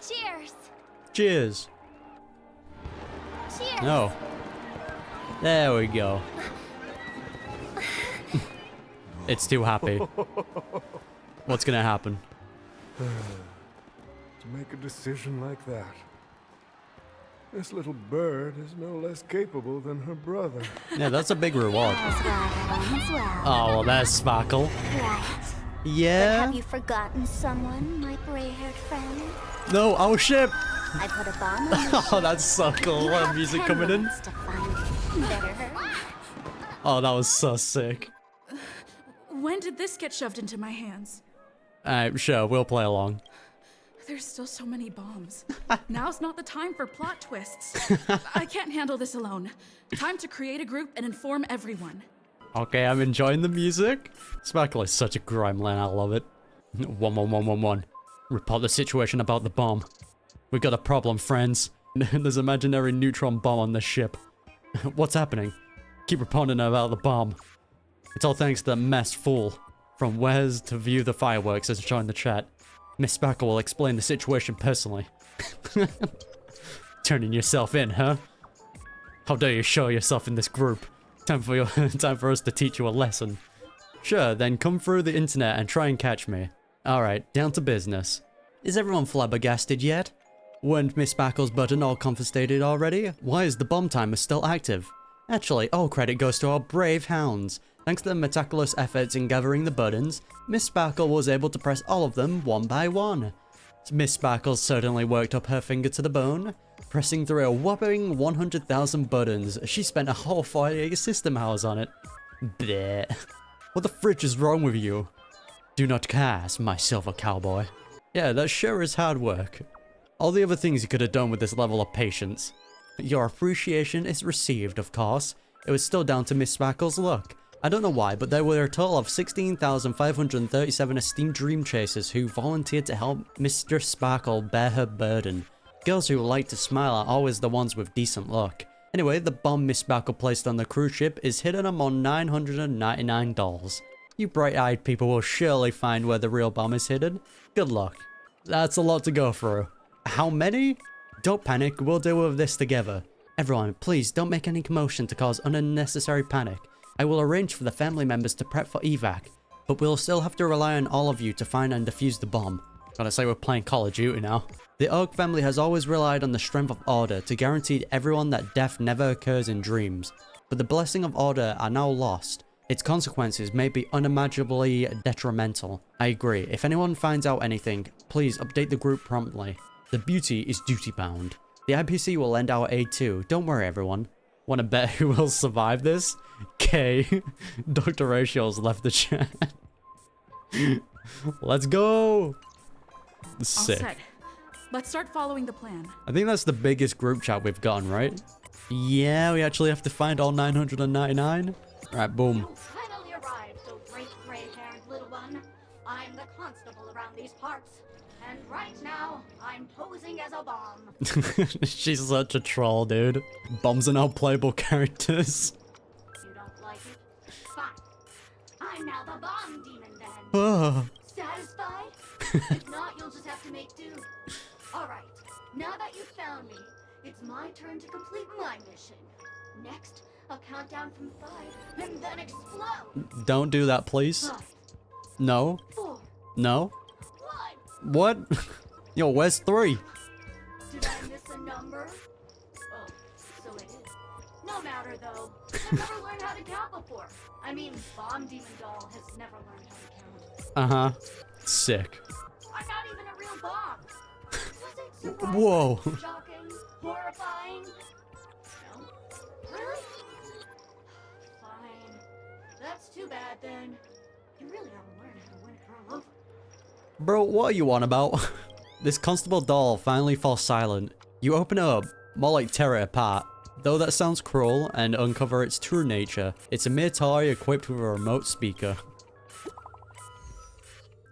S18: Cheers!
S1: Cheers.
S18: Cheers!
S1: No. There we go. It's too happy. What's gonna happen?
S11: To, make a decision like that. This little bird is no less capable than her brother.
S1: Yeah, that's a big reward. Oh, well, there's Sparkle.
S2: Right.
S1: Yeah?
S2: But have you forgotten someone, my gray-haired friend?
S1: No, our ship!
S2: I put a bomb on the
S1: Oh, that's so cool.
S2: You
S1: What
S2: have
S1: music
S2: 10
S1: coming in?
S2: minutes to find it. Better hurry.
S1: Oh, that was so sick.
S3: When did this get shoved into my hands?
S1: Alright, sure, we'll play along.
S3: There's still so many bombs. Now's not the time for plot twists. I can't handle this alone. Time to create a group and inform everyone.
S1: Okay, I'm enjoying the music. Sparkle is such a gremlin, I love it. 11111. Report the situation about the bomb. We got a problem, friends. There's an imaginary neutron bomb on the ship. What's happening? Keep reporting about the bomb. It's all thanks to the mess fool. From where's to view the fireworks as join the chat. Miss Sparkle will explain the situation personally. Turning yourself in, huh? How dare you show yourself in this group? Time for us to teach you a lesson. Sure, then come through the internet and try and catch me. Alright, down to business. Is everyone flabbergasted yet? Weren't Miss Sparkle's button all confiscated already? Why is the bomb timer still active? Actually, all credit goes to our brave hounds. Thanks to their meticulous efforts in gathering the buttons, Miss Sparkle was able to press all of them one by one. Miss Sparkle certainly worked up her finger to the bone. Pressing through a whopping 100,000 buttons, she spent a whole 48 system hours on it. Bleh. What the fridge is wrong with you? Do not cast, my silver cowboy. Yeah, that sure is hard work. All the other things you could have done with this level of patience. Your appreciation is received, of course. It was still down to Miss Sparkle's luck. I don't know why, but there were a total of 16,537 esteemed dream chasers who volunteered to help Mr. Sparkle bear her burden. Girls who like to smile are always the ones with decent luck. Anyway, the bomb Miss Sparkle placed on the cruise ship is hidden among $999. You bright-eyed people will surely find where the real bomb is hidden. Good luck. That's a lot to go through. How many? Don't panic, we'll deal with this together. Everyone, please don't make any commotion to cause unnecessary panic. I will arrange for the family members to prep for evac, but we'll still have to rely on all of you to find and defuse the bomb. Gotta say we're playing Call of Duty now. The Oak family has always relied on the strength of order to guarantee everyone that death never occurs in dreams. But the blessing of order are now lost. Its consequences may be unimaginably detrimental. I agree. If anyone finds out anything, please update the group promptly. The beauty is duty bound. The IPC will lend our aid too. Don't worry, everyone. Wanna bet who will survive this? K. Dr. Rachel's left the chat. Let's go! Sick.
S3: All set. Let's start following the plan.
S1: I think that's the biggest group chat we've gotten, right? Yeah, we actually have to find all 999. Alright, boom.
S12: Finally arrived, so great gray-haired little one. I'm the constable around these parts, and right now I'm posing as a bomb.
S1: She's such a troll, dude. Bombs are now playable characters.
S12: You don't like it? Fine. I'm now the bomb demon then.
S1: Oh.
S12: Satisfied? If not, you'll just have to make do. Alright, now that you've found me, it's my turn to complete my mission. Next, I'll count down from 5 and then explode.
S1: Don't do that, please.
S12: 5,
S1: No.
S12: 4,
S1: No.
S12: 1.
S1: What? Yo, where's 3?
S12: Did I miss a number? Oh, so it is. No matter though. I've never learned how to count before. I mean, Bomb Demon Doll has never learned how to count.
S1: Uh-huh. Sick.
S12: I'm not even a real bomb. Was it surprising?
S1: Whoa.
S12: Shocking? Horrifying? No? Really? Fine. That's too bad then. You really ought to learn how to win a girl over.
S1: Bro, what are you on about? This constable doll finally falls silent. You open it up, more like tear it apart. Though that sounds cruel, and uncover its true nature, it's a mere toy equipped with a remote speaker.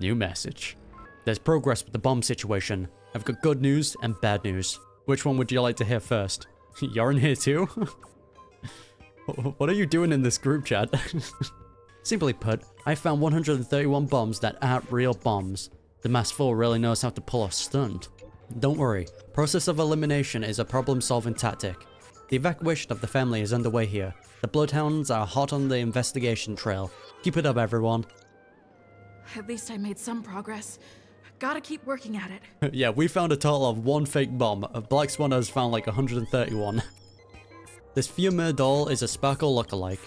S1: New message. There's progress with the bomb situation. I've got good news and bad news. Which one would you like to hear first? You're in here too? What are you doing in this group chat? Simply put, I found 131 bombs that aren't real bombs. The masked fool really knows how to pull a stunt. Don't worry, process of elimination is a problem-solving tactic. The evacuation of the family is underway here. The bloodhounds are hot on the investigation trail. Keep it up, everyone.
S3: At least I made some progress. Gotta keep working at it.
S1: Yeah, we found a total of 1 fake bomb. Black Swan has found like 131. This Fumeur doll is a Sparkle lookalike.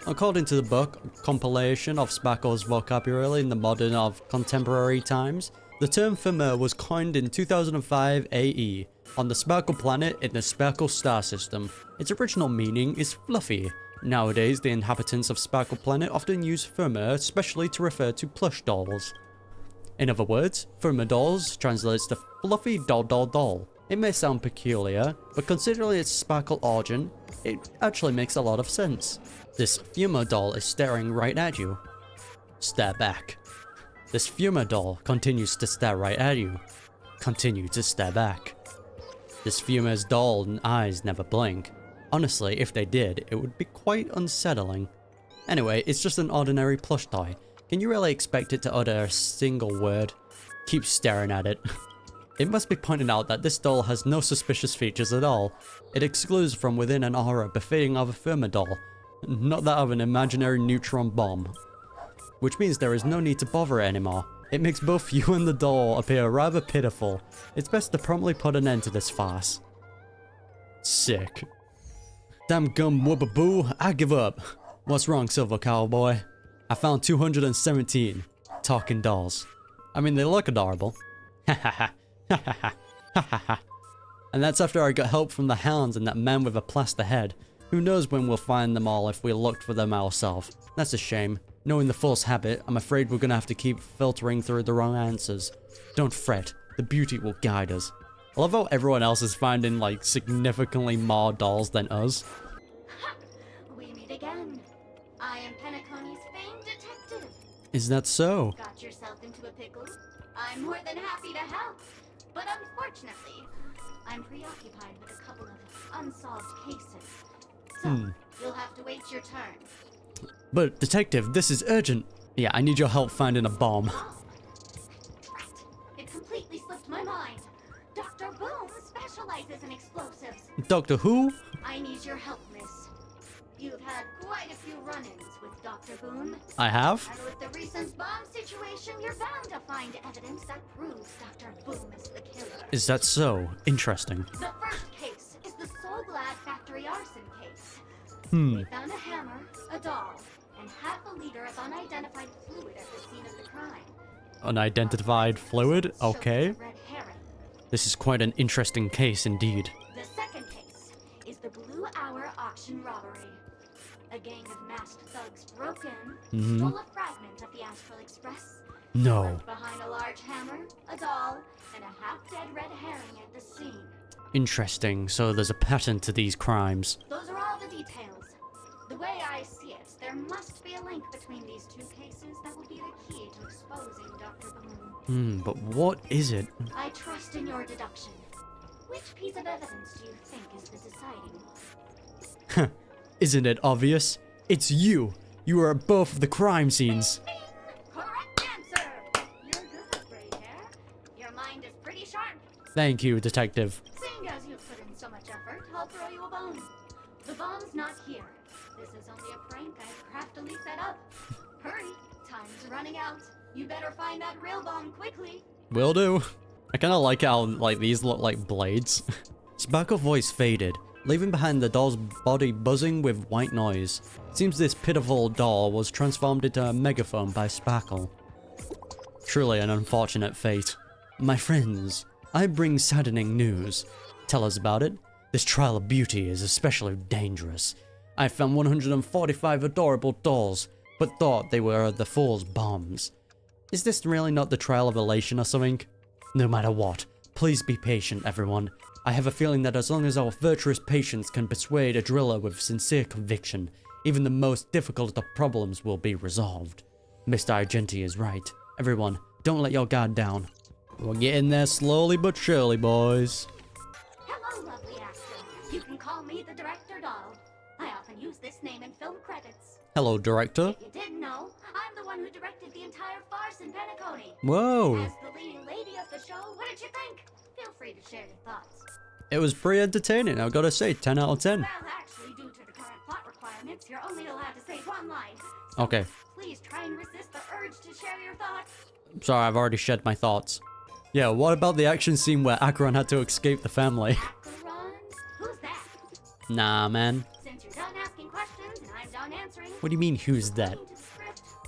S1: According to the book, compilation of Sparkle's vocabulary in the modern of contemporary times, the term Fumeur was coined in 2005 AE on the Sparkle planet in the Sparkle star system. Its original meaning is fluffy. Nowadays, the inhabitants of Sparkle planet often use Fumeur especially to refer to plush dolls. In other words, Fumeur dolls translates to fluffy doll. It may sound peculiar, but considering its Sparkle origin, it actually makes a lot of sense. This Fumeur doll is staring right at you. Stare back. This Fumeur doll continues to stare right at you. Continue to stare back. This Fumeur's doll eyes never blink. Honestly, if they did, it would be quite unsettling. Anyway, it's just an ordinary plush toy. Can you really expect it to utter a single word? Keep staring at it. It must be pointed out that this doll has no suspicious features at all. It excludes from within an aura befitting of a Fumeur doll, not that of an imaginary neutron bomb. Which means there is no need to bother it anymore. It makes both you and the doll appear rather pitiful. It's best to promptly put an end to this farce. Sick. Damn gum whoopaboo, I give up. What's wrong, Silver Cowboy? I found 217 talking dolls. I mean, they look adorable. And that's after I got help from the hounds and that man with a plaster head. Who knows when we'll find them all if we looked for them ourselves. That's a shame. Knowing the Force habit, I'm afraid we're gonna have to keep filtering through the wrong answers. Don't fret, the beauty will guide us. I love how everyone else is finding like significantly more dolls than us.
S12: We meet again. I am Penacony's famed detective.
S1: Is that so?
S12: Got yourself into a pickle? I'm more than happy to help. But unfortunately, I'm preoccupied with a couple of unsolved cases. So, you'll have to wait your turn.
S1: But, Detective, this is urgent. Yeah, I need your help finding a bomb.
S12: Right. It completely slipped my mind. Dr. Boom specializes in explosives.
S1: Doctor Who?
S12: I need your help, miss. You've had quite a few run-ins with Dr. Boom.
S1: I have?
S12: And with the recent bomb situation, you're bound to find evidence that proves Dr. Boom is the killer.
S1: Is that so? Interesting.
S12: The first case is the So Glad factory arson case. We found a hammer, a doll, and half a liter of unidentified fluid at the scene of the crime.
S1: Unidentified fluid? Okay.
S12: Red herring.
S1: This is quite an interesting case indeed.
S12: The second case is the Blue Hour auction robbery. A gang of masked thugs broke in, stole a fragment of the Astral Express,
S1: No.
S12: left behind a large hammer, a doll, and a half-dead red herring at the scene.
S1: Interesting. So there's a pattern to these crimes.
S12: Those are all the details. The way I see it, there must be a link between these two cases that will be the key to exposing Dr. Boom.
S1: But what is it?
S12: I trust in your deduction. Which piece of evidence do you think is the deciding one?
S1: Isn't it obvious? It's you! You are at both of the crime scenes.
S12: Correct answer! You're good, gray hair. Your mind is pretty sharp.
S1: Thank you, Detective.
S12: Seeing as you've put in so much effort, I'll throw you a bone. The bomb's not here. This is only a prank I've craftily set up. Hurry, time's running out. You better find that real bomb quickly.
S1: Will do. I kinda like how, like, these look like blades. Sparkle voice faded, leaving behind the doll's body buzzing with white noise. Seems this pitiful doll was transformed into a megaphone by Sparkle. Truly an unfortunate fate. My friends, I bring saddening news. Tell us about it. This trial of beauty is especially dangerous. I found 145 adorable dolls, but thought they were the fool's bombs. Is this really not the trial of elation or something? No matter what, please be patient, everyone. I have a feeling that as long as our virtuous patience can persuade a driller with sincere conviction, even the most difficult of problems will be resolved. Mr. Argenti is right. Everyone, don't let your guard down. We're getting there slowly but surely, boys.
S12: Hello, lovely actor. You can call me the Director Doll. I often use this name in film credits.
S1: Hello, director.
S12: If you didn't know, I'm the one who directed the entire farce in Penacony.
S1: Whoa.
S12: As the leading lady of the show, what did you think? Feel free to share your thoughts.
S1: It was pretty entertaining, I've gotta say, 10 out of 10.
S12: Well, actually, due to the current plot requirements, you're only allowed to say one line.
S1: Okay.
S12: Please try and resist the urge to share your thoughts.
S1: Sorry, I've already shed my thoughts. Yeah, what about the action scene where Acheron had to escape the family?
S12: Who's that?
S1: Nah, man.
S12: Since you're done asking questions and I'm done answering,
S1: What do you mean, who's that?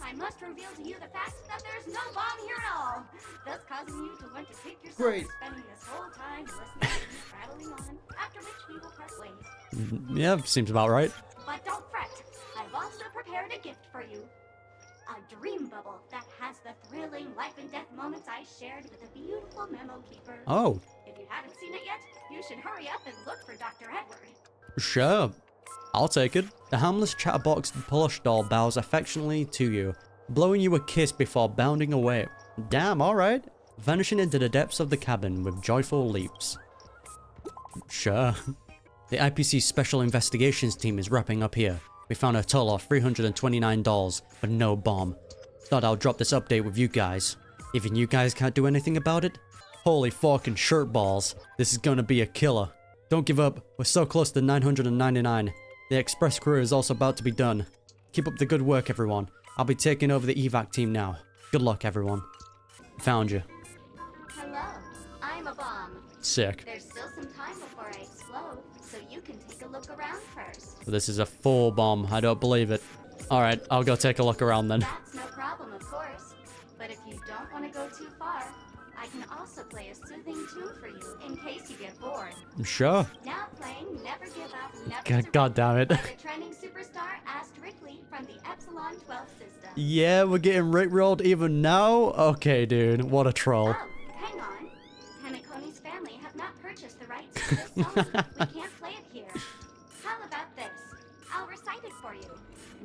S12: I must reveal to you the fact that there's no bomb here at all, thus causing you to want to pick yourself
S1: Great.
S12: spending this whole time listening to me prattling on, after which we will part ways.
S1: Yeah, seems about right.
S12: But don't fret, I've also prepared a gift for you. A dream bubble that has the thrilling life and death moments I shared with a beautiful memo keeper.
S1: Oh.
S12: If you haven't seen it yet, you should hurry up and look for Dr. Edward.
S1: Sure. I'll take it. The harmless chatterbox plush doll bows affectionately to you, blowing you a kiss before bounding away. Damn, alright. Vanishing into the depths of the cabin with joyful leaps. Sure. The IPC Special Investigations team is wrapping up here. We found a total of $329, but no bomb. Thought I'll drop this update with you guys. Even you guys can't do anything about it? Holy fucking shirt balls. This is gonna be a killer. Don't give up. We're so close to 999. The express crew is also about to be done. Keep up the good work, everyone. I'll be taking over the evac team now. Good luck, everyone. Found you.
S12: Hello, I'm a bomb.
S1: Sick.
S12: There's still some time before I explode, so you can take a look around first.
S1: This is a full bomb. I don't believe it. Alright, I'll go take a look around then.
S12: That's no problem, of course. But if you don't want to go too far, I can also play a soothing tune for you in case you get bored.
S1: Sure.
S12: Now playing Never Give Up, Never
S1: God damn it.
S12: by the trending superstar Astrictly from the Epsilon 12 system.
S1: Yeah, we're getting rickrolled even now? Okay, dude. What a troll.
S12: Oh, hang on. Penacony's family have not purchased the rights to this song. We can't play it here. How about this? I'll recite it for you.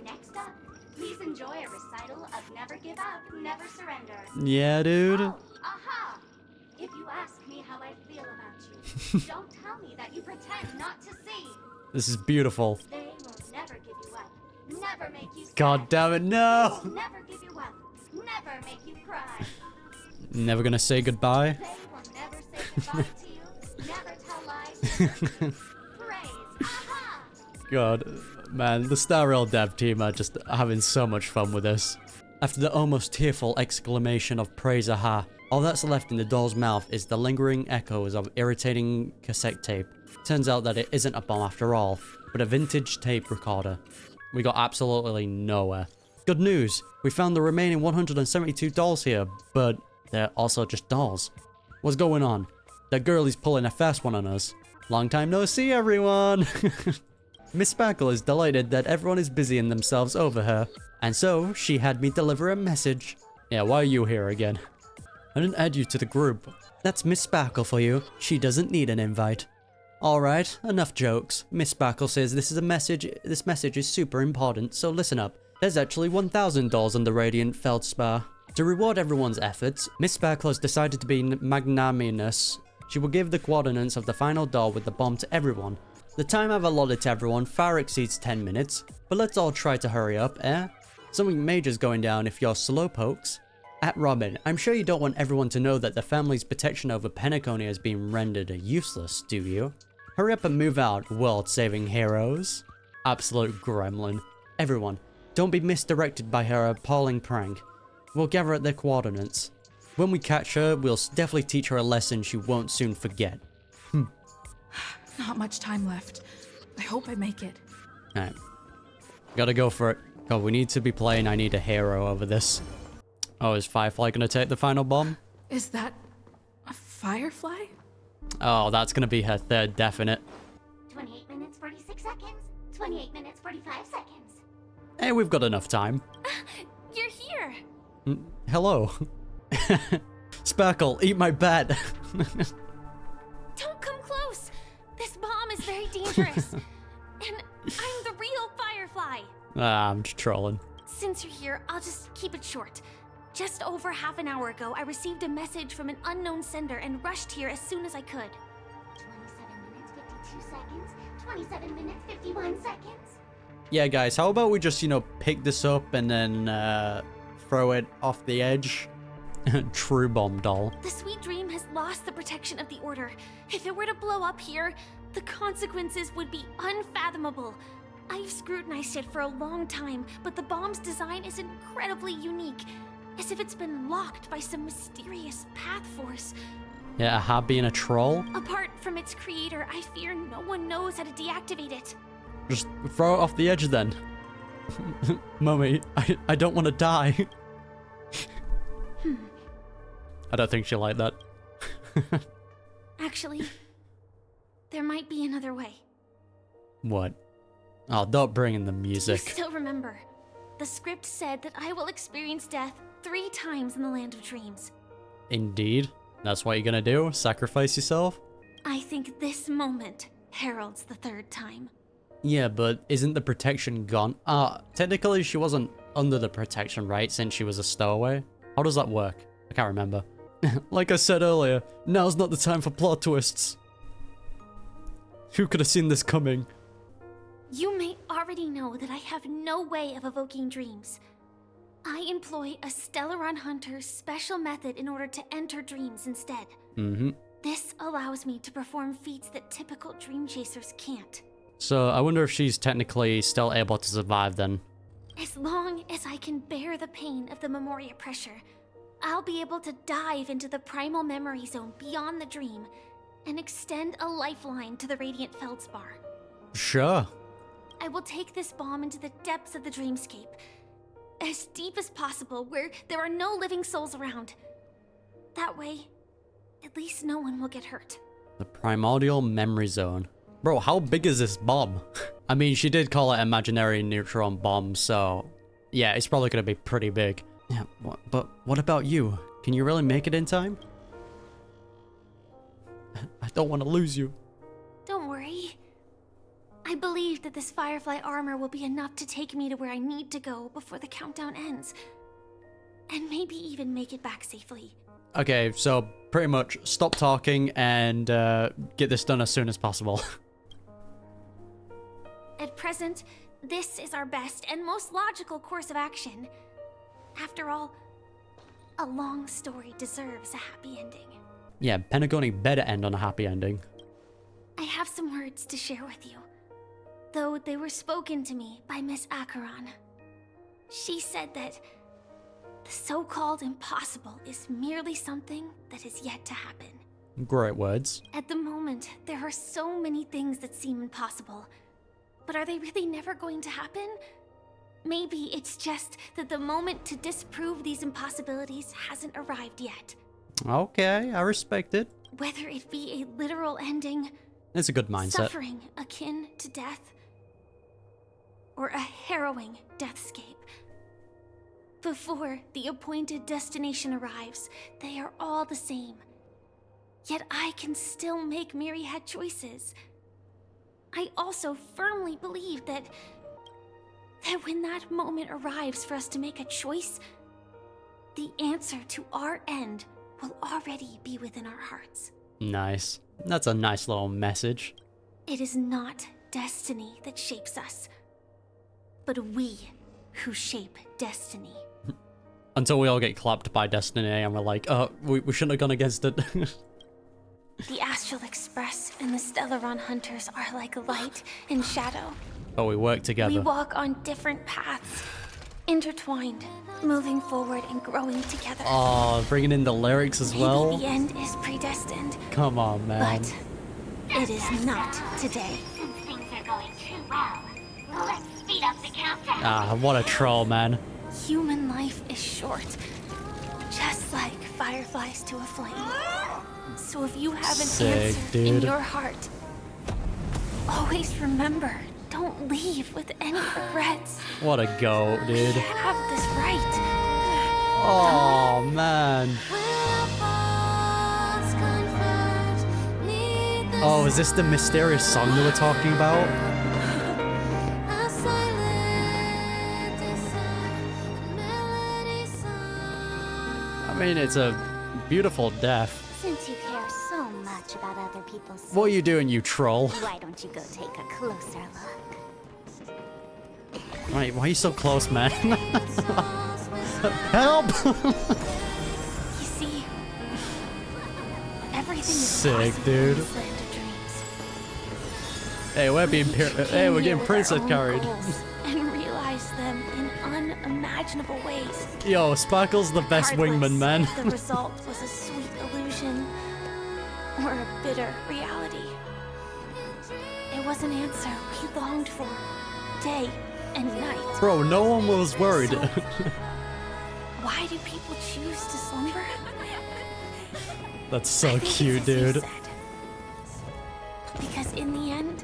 S12: Next up, please enjoy a recital of Never Give Up, Never Surrender.
S1: Yeah, dude.
S12: Oh, aha! If you ask me how I feel about you, don't tell me that you pretend not to see.
S1: This is beautiful.
S12: They will never give you up, never make you sad.
S1: God damn it, no!
S12: They will never give you up, never make you cry.
S1: Never gonna say goodbye?
S12: They will never say goodbye to you, never tell lies. Praise, aha!
S1: God, man, the Star Rail dev team are just having so much fun with this. After the almost tearful exclamation of praise aha, all that's left in the doll's mouth is the lingering echoes of irritating cassette tape. Turns out that it isn't a bomb after all, but a vintage tape recorder. We got absolutely nowhere. Good news, we found the remaining 172 dolls here, but they're also just dolls. What's going on? That girl is pulling a fast one on us. Long time no see, everyone! Miss Sparkle is delighted that everyone is busying themselves over her, and so she had me deliver a message. Yeah, why are you here again? I didn't add you to the group. That's Miss Sparkle for you. She doesn't need an invite. Alright, enough jokes. Miss Sparkle says this message is super important, so listen up. There's actually $1,000 on the Radiant Felspar. To reward everyone's efforts, Miss Sparkle has decided to be magnanimous. She will give the coordinates of the final doll with the bomb to everyone. The time I've allotted to everyone far exceeds 10 minutes, but let's all try to hurry up, eh? Something major's going down if you're slowpokes. At Robin, I'm sure you don't want everyone to know that the family's protection over Penacony has been rendered useless, do you? Hurry up and move out, world-saving heroes. Absolute gremlin. Everyone, don't be misdirected by her appalling prank. We'll gather at their coordinates. When we catch her, we'll definitely teach her a lesson she won't soon forget.
S3: Not much time left. I hope I make it.
S1: Alright. Gotta go for it. God, we need to be playing I Need a Hero over this. Oh, is Firefly gonna take the final bomb?
S3: Is that a Firefly?
S1: Oh, that's gonna be her third definite.
S12: 28 minutes, 46 seconds. 28 minutes, 45 seconds.
S1: Hey, we've got enough time.
S4: You're here.
S1: Hello. Sparkle, eat my bat.
S4: Don't come close. This bomb is very dangerous. And I'm the real Firefly.
S1: I'm just trolling.
S4: Since you're here, I'll just keep it short. Just over half an hour ago, I received a message from an unknown sender and rushed here as soon as I could.
S12: 27 minutes, 52 seconds. 27 minutes, 51 seconds.
S1: Yeah, guys, how about we just, pick this up and then throw it off the edge? True bomb doll.
S4: The sweet dream has lost the protection of the Order. If it were to blow up here, the consequences would be unfathomable. I've scrutinized it for a long time, but the bomb's design is incredibly unique. as if it's been locked by some mysterious path force.
S1: Yeah, a hat being a troll?
S4: Apart from its creator, I fear no one knows how to deactivate it.
S1: Just throw it off the edge then. Mummy, I don't want to die. I don't think she'll like that.
S4: Actually, there might be another way.
S1: What? Oh, don't bring in the music.
S4: You still remember, the script said that I will experience death 3 times in the Land of Dreams.
S1: Indeed. That's what you're gonna do? Sacrifice yourself?
S4: I think this moment heralds the 3rd time.
S1: Yeah, but isn't the protection gone? Technically she wasn't under the protection, right? Since she was a stowaway? How does that work? I can't remember. Like I said earlier, now's not the time for plot twists. Who could have seen this coming?
S4: You may already know that I have no way of evoking dreams. I employ a Stellaron Hunter's special method in order to enter dreams instead. This allows me to perform feats that typical dream chasers can't.
S1: So I wonder if she's technically still able to survive then.
S4: As long as I can bear the pain of the Memoria pressure, I'll be able to dive into the primal memory zone beyond the dream and extend a lifeline to the radiant Felspar.
S1: Sure.
S4: I will take this bomb into the depths of the dreamscape, as deep as possible, where there are no living souls around. That way, at least no one will get hurt.
S1: The primordial memory zone. Bro, how big is this bomb? I mean, she did call it imaginary neutron bomb, so yeah, it's probably gonna be pretty big. Yeah, but what about you? Can you really make it in time? I don't want to lose you.
S4: Don't worry. I believe that this Firefly armor will be enough to take me to where I need to go before the countdown ends. And maybe even make it back safely.
S1: Okay, so pretty much stop talking and get this done as soon as possible.
S4: At present, this is our best and most logical course of action. After all, a long story deserves a happy ending.
S1: Yeah, Penacony better end on a happy ending.
S4: I have some words to share with you, though they were spoken to me by Miss Acheron. She said that the so-called impossible is merely something that is yet to happen.
S1: Great words.
S4: At the moment, there are so many things that seem impossible, but are they really never going to happen? Maybe it's just that the moment to disprove these impossibilities hasn't arrived yet.
S1: Okay, I respect it.
S4: Whether it be a literal ending,
S1: it's a good mindset.
S4: Suffering akin to death, or a harrowing deathscape. Before the appointed destination arrives, they are all the same. Yet I can still make myriad choices. I also firmly believe that when that moment arrives for us to make a choice, the answer to our end will already be within our hearts.
S1: Nice. That's a nice little message.
S4: It is not destiny that shapes us, but we who shape destiny.
S1: Until we all get clapped by destiny and we're like, oh, we shouldn't have gone against it.
S4: The Astral Express and the Stellaron Hunters are like light and shadow.
S1: But we work together.
S4: We walk on different paths, intertwined, moving forward and growing together.
S1: Oh, bringing in the lyrics as well.
S4: Maybe the end is predestined.
S1: Come on, man.
S4: But it is not today.
S2: Since things are going too well, let's speed up the countdown.
S1: Ah, what a troll, man.
S4: Human life is short, just like fireflies to a flame. So if you have an answer in your heart, always remember, don't leave with any regrets.
S1: What a goat, dude.
S4: You have this right.
S1: Oh, man. Oh, is this the mysterious song they were talking about? I mean, it's a beautiful death.
S2: Since you care so much about other people's
S1: What are you doing, you troll?
S2: Why don't you go take a closer look?
S1: Right, why are you so close, man? Help!
S4: You see, everything is
S1: sick, dude. Hey, we're getting princess carried.
S4: And realize them in unimaginable
S7: unimaginable ways.
S1: Yo, Sparkle's the best wingman, man.
S7: If the result was a sweet illusion or a bitter reality. It was an answer we longed for, day and night.
S1: Bro, no one was worried.
S7: So, why do people choose to slumber?
S1: That's so cute, dude.
S7: Because in the end,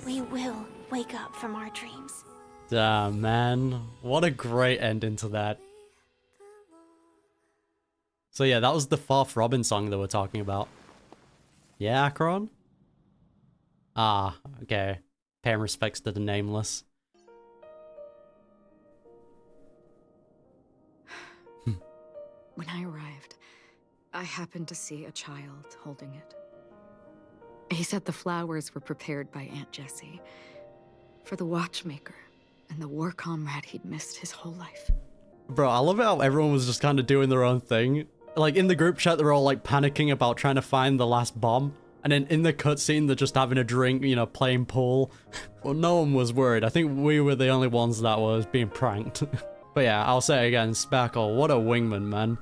S7: we will wake up from our dreams.
S1: Damn, man. What a great ending to that. So yeah, that was the 4th Robin song that we're talking about. Yeah, Akron? Ah, okay. Paying respects to the nameless.
S13: When I arrived, I happened to see a child holding it. He said the flowers were prepared by Aunt Jessie for the watchmaker and the war comrade he'd missed his whole life.
S1: Bro, I love how everyone was just kind of doing their own thing. Like, in the group chat, they're all, like, panicking about trying to find the last bomb. And then in the cutscene, they're just having a drink, you know, playing pool. Well, no one was worried. I think we were the only ones that was being pranked. But yeah, I'll say it again, Sparkle, what a wingman, man.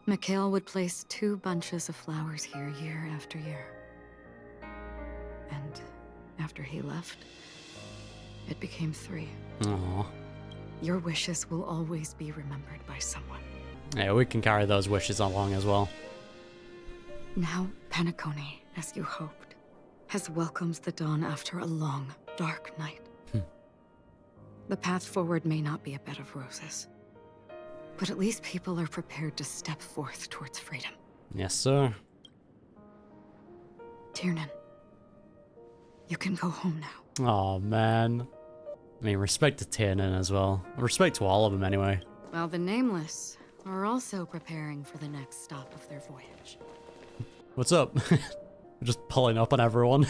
S13: Mikhail would place 2 bunches of flowers here year after year. And after he left, it became 3.
S1: Aww.
S13: Your wishes will always be remembered by someone.
S1: Yeah, we can carry those wishes along as well.
S13: Now, Penacony, as you hoped, has welcomed the dawn after a long, dark night. The path forward may not be a bed of roses, but at least people are prepared to step forth towards freedom.
S1: Yes, sir.
S13: Tiernan, you can go home now.
S1: Oh man. I mean, respect to Tiernan as well. Respect to all of them anyway.
S13: While the Nameless are also preparing for the next stop of their voyage.
S1: What's up? Just pulling up on everyone.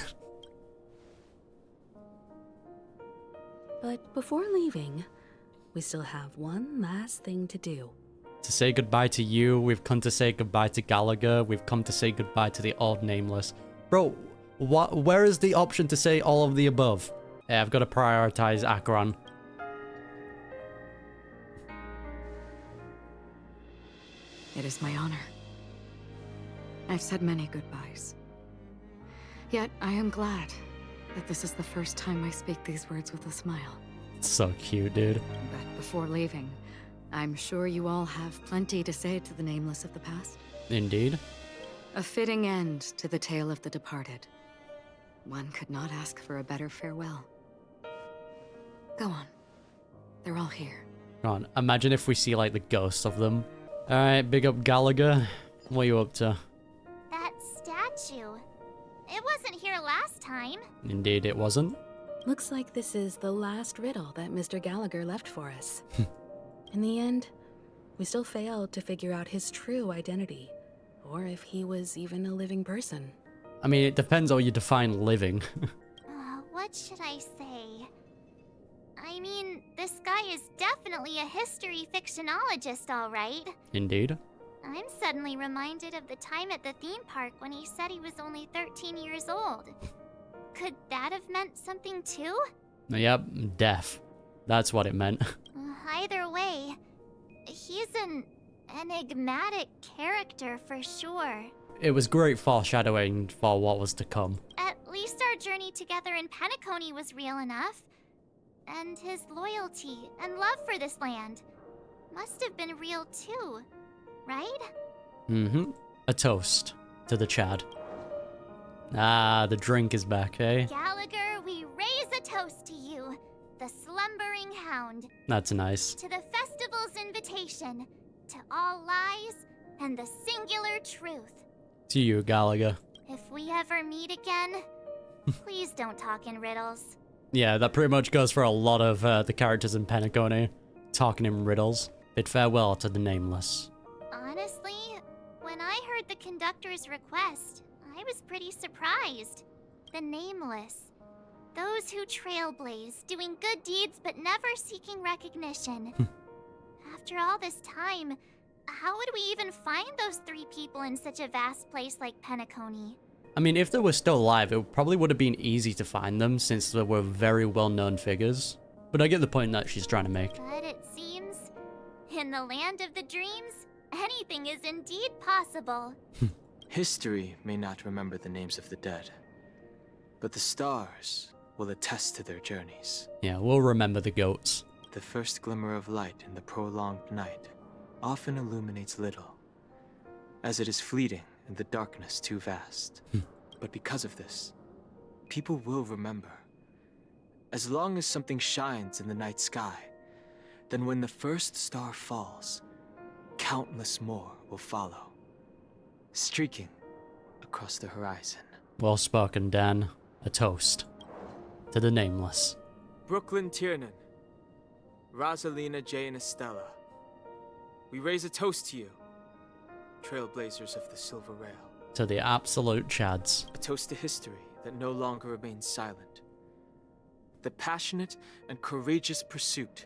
S14: But before leaving, we still have one last thing to do.
S1: To say goodbye to you, we've come to say goodbye to Gallagher, we've come to say goodbye to the old Nameless. Bro, where is the option to say all of the above? Yeah, I've got to prioritize Akron.
S13: It is my honor. I've said many goodbyes. Yet I am glad that this is the first time I speak these words with a smile.
S1: So cute, dude.
S13: But before leaving, I'm sure you all have plenty to say to the Nameless of the past.
S1: Indeed.
S13: A fitting end to the tale of the departed. One could not ask for a better farewell. Go on. They're all here.
S1: Come on, imagine if we see, like, the ghosts of them. Alright, big up Gallagher. What are you up to?
S2: That statue. It wasn't here last time.
S1: Indeed, it wasn't.
S14: Looks like this is the last riddle that Mr. Gallagher left for us. In the end, we still failed to figure out his true identity, or if he was even a living person.
S1: I mean, it depends how you define living.
S2: What should I say? I mean, this guy is definitely a history fictionologist, all right.
S1: Indeed.
S2: I'm suddenly reminded of the time at the theme park when he said he was only 13 years old. Could that have meant something too?
S1: Yep, deaf. That's what it meant.
S2: Either way, he's an enigmatic character for sure.
S1: It was great foreshadowing for what was to come.
S2: At least our journey together in Penacony was real enough. And his loyalty and love for this land must have been real too, right?
S1: Mm-hmm. A toast to the Chad. Ah, the drink is back, eh?
S2: Gallagher, we raise a toast to you, the slumbering hound.
S1: That's nice.
S2: To the festival's invitation, to all lies and the singular truth.
S1: To you, Gallagher.
S2: If we ever meet again, please don't talk in riddles.
S1: Yeah, that pretty much goes for a lot of the characters in Penacony, talking in riddles. Bid farewell to the Nameless.
S2: Honestly, when I heard the conductor's request, I was pretty surprised. The Nameless. Those who trailblaze, doing good deeds but never seeking recognition. After all this time, how would we even find those 3 people in such a vast place like Penacony?
S1: I mean, if they were still alive, it probably would have been easy to find them since they were very well-known figures. But I get the point that she's trying to make.
S2: But it seems In the land of the dreams, anything is indeed possible.
S15: History may not remember the names of the dead, but the stars will attest to their journeys.
S1: Yeah, we'll remember the goats.
S15: The first glimmer of light in the prolonged night often illuminates little, as it is fleeting and the darkness too vast. But because of this, people will remember. As long as something shines in the night sky, then when the first star falls, countless more will follow, streaking across the horizon.
S1: Well spoken, Dan. A toast to the nameless.
S15: Brooklyn Tiernan, Rosalina J. and Estella, we raise a toast to you, trailblazers of the Silver Rail.
S1: To the absolute chads.
S15: A toast to history that no longer remains silent. The passionate and courageous pursuit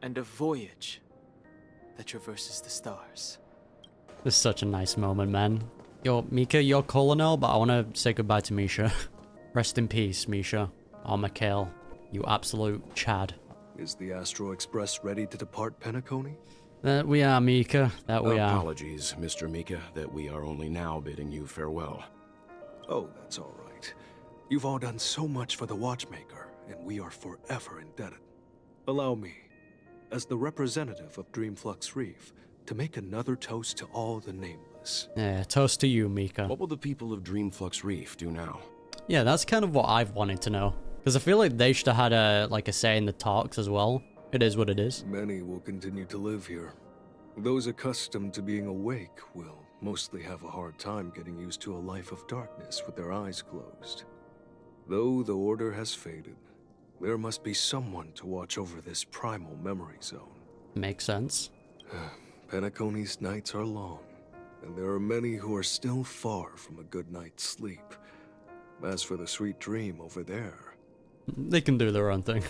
S15: and a voyage that traverses the stars.
S1: This is such a nice moment, man. Yo, Mika, you're cool and all, but I want to say goodbye to Misha. Rest in peace, Misha. Or Mikhail. You absolute chad.
S16: Is the Astral Express ready to depart Penacony?
S1: That we are, Mika. That we are.
S17: Apologies, Mr. Mika, that we are only now bidding you farewell.
S16: Oh, that's all right. You've all done so much for the Watchmaker, and we are forever indebted. Allow me, as the representative of Dreamflux Reef, to make another toast to all the nameless.
S1: Yeah, toast to you, Mika.
S17: What will the people of Dreamflux Reef do now?
S1: Yeah, that's kind of what I've wanted to know. Because I feel like they should have had a say in the talks as well. It is what it is.
S16: Many will continue to live here. Those accustomed to being awake will mostly have a hard time getting used to a life of darkness with their eyes closed. Though the order has faded, there must be someone to watch over this primal memory zone.
S1: Makes sense.
S16: Penacony's nights are long, and there are many who are still far from a good night's sleep. As for the sweet dream over there...
S1: They can do their own thing.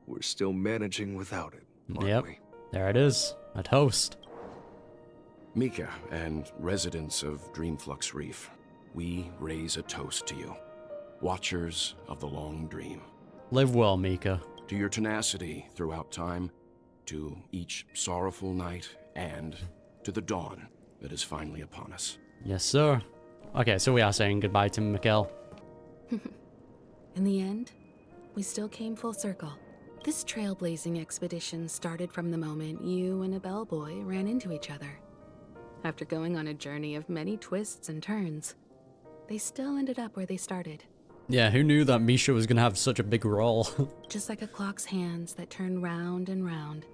S16: We're still managing without it, aren't we?
S1: There it is. A toast.
S17: Mika and residents of Dreamflux Reef, we raise a toast to you. Watchers of the long dream.
S1: Live well, Mika.
S17: To your tenacity throughout time, to each sorrowful night, and to the dawn that is finally upon us.
S1: Yes, sir. Okay, so we are saying goodbye to Mikhail.
S14: In the end, we still came full circle. This trailblazing expedition started from the moment you and a bellboy ran into each other. After going on a journey of many twists and turns, they still ended up where they started.
S1: Yeah, who knew that Misha was gonna have such a big role?
S14: Just like a clock's hands that turn round and round,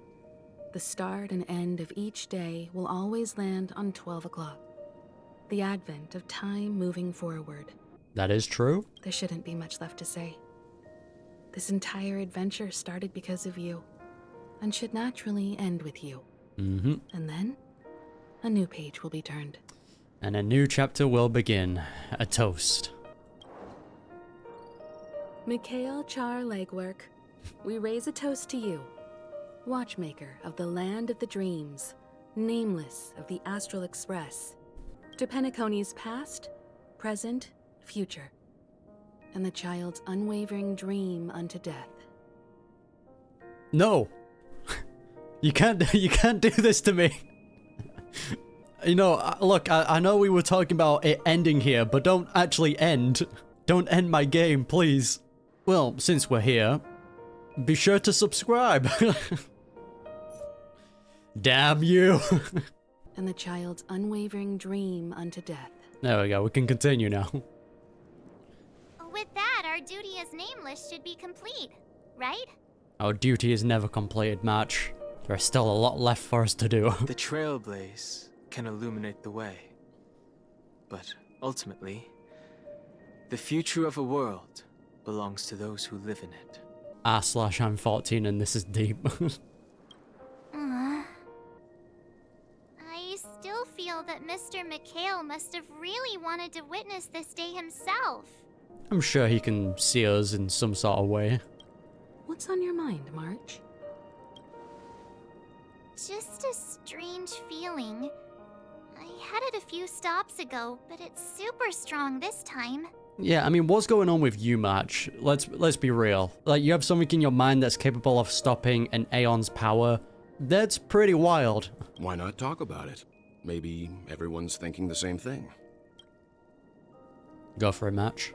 S14: the start and end of each day will always land on 12 o'clock. The advent of time moving forward.
S1: That is true.
S14: There shouldn't be much left to say. This entire adventure started because of you, and should naturally end with you.
S1: Mm-hmm.
S14: And then, a new page will be turned.
S1: And a new chapter will begin. A toast.
S14: Mikhail Char Legwork, we raise a toast to you, Watchmaker of the Land of the Dreams, Nameless of the Astral Express, to Penacony's past, present, future, and the child's unwavering dream unto death.
S1: No. You can't do this to me. You know, look, I know we were talking about it ending here, but don't actually end. Don't end my game, please. Well, since we're here, be sure to subscribe. Damn you.
S14: And the child's unwavering dream unto death.
S1: There we go, we can continue now.
S2: With that, our duty as nameless should be complete, right?
S1: Our duty is never completed, March. There is still a lot left for us to do.
S15: The Trailblaze can illuminate the way. But ultimately, the future of a world belongs to those who live in it.
S1: I'm 14 and this is deep.
S2: I still feel that Mr. Mikhail must have really wanted to witness this day himself.
S1: I'm sure he can see us in some sort of way.
S14: What's on your mind, March?
S2: Just a strange feeling. I had it a few stops ago, but it's super strong this time.
S1: Yeah, I mean, what's going on with you, March? Let's be real. Like, you have something in your mind that's capable of stopping an Aeon's power That's pretty wild.
S17: Why not talk about it? Maybe everyone's thinking the same thing.
S1: Go for a match.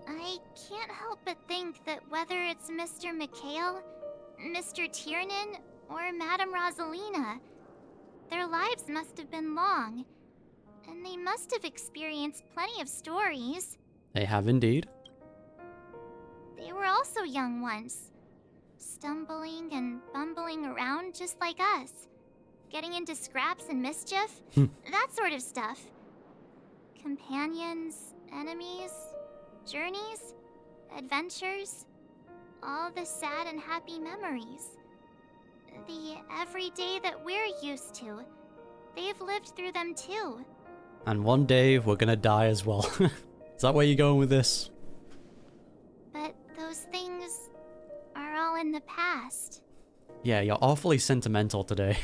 S2: I can't help but think that whether it's Mr. McHale, Mr. Tiernan, or Madame Rosalina, their lives must have been long, and they must have experienced plenty of stories.
S1: They have indeed.
S2: They were also young once, stumbling and bumbling around just like us, getting into scraps and mischief, that sort of stuff. Companions, enemies, journeys, adventures, all the sad and happy memories. The everyday that we're used to, they've lived through them too.
S1: And one day we're gonna die as well. Is that where you're going with this?
S2: But those things are all in the past.
S1: Yeah, you're awfully sentimental today.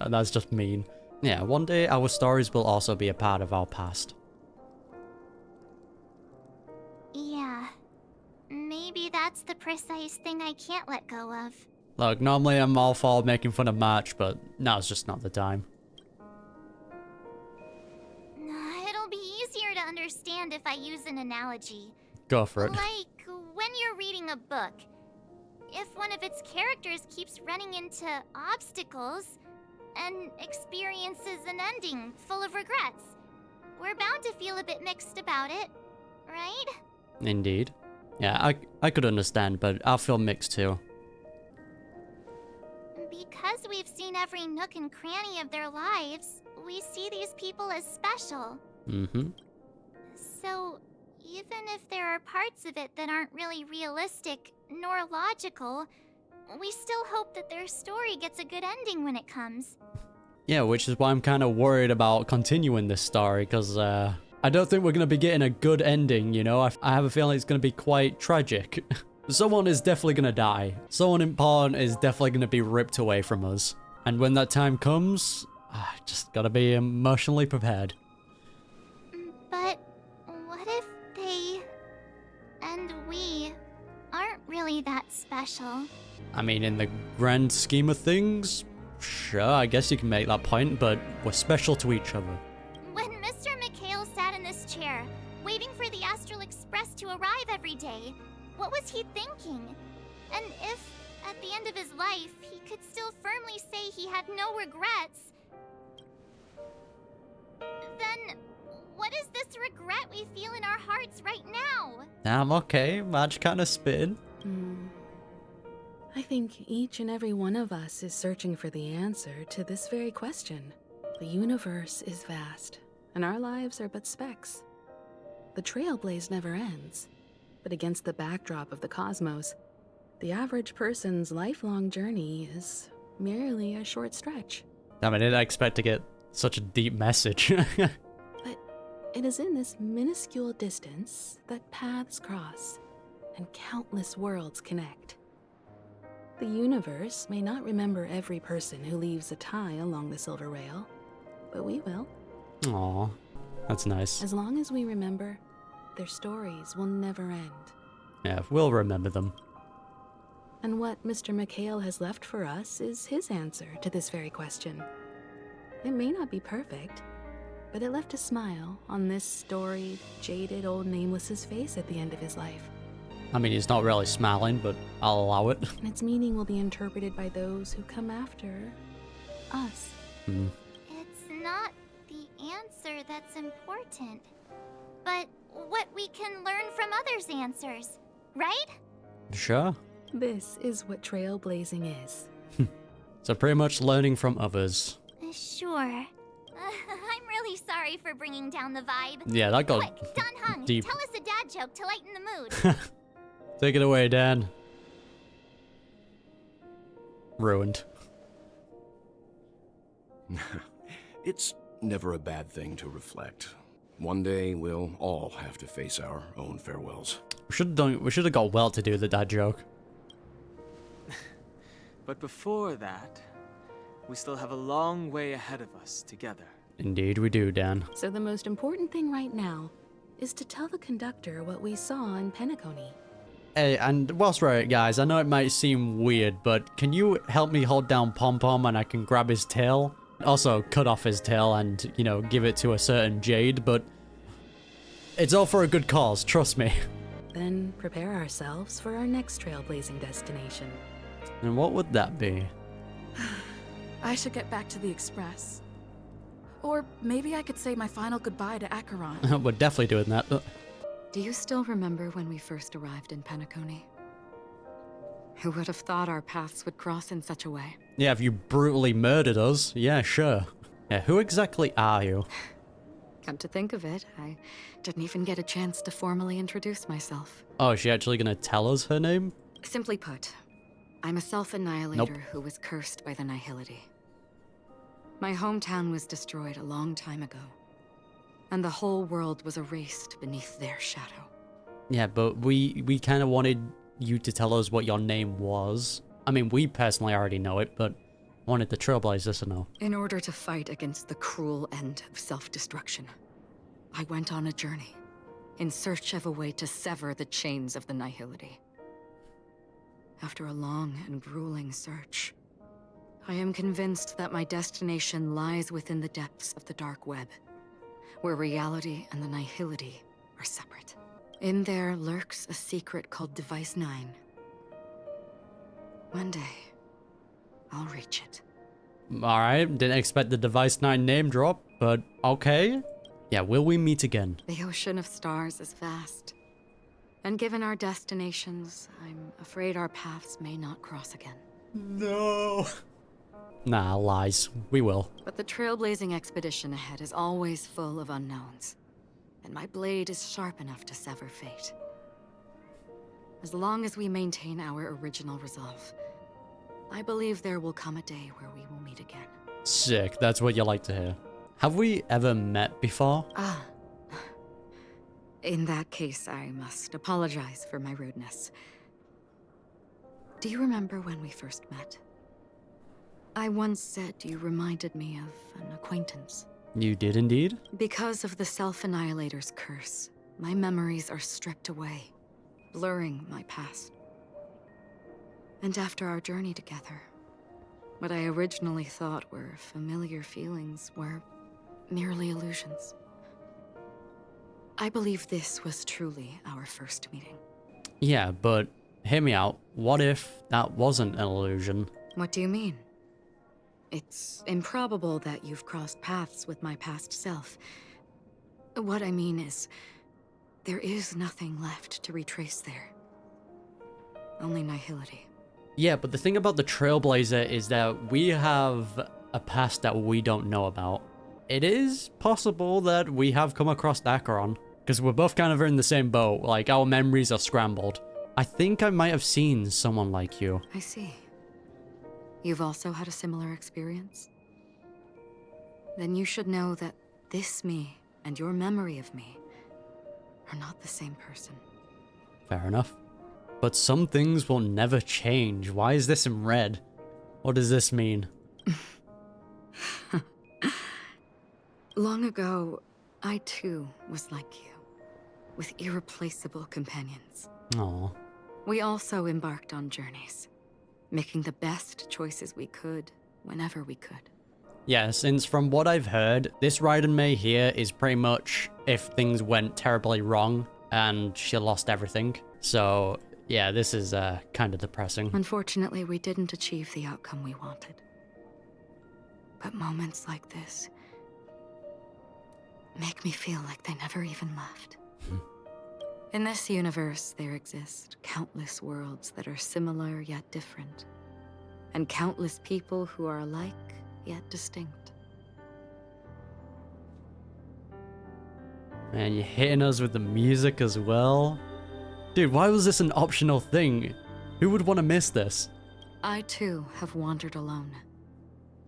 S1: That's just mean. Yeah, one day our stories will also be a part of our past.
S2: Yeah, maybe that's the precise thing I can't let go of.
S1: Look, normally I'm all for making fun of March, but now's just not the time.
S2: It'll be easier to understand if I use an analogy.
S1: Go for it.
S2: Like when you're reading a book. If one of its characters keeps running into obstacles and experiences an ending full of regrets, we're bound to feel a bit mixed about it, right?
S1: Indeed. Yeah, I could understand, but I feel mixed too.
S2: Because we've seen every nook and cranny of their lives, we see these people as special.
S1: Mm-hmm.
S2: So, even if there are parts of it that aren't really realistic nor logical, we still hope that their story gets a good ending when it comes.
S1: Yeah, which is why I'm kind of worried about continuing this story, because I don't think we're going to be getting a good ending, you know? I have a feeling it's going to be quite tragic. Someone is definitely going to die. Someone important is definitely going to be ripped away from us. And when that time comes, I just got to be emotionally prepared.
S2: But what if they and we aren't really that special?
S1: I mean, in the grand scheme of things, sure, I guess you can make that point, but we're special to each other.
S2: When Mr. McHale sat in this chair, waiting for the Astral Express to arrive every day, what was he thinking? And if, at the end of his life, he could still firmly say he had no regrets, then what is this regret we feel in our hearts right now?
S1: I'm okay, Madge kind of spitting.
S14: I think each and every one of us is searching for the answer to this very question. The universe is vast, and our lives are but specks. The Trailblaze never ends. But against the backdrop of the cosmos, the average person's lifelong journey is merely a short stretch.
S1: I mean, I didn't expect to get such a deep message.
S14: But it is in this minuscule distance that paths cross and countless worlds connect. The universe may not remember every person who leaves a tie along the silver rail, but we will.
S1: Aw, that's nice.
S14: As long as we remember, their stories will never end.
S1: Yeah, we'll remember them.
S14: And what Mr. McHale has left for us is his answer to this very question. It may not be perfect, but it left a smile on this storied, jaded old Nameless's face at the end of his life.
S1: I mean, he's not really smiling, but I'll allow it.
S14: And its meaning will be interpreted by those who come after us.
S2: It's not the answer that's important, but what we can learn from others' answers, right?
S1: Sure.
S14: This is what trailblazing is.
S1: So pretty much learning from others.
S2: Sure. I'm really sorry for bringing down the vibe.
S1: Yeah, that got
S2: Quick, Don Hung,
S1: deep.
S2: tell us a dad joke to lighten the mood.
S1: Take it away, Dan. Ruined.
S17: It's never a bad thing to reflect. One day we'll all have to face our own farewells.
S1: We should have got Well to do the dad joke.
S15: But before that, we still have a long way ahead of us together.
S1: Indeed we do, Dan.
S14: So the most important thing right now is to tell the conductor what we saw in Penacony.
S1: Hey, and whilst we're at it, guys, I know it might seem weird, but can you help me hold down Pom Pom and I can grab his tail? Also, cut off his tail and, you know, give it to a certain Jade, but it's all for a good cause, trust me.
S14: Then prepare ourselves for our next trailblazing destination.
S1: And what would that be?
S3: I should get back to the Express. Or maybe I could say my final goodbye to Acheron.
S1: We're definitely doing that.
S13: Do you still remember when we first arrived in Penacony? Who would have thought our paths would cross in such a way?
S1: Yeah, if you brutally murdered us, yeah, sure. Yeah, who exactly are you?
S13: Come to think of it, I didn't even get a chance to formally introduce myself.
S1: Oh, is she actually gonna tell us her name?
S13: Simply put, I'm a self-annihilator who was cursed by the Nihility. My hometown was destroyed a long time ago, and the whole world was erased beneath their shadow.
S1: Yeah, but we kind of wanted you to tell us what your name was. I mean, we personally already know it, but wanted the Trailblazers to know.
S13: In order to fight against the cruel end of self-destruction, I went on a journey in search of a way to sever the chains of the Nihility. After a long and grueling search, I am convinced that my destination lies within the depths of the dark web, where reality and the Nihility are separate. In there lurks a secret called Device 9. One day, I'll reach it.
S1: Alright, didn't expect the Device 9 name drop, but okay. Yeah, will we meet again?
S13: The ocean of stars is vast. And given our destinations, I'm afraid our paths may not cross again.
S1: No. Nah, lies. We will.
S13: But the trailblazing expedition ahead is always full of unknowns. And my blade is sharp enough to sever fate. As long as we maintain our original resolve, I believe there will come a day where we will meet again.
S1: Sick, that's what you like to hear. Have we ever met before?
S13: Ah. In that case, I must apologize for my rudeness. Do you remember when we first met? I once said you reminded me of an acquaintance.
S1: You did indeed?
S13: Because of the Self-Annihilator's curse, my memories are stripped away, blurring my past. And after our journey together, what I originally thought were familiar feelings were merely illusions. I believe this was truly our first meeting.
S1: Yeah, but hear me out. What if that wasn't an illusion?
S13: What do you mean? It's improbable that you've crossed paths with my past self. What I mean is, there is nothing left to retrace there. Only nihility.
S1: Yeah, but the thing about the Trailblazer is that we have a past that we don't know about. It is possible that we have come across Acheron, because we're both kind of in the same boat, like our memories are scrambled. I think I might have seen someone like you.
S13: I see. You've also had a similar experience? Then you should know that this me and your memory of me are not the same person.
S1: Fair enough. But some things will never change. Why is this in red? What does this mean?
S13: Long ago, I too was like you, with irreplaceable companions.
S1: Aww.
S13: We also embarked on journeys, making the best choices we could, whenever we could.
S1: Yeah, since from what I've heard, this Raiden May here is pretty much if things went terribly wrong and she lost everything. So, yeah, this is kind of depressing.
S13: Unfortunately, we didn't achieve the outcome we wanted. But moments like this make me feel like they never even left. In this universe, there exist countless worlds that are similar yet different, and countless people who are alike yet distinct.
S1: Man, you're hitting us with the music as well. Dude, why was this an optional thing? Who would want to miss this?
S13: I too have wandered alone,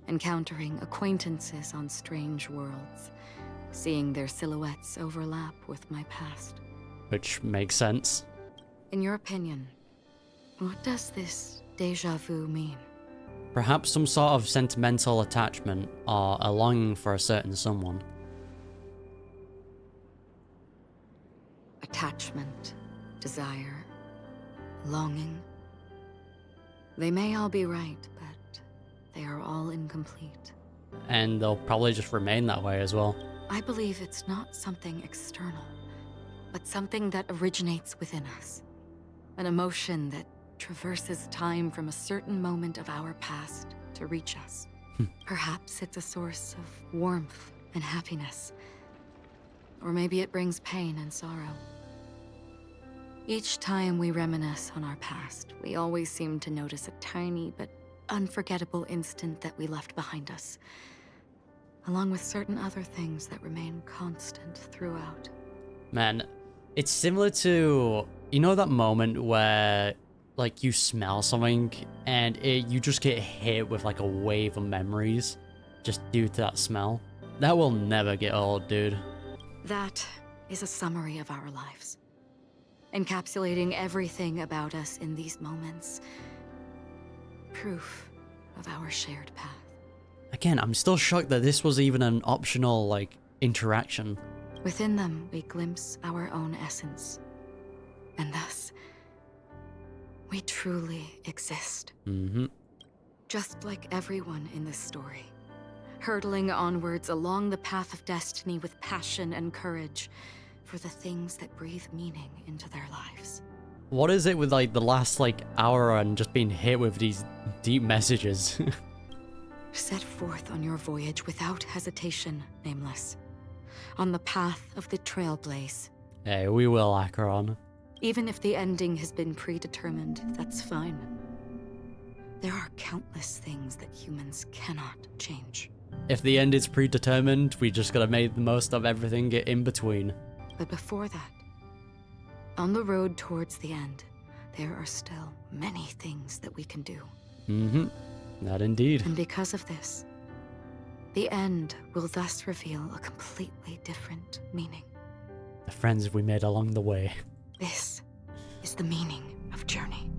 S13: encountering acquaintances on strange worlds, seeing their silhouettes overlap with my past.
S1: Which makes sense.
S13: In your opinion, what does this déjà vu mean?
S1: Perhaps some sort of sentimental attachment or a longing for a certain someone.
S13: Attachment, desire, longing. They may all be right, but they are all incomplete.
S1: And they'll probably just remain that way as well.
S13: I believe it's not something external, but something that originates within us. An emotion that traverses time from a certain moment of our past to reach us. Perhaps it's a source of warmth and happiness. Or maybe it brings pain and sorrow. Each time we reminisce on our past, we always seem to notice a tiny but unforgettable instant that we left behind us, along with certain other things that remain constant throughout.
S1: Man, it's similar to, you know that moment where like you smell something and you just get hit with like a wave of memories just due to that smell? That will never get old, dude.
S13: That is a summary of our lives, encapsulating everything about us in these moments. Proof of our shared path.
S1: Again, I'm still shocked that this was even an optional, like, interaction.
S13: Within them, we glimpse our own essence. And thus, we truly exist.
S1: Mm-hmm.
S13: Just like everyone in this story. Hurtling onwards along the path of destiny with passion and courage for the things that breathe meaning into their lives.
S1: What is it with, like, the last, like, hour and just being hit with these deep messages?
S13: Set forth on your voyage without hesitation, Nameless. On the path of the Trailblaze.
S1: Hey, we will, Acheron.
S13: Even if the ending has been predetermined, that's fine. There are countless things that humans cannot change.
S1: If the end is predetermined, we just gotta make the most of everything in between.
S13: But before that, on the road towards the end, there are still many things that we can do.
S1: Mm-hmm. That indeed.
S13: And because of this, the end will thus reveal a completely different meaning.
S1: The friends we made along the way.
S13: This is the meaning of Journey.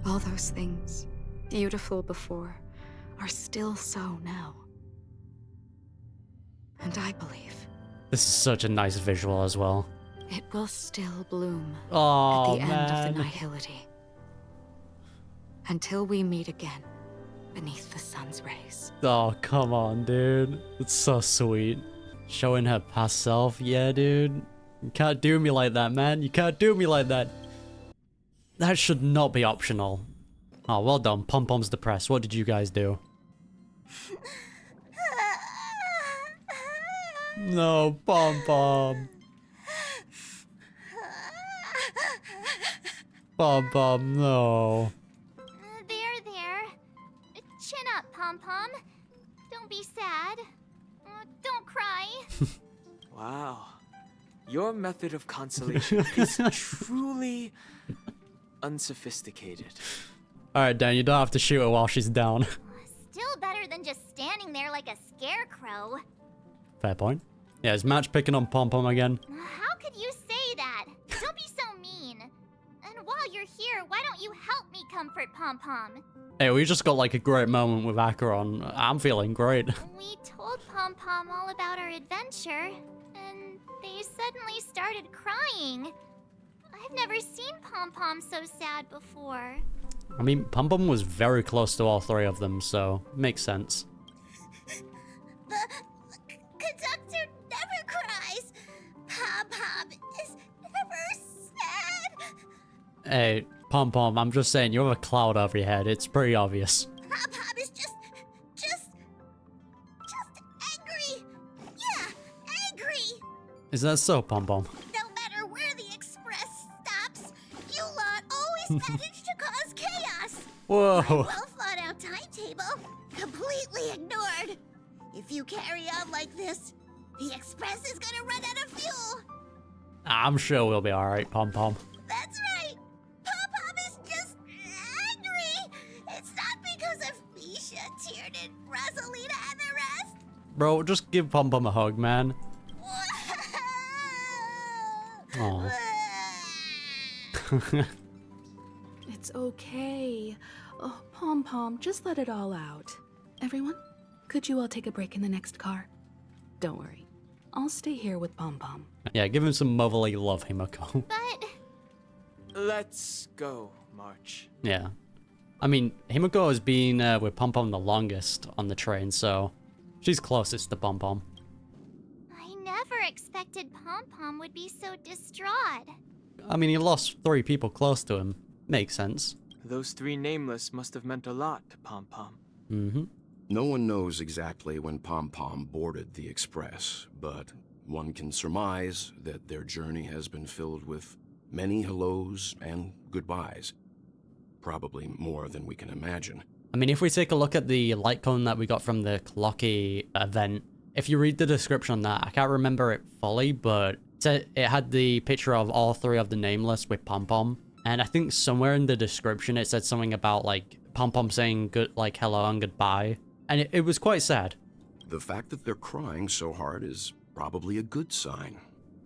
S13: All those things, beautiful before, are still so now. And I believe
S1: This is such a nice visual as well.
S13: it will still bloom
S1: Oh,
S13: at the end of the
S1: man.
S13: nihility. Until we meet again beneath the sun's rays.
S1: Oh, come on, dude. It's so sweet. Showing her past self. Yeah, dude. You can't do me like that, man. You can't do me like that. That should not be optional. Oh, well done. Pom Pom's depressed. What did you guys do? No, Pom Pom. Pom Pom, no.
S2: There. Chin up, Pom Pom. Don't be sad. Don't cry.
S15: Wow. Your method of consolation is truly unsophisticated.
S1: Alright, Dan, you don't have to shoot her while she's down.
S2: Still better than just standing there like a scarecrow.
S1: Fair point. Yeah, is Match picking on Pom Pom again?
S2: How could you say that? Don't be so mean. And while you're here, why don't you help me comfort Pom Pom?
S1: Hey, we just got like a great moment with Acheron. I'm feeling great.
S2: We told Pom Pom all about our adventure, and they suddenly started crying. I've never seen Pom Pom so sad before.
S1: I mean, Pom Pom was very close to all three of them, so makes sense.
S9: The conductor never cries. Pom Pom is never sad.
S1: Hey, Pom Pom, I'm just saying, you have a cloud over your head. It's pretty obvious.
S9: Pom Pom is just angry. Yeah, angry.
S1: Is that so, Pom Pom?
S9: No matter where the express stops, you lot always manage to cause chaos.
S1: Whoa.
S9: My well thought out timetable completely ignored. If you carry on like this, the express is gonna run out of fuel.
S1: I'm sure we'll be alright, Pom Pom.
S9: That's right. Pom Pom is just angry. It's not because of Misha, Tiernan, Rosalina, and the rest.
S1: Bro, just give Pom Pom a hug, man. Aw.
S3: It's okay. Oh, Pom Pom, just let it all out. Everyone, could you all take a break in the next car? Don't worry. I'll stay here with Pom Pom.
S1: Yeah, give him some motherly love, Himiko.
S2: But
S15: Let's go, March.
S1: Yeah. I mean, Himiko has been with Pom Pom the longest on the train, so she's closest to Pom Pom.
S2: I never expected Pom Pom would be so distraught.
S1: I mean, he lost 3 people close to him. Makes sense.
S15: Those 3 nameless must have meant a lot to Pom Pom.
S1: Mm-hmm.
S17: No one knows exactly when Pom Pom boarded the Express, but one can surmise that their journey has been filled with many hellos and goodbyes. Probably more than we can imagine.
S1: I mean, if we take a look at the light cone that we got from the Clocky event, if you read the description on that, I can't remember it fully, but it had the picture of all 3 of the nameless with Pom Pom. And I think somewhere in the description it said something about like Pom Pom saying good, like hello and goodbye. And it was quite sad.
S17: The fact that they're crying so hard is probably a good sign.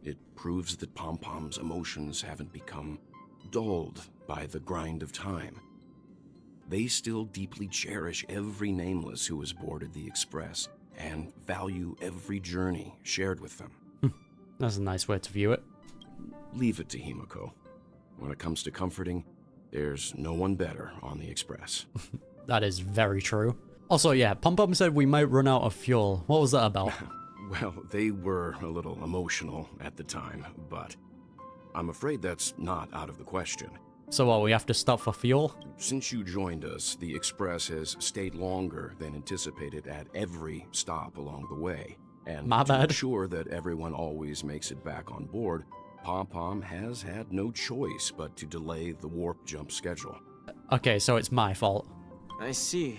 S17: It proves that Pom Pom's emotions haven't become dulled by the grind of time. They still deeply cherish every nameless who has boarded the Express and value every journey shared with them.
S1: That's a nice way to view it.
S17: Leave it to Himiko. When it comes to comforting, there's no one better on the Express.
S1: That is very true. Also, yeah, Pom Pom said we might run out of fuel. What was that about?
S17: Well, they were a little emotional at the time, but I'm afraid that's not out of the question.
S1: So what, we have to stop for fuel?
S17: Since you joined us, the Express has stayed longer than anticipated at every stop along the way. And
S1: My
S17: to
S1: bad.
S17: ensure that everyone always makes it back on board, Pom Pom has had no choice but to delay the warp jump schedule.
S1: Okay, so it's my fault.
S15: I see.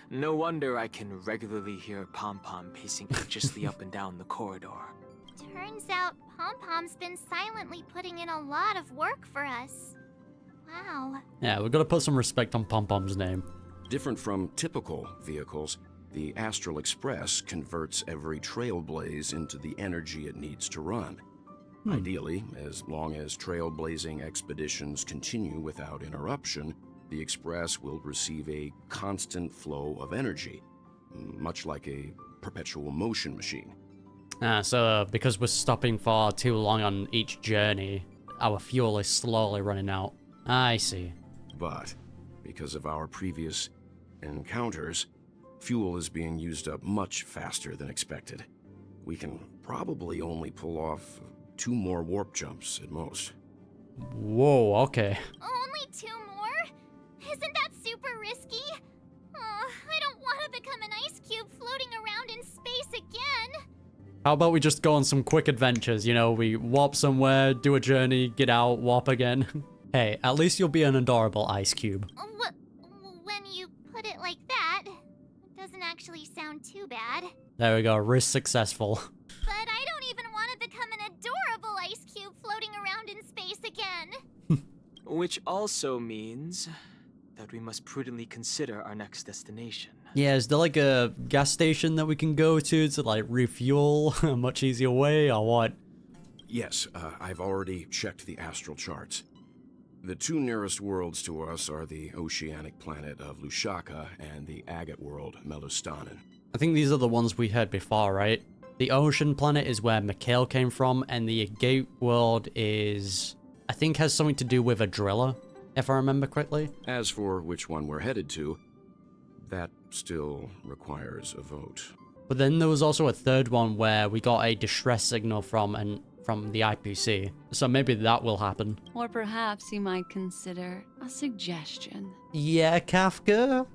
S15: No wonder I can regularly hear Pom Pom pacing anxiously up and down the corridor.
S2: Turns out Pom Pom's been silently putting in a lot of work for us. Wow.
S1: Yeah, we've got to put some respect on Pom Pom's name.
S17: Different from typical vehicles, the Astral Express converts every Trailblaze into the energy it needs to run. Ideally, as long as trailblazing expeditions continue without interruption, the Express will receive a constant flow of energy, much like a perpetual motion machine.
S1: So because we're stopping for too long on each journey, our fuel is slowly running out. I see.
S17: But because of our previous encounters, fuel is being used up much faster than expected. We can probably only pull off 2 more warp jumps at most.
S1: Whoa, okay.
S2: Only 2 more? Isn't that super risky? Oh, I don't want to become an ice cube floating around in space again.
S1: How about we just go on some quick adventures? You know, we warp somewhere, do a journey, get out, warp again. Hey, at least you'll be an adorable ice cube.
S2: When you put it like that, it doesn't actually sound too bad.
S1: There we go, risk successful.
S2: But I don't even want to become an adorable ice cube floating around in space again.
S15: Which also means that we must prudently consider our next destination.
S1: Yeah, is there like a gas station that we can go to like refuel a much easier way or what?
S17: Yes, I've already checked the astral charts. The 2 nearest worlds to us are the oceanic planet of Lushaka and the agate world, Melustanen.
S1: I think these are the ones we heard before, right? The ocean planet is where Mikhail came from, and the agate world is, I think, has something to do with a driller, if I remember correctly.
S17: As for which one we're headed to, that still requires a vote.
S1: But then there was also a third one where we got a distress signal from the IPC, so maybe that will happen.
S10: Or perhaps you might consider a suggestion.
S1: Yeah, Kafka?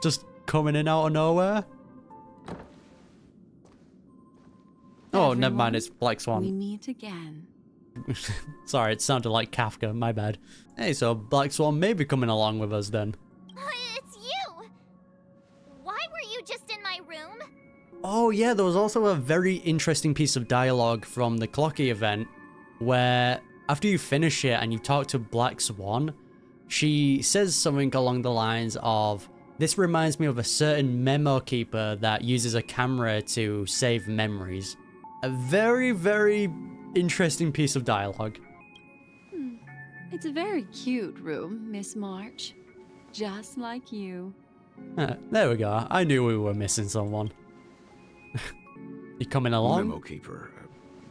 S1: Just coming in out of nowhere? Oh, never mind, it's Black Swan.
S10: We meet again.
S1: Sorry, it sounded like Kafka, my bad. Hey, so Black Swan may be coming along with us then.
S2: It's you! Why were you just in my room?
S1: Oh yeah, there was also a very interesting piece of dialogue from the Clocky event where after you finish it and you talk to Black Swan, she says something along the lines of, "This reminds me of a certain memo keeper that uses a camera to save memories." A very, very interesting piece of dialogue.
S10: It's a very cute room, Miss March. Just like you.
S1: There we go. I knew we were missing someone. You coming along?
S17: Memo keeper.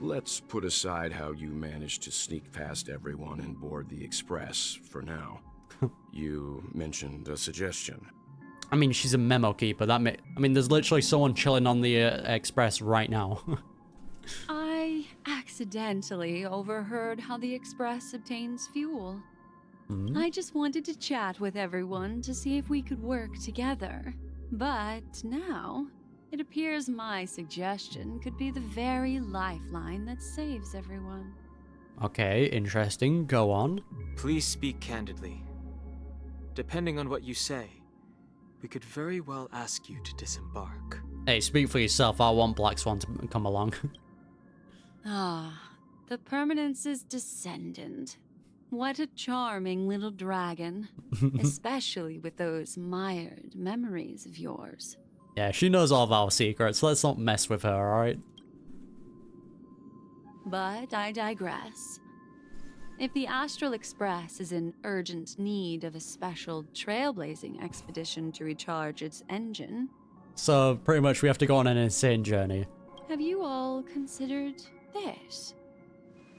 S17: let's put aside how you managed to sneak past everyone and board the Express for now. You mentioned a suggestion.
S1: I mean, she's a memo keeper. I mean, there's literally someone chilling on the Express right now.
S10: I accidentally overheard how the Express obtains fuel. I just wanted to chat with everyone to see if we could work together. But now, it appears my suggestion could be the very lifeline that saves everyone.
S1: Okay, interesting. Go on.
S15: Please speak candidly. Depending on what you say, we could very well ask you to disembark.
S1: Hey, speak for yourself. I want Black Swan to come along.
S10: The Permanence's descendant. What a charming little dragon. Especially with those mired memories of yours.
S1: Yeah, she knows all of our secrets. Let's not mess with her, alright?
S10: But I digress. If the Astral Express is in urgent need of a special trailblazing expedition to recharge its engine...
S1: So, pretty much we have to go on an insane journey.
S10: Have you all considered this?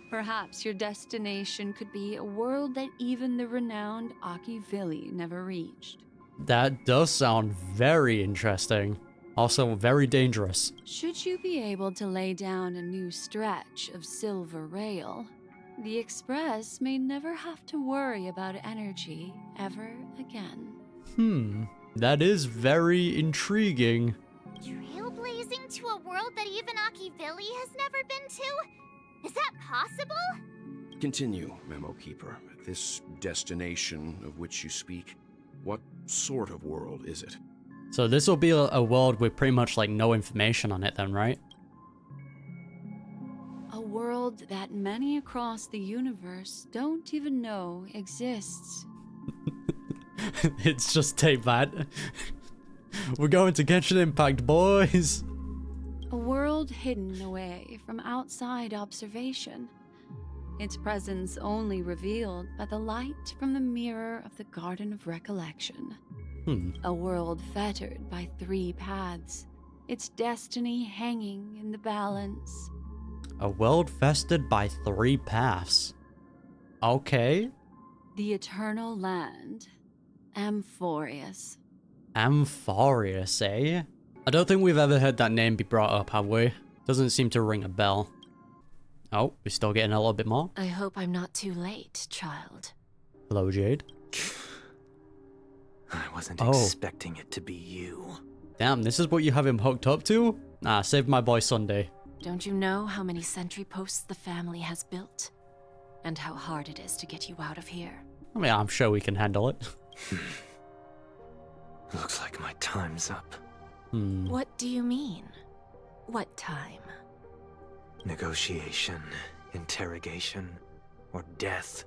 S10: Perhaps your destination could be a world that even the renowned Akivili never reached.
S1: That does sound very interesting. Also very dangerous.
S10: Should you be able to lay down a new stretch of silver rail, the Express may never have to worry about energy ever again.
S1: That is very intriguing.
S2: Trailblazing to a world that even Akivili has never been to? Is that possible?
S17: Continue, Memo Keeper. This destination of which you speak, what sort of world is it?
S1: So this will be a world with pretty much like no information on it then, right?
S10: A world that many across the universe don't even know exists.
S1: It's just take that. We're going to Genshin Impact, boys!
S10: A world hidden away from outside observation. Its presence only revealed by the light from the mirror of the Garden of Recollection. A world fettered by 3 paths, its destiny hanging in the balance.
S1: A world festered by 3 paths. Okay.
S10: The Eternal Land. Amphorius.
S1: Amphorius, eh? I don't think we've ever heard that name be brought up, have we? Doesn't seem to ring a bell. Oh, we're still getting a little bit more.
S7: I hope I'm not too late, child.
S1: Hello, Jade.
S15: I wasn't expecting it to be you.
S1: Damn, this is what you have him hooked up to? Nah, save my boy Sunday.
S7: Don't you know how many sentry posts the family has built? And how hard it is to get you out of here?
S1: I mean, I'm sure we can handle it.
S15: Looks like my time's up.
S7: What do you mean? What time?
S15: Negotiation, interrogation, or death.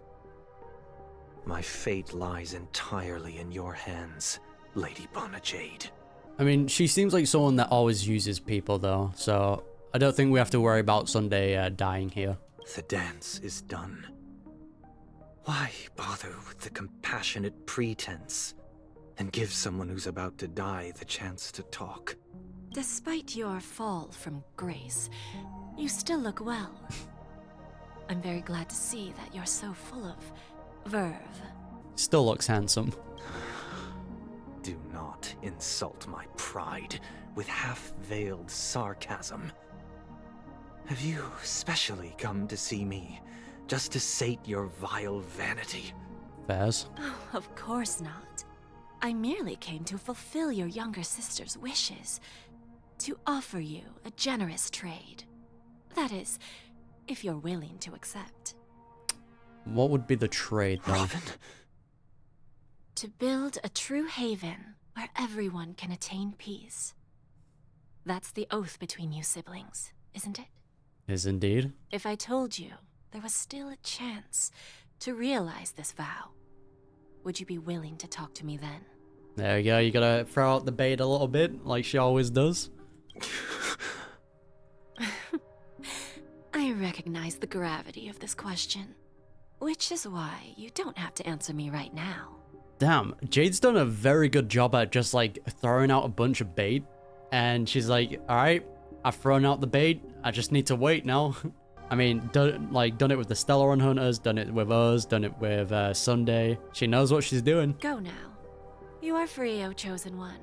S15: My fate lies entirely in your hands, Lady Bon Jade.
S1: I mean, she seems like someone that always uses people, though, so I don't think we have to worry about Sunday dying here.
S15: The dance is done. Why bother with the compassionate pretense and give someone who's about to die the chance to talk?
S7: Despite your fall from grace, you still look well. I'm very glad to see that you're so full of verve.
S1: Still looks handsome.
S15: Do not insult my pride with half-veiled sarcasm. Have you specially come to see me just to sate your vile vanity?
S1: Fairs.
S7: Oh, of course not. I merely came to fulfill your younger sister's wishes. To offer you a generous trade. That is, if you're willing to accept.
S1: What would be the trade, though?
S15: Robin.
S7: To build a true haven where everyone can attain peace. That's the oath between you siblings, isn't it?
S1: Is indeed.
S7: If I told you there was still a chance to realize this vow, would you be willing to talk to me then?
S1: There you go, you gotta throw out the bait a little bit, like she always does.
S7: I recognize the gravity of this question, which is why you don't have to answer me right now.
S1: Damn, Jade's done a very good job at just like throwing out a bunch of bait, and she's like, alright, I've thrown out the bait, I just need to wait now. I mean, done it with the Stellaron Hunters, done it with us, done it with Sunday. She knows what she's doing.
S7: Go now. You are free, O Chosen One,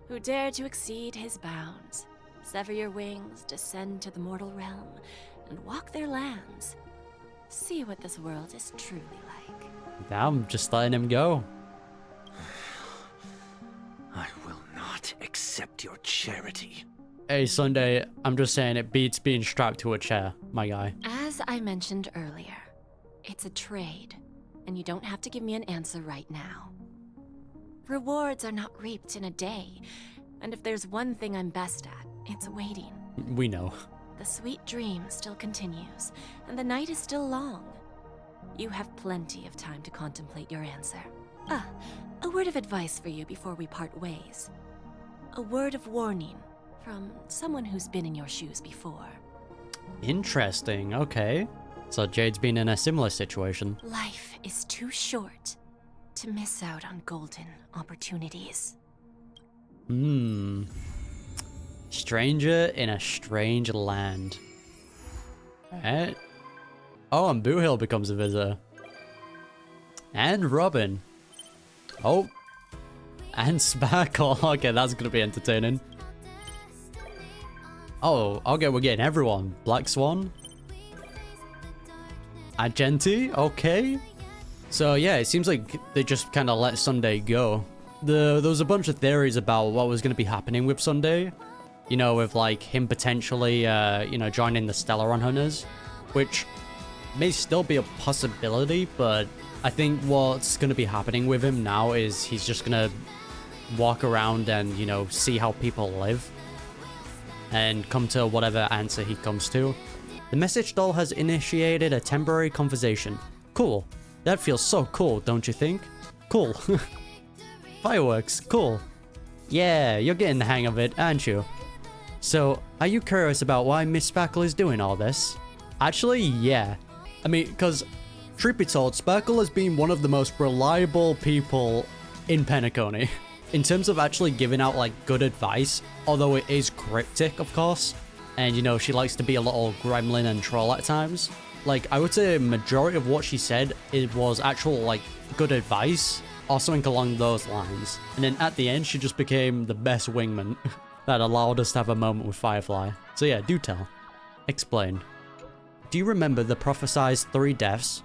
S7: who dare to exceed his bounds. Sever your wings, descend to the mortal realm, and walk their lands. See what this world is truly like.
S1: I'm just letting him go.
S20: I will not accept your charity.
S1: Hey, Sunday, I'm just saying it beats being strapped to a chair, my guy.
S7: As I mentioned earlier, it's a trade, and you don't have to give me an answer right now. Rewards are not reaped in a day, and if there's one thing I'm best at, it's waiting.
S1: We know.
S7: The sweet dream still continues, and the night is still long. You have plenty of time to contemplate your answer. A word of advice for you before we part ways. A word of warning from someone who's been in your shoes before.
S1: Interesting, okay. So Jade's been in a similar situation.
S7: Life is too short to miss out on golden opportunities.
S1: Stranger in a strange land. Alright. Oh, and Boot Hill becomes a visitor. And Robin. Oh. And Sparkle. Okay, that's gonna be entertaining. Oh, okay, we're getting everyone. Black Swan. Agenti, okay. So yeah, it seems like they just kind of let Sunday go. There was a bunch of theories about what was going to be happening with Sunday. You know, with like him potentially, you know, joining the Stellaron Hunters, which may still be a possibility, but I think what's going to be happening with him now is he's just going to walk around and, you know, see how people live and come to whatever answer he comes to. The message doll has initiated a temporary conversation. Cool. That feels so cool, don't you think? Cool. Fireworks, cool. Yeah, you're getting the hang of it, aren't you? So, are you curious about why Miss Sparkle is doing all this? Actually, yeah. I mean, because, truth be told, Sparkle has been one of the most reliable people in Penacony. In terms of actually giving out, like, good advice, although it is cryptic, of course. And, you know, she likes to be a little gremlin and troll at times. Like, I would say a majority of what she said, it was actual, like, good advice, or something along those lines. And then at the end, she just became the best wingman that allowed us to have a moment with Firefly. So yeah, do tell. Explain. Do you remember the prophesized 3 deaths?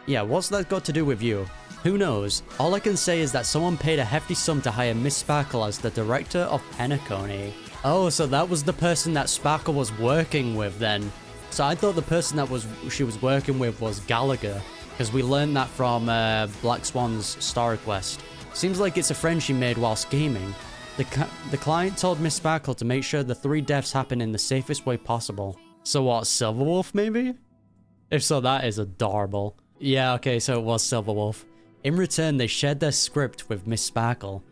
S1: Yeah, what's that got to do with you? Who knows? All I can say is that someone paid a hefty sum to hire Miss Sparkle as the director of Penacony. Oh, so that was the person that Sparkle was working with then. So I thought the person that she was working with was Gallagher, because we learned that from Black Swan's story quest. Seems like it's a friend she made while scheming. The client told Miss Sparkle to make sure the 3 deaths happen in the safest way possible. So what, Silverwolf maybe? If so, that is adorable. Yeah, okay, so it was Silverwolf. In return, they shared their script with Miss Sparkle.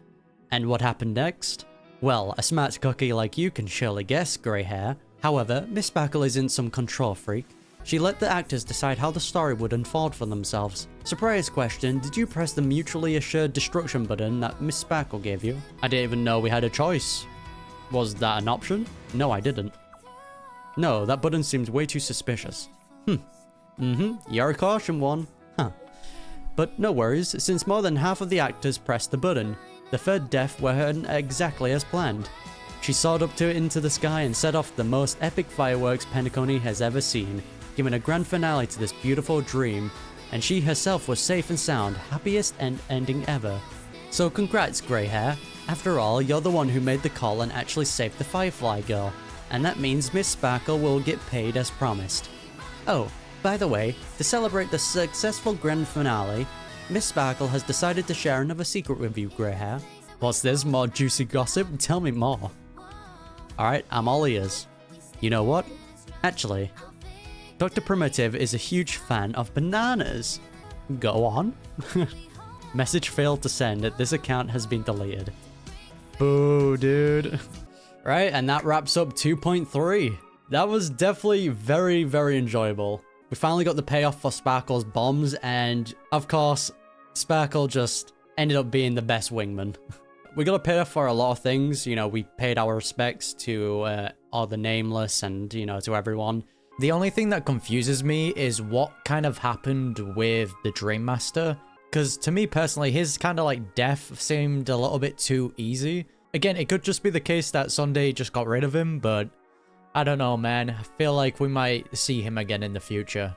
S1: And what happened next? Well, a smart cookie like you can surely guess, grey hair. However, Miss Sparkle isn't some control freak. She let the actors decide how the story would unfold for themselves. Surprise question, did you press the mutually assured destruction button that Miss Sparkle gave you? I didn't even know we had a choice. Was that an option? No, I didn't. No, that button seems way too suspicious. You're a caution one. Huh. But no worries, since more than half of the actors pressed the button, the 3rd death went exactly as planned. She soared up into the sky and set off the most epic fireworks Penacony has ever seen, giving a grand finale to this beautiful dream, and she herself was safe and sound, happiest ending ever. So congrats, grey hair. After all, you're the one who made the call and actually saved the Firefly girl, and that means Miss Sparkle will get paid as promised. Oh, by the way, to celebrate the successful grand finale, Miss Sparkle has decided to share another secret with you, grey hair. What's this, more juicy gossip? Tell me more. Alright, I'm all ears. You know what? Actually, Dr. Primitive is a huge fan of bananas. Go on. Message failed to send. This account has been deleted. Boo, dude. Right, and that wraps up 2.3. That was definitely very, very enjoyable. We finally got the payoff for Sparkle's bombs, and of course, Sparkle just ended up being the best wingman. We got a payoff for a lot of things. You know, we paid our respects to all the nameless and, you know, to everyone.
S21: The only thing that confuses me is what kind of happened with the Dream Master. Because to me personally, his kind of like death seemed a little bit too easy. Again, it could just be the case that Sunday just got rid of him, but I don't know, man. I feel like we might see him again in the future.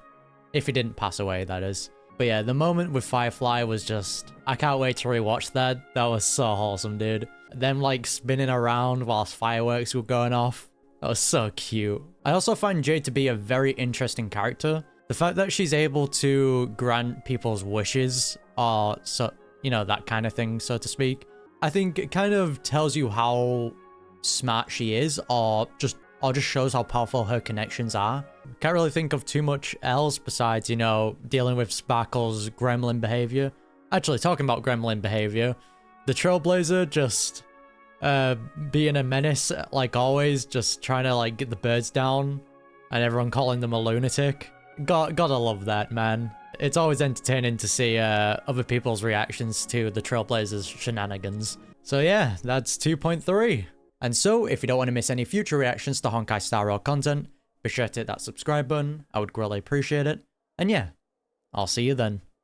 S21: If he didn't pass away, that is. But yeah, the moment with Firefly was just... I can't wait to rewatch that. That was so wholesome, dude. Them like spinning around whilst fireworks were going off. That was so cute. I also find Jade to be a very interesting character. The fact that she's able to grant people's wishes, or so, you know, that kind of thing, so to speak. I think it kind of tells you how smart she is, or just shows how powerful her connections are. Can't really think of too much else besides, you know, dealing with Sparkle's gremlin behavior. Actually, talking about gremlin behavior, the Trailblazer just being a menace, like always, just trying to like get the birds down, and everyone calling them a lunatic. Gotta love that, man. It's always entertaining to see other people's reactions to the Trailblazer's shenanigans. So yeah, that's 2.3. And so, if you don't want to miss any future reactions to Honkai Star Rail content, be sure to hit that subscribe button. I would greatly appreciate it. And yeah, I'll see you then.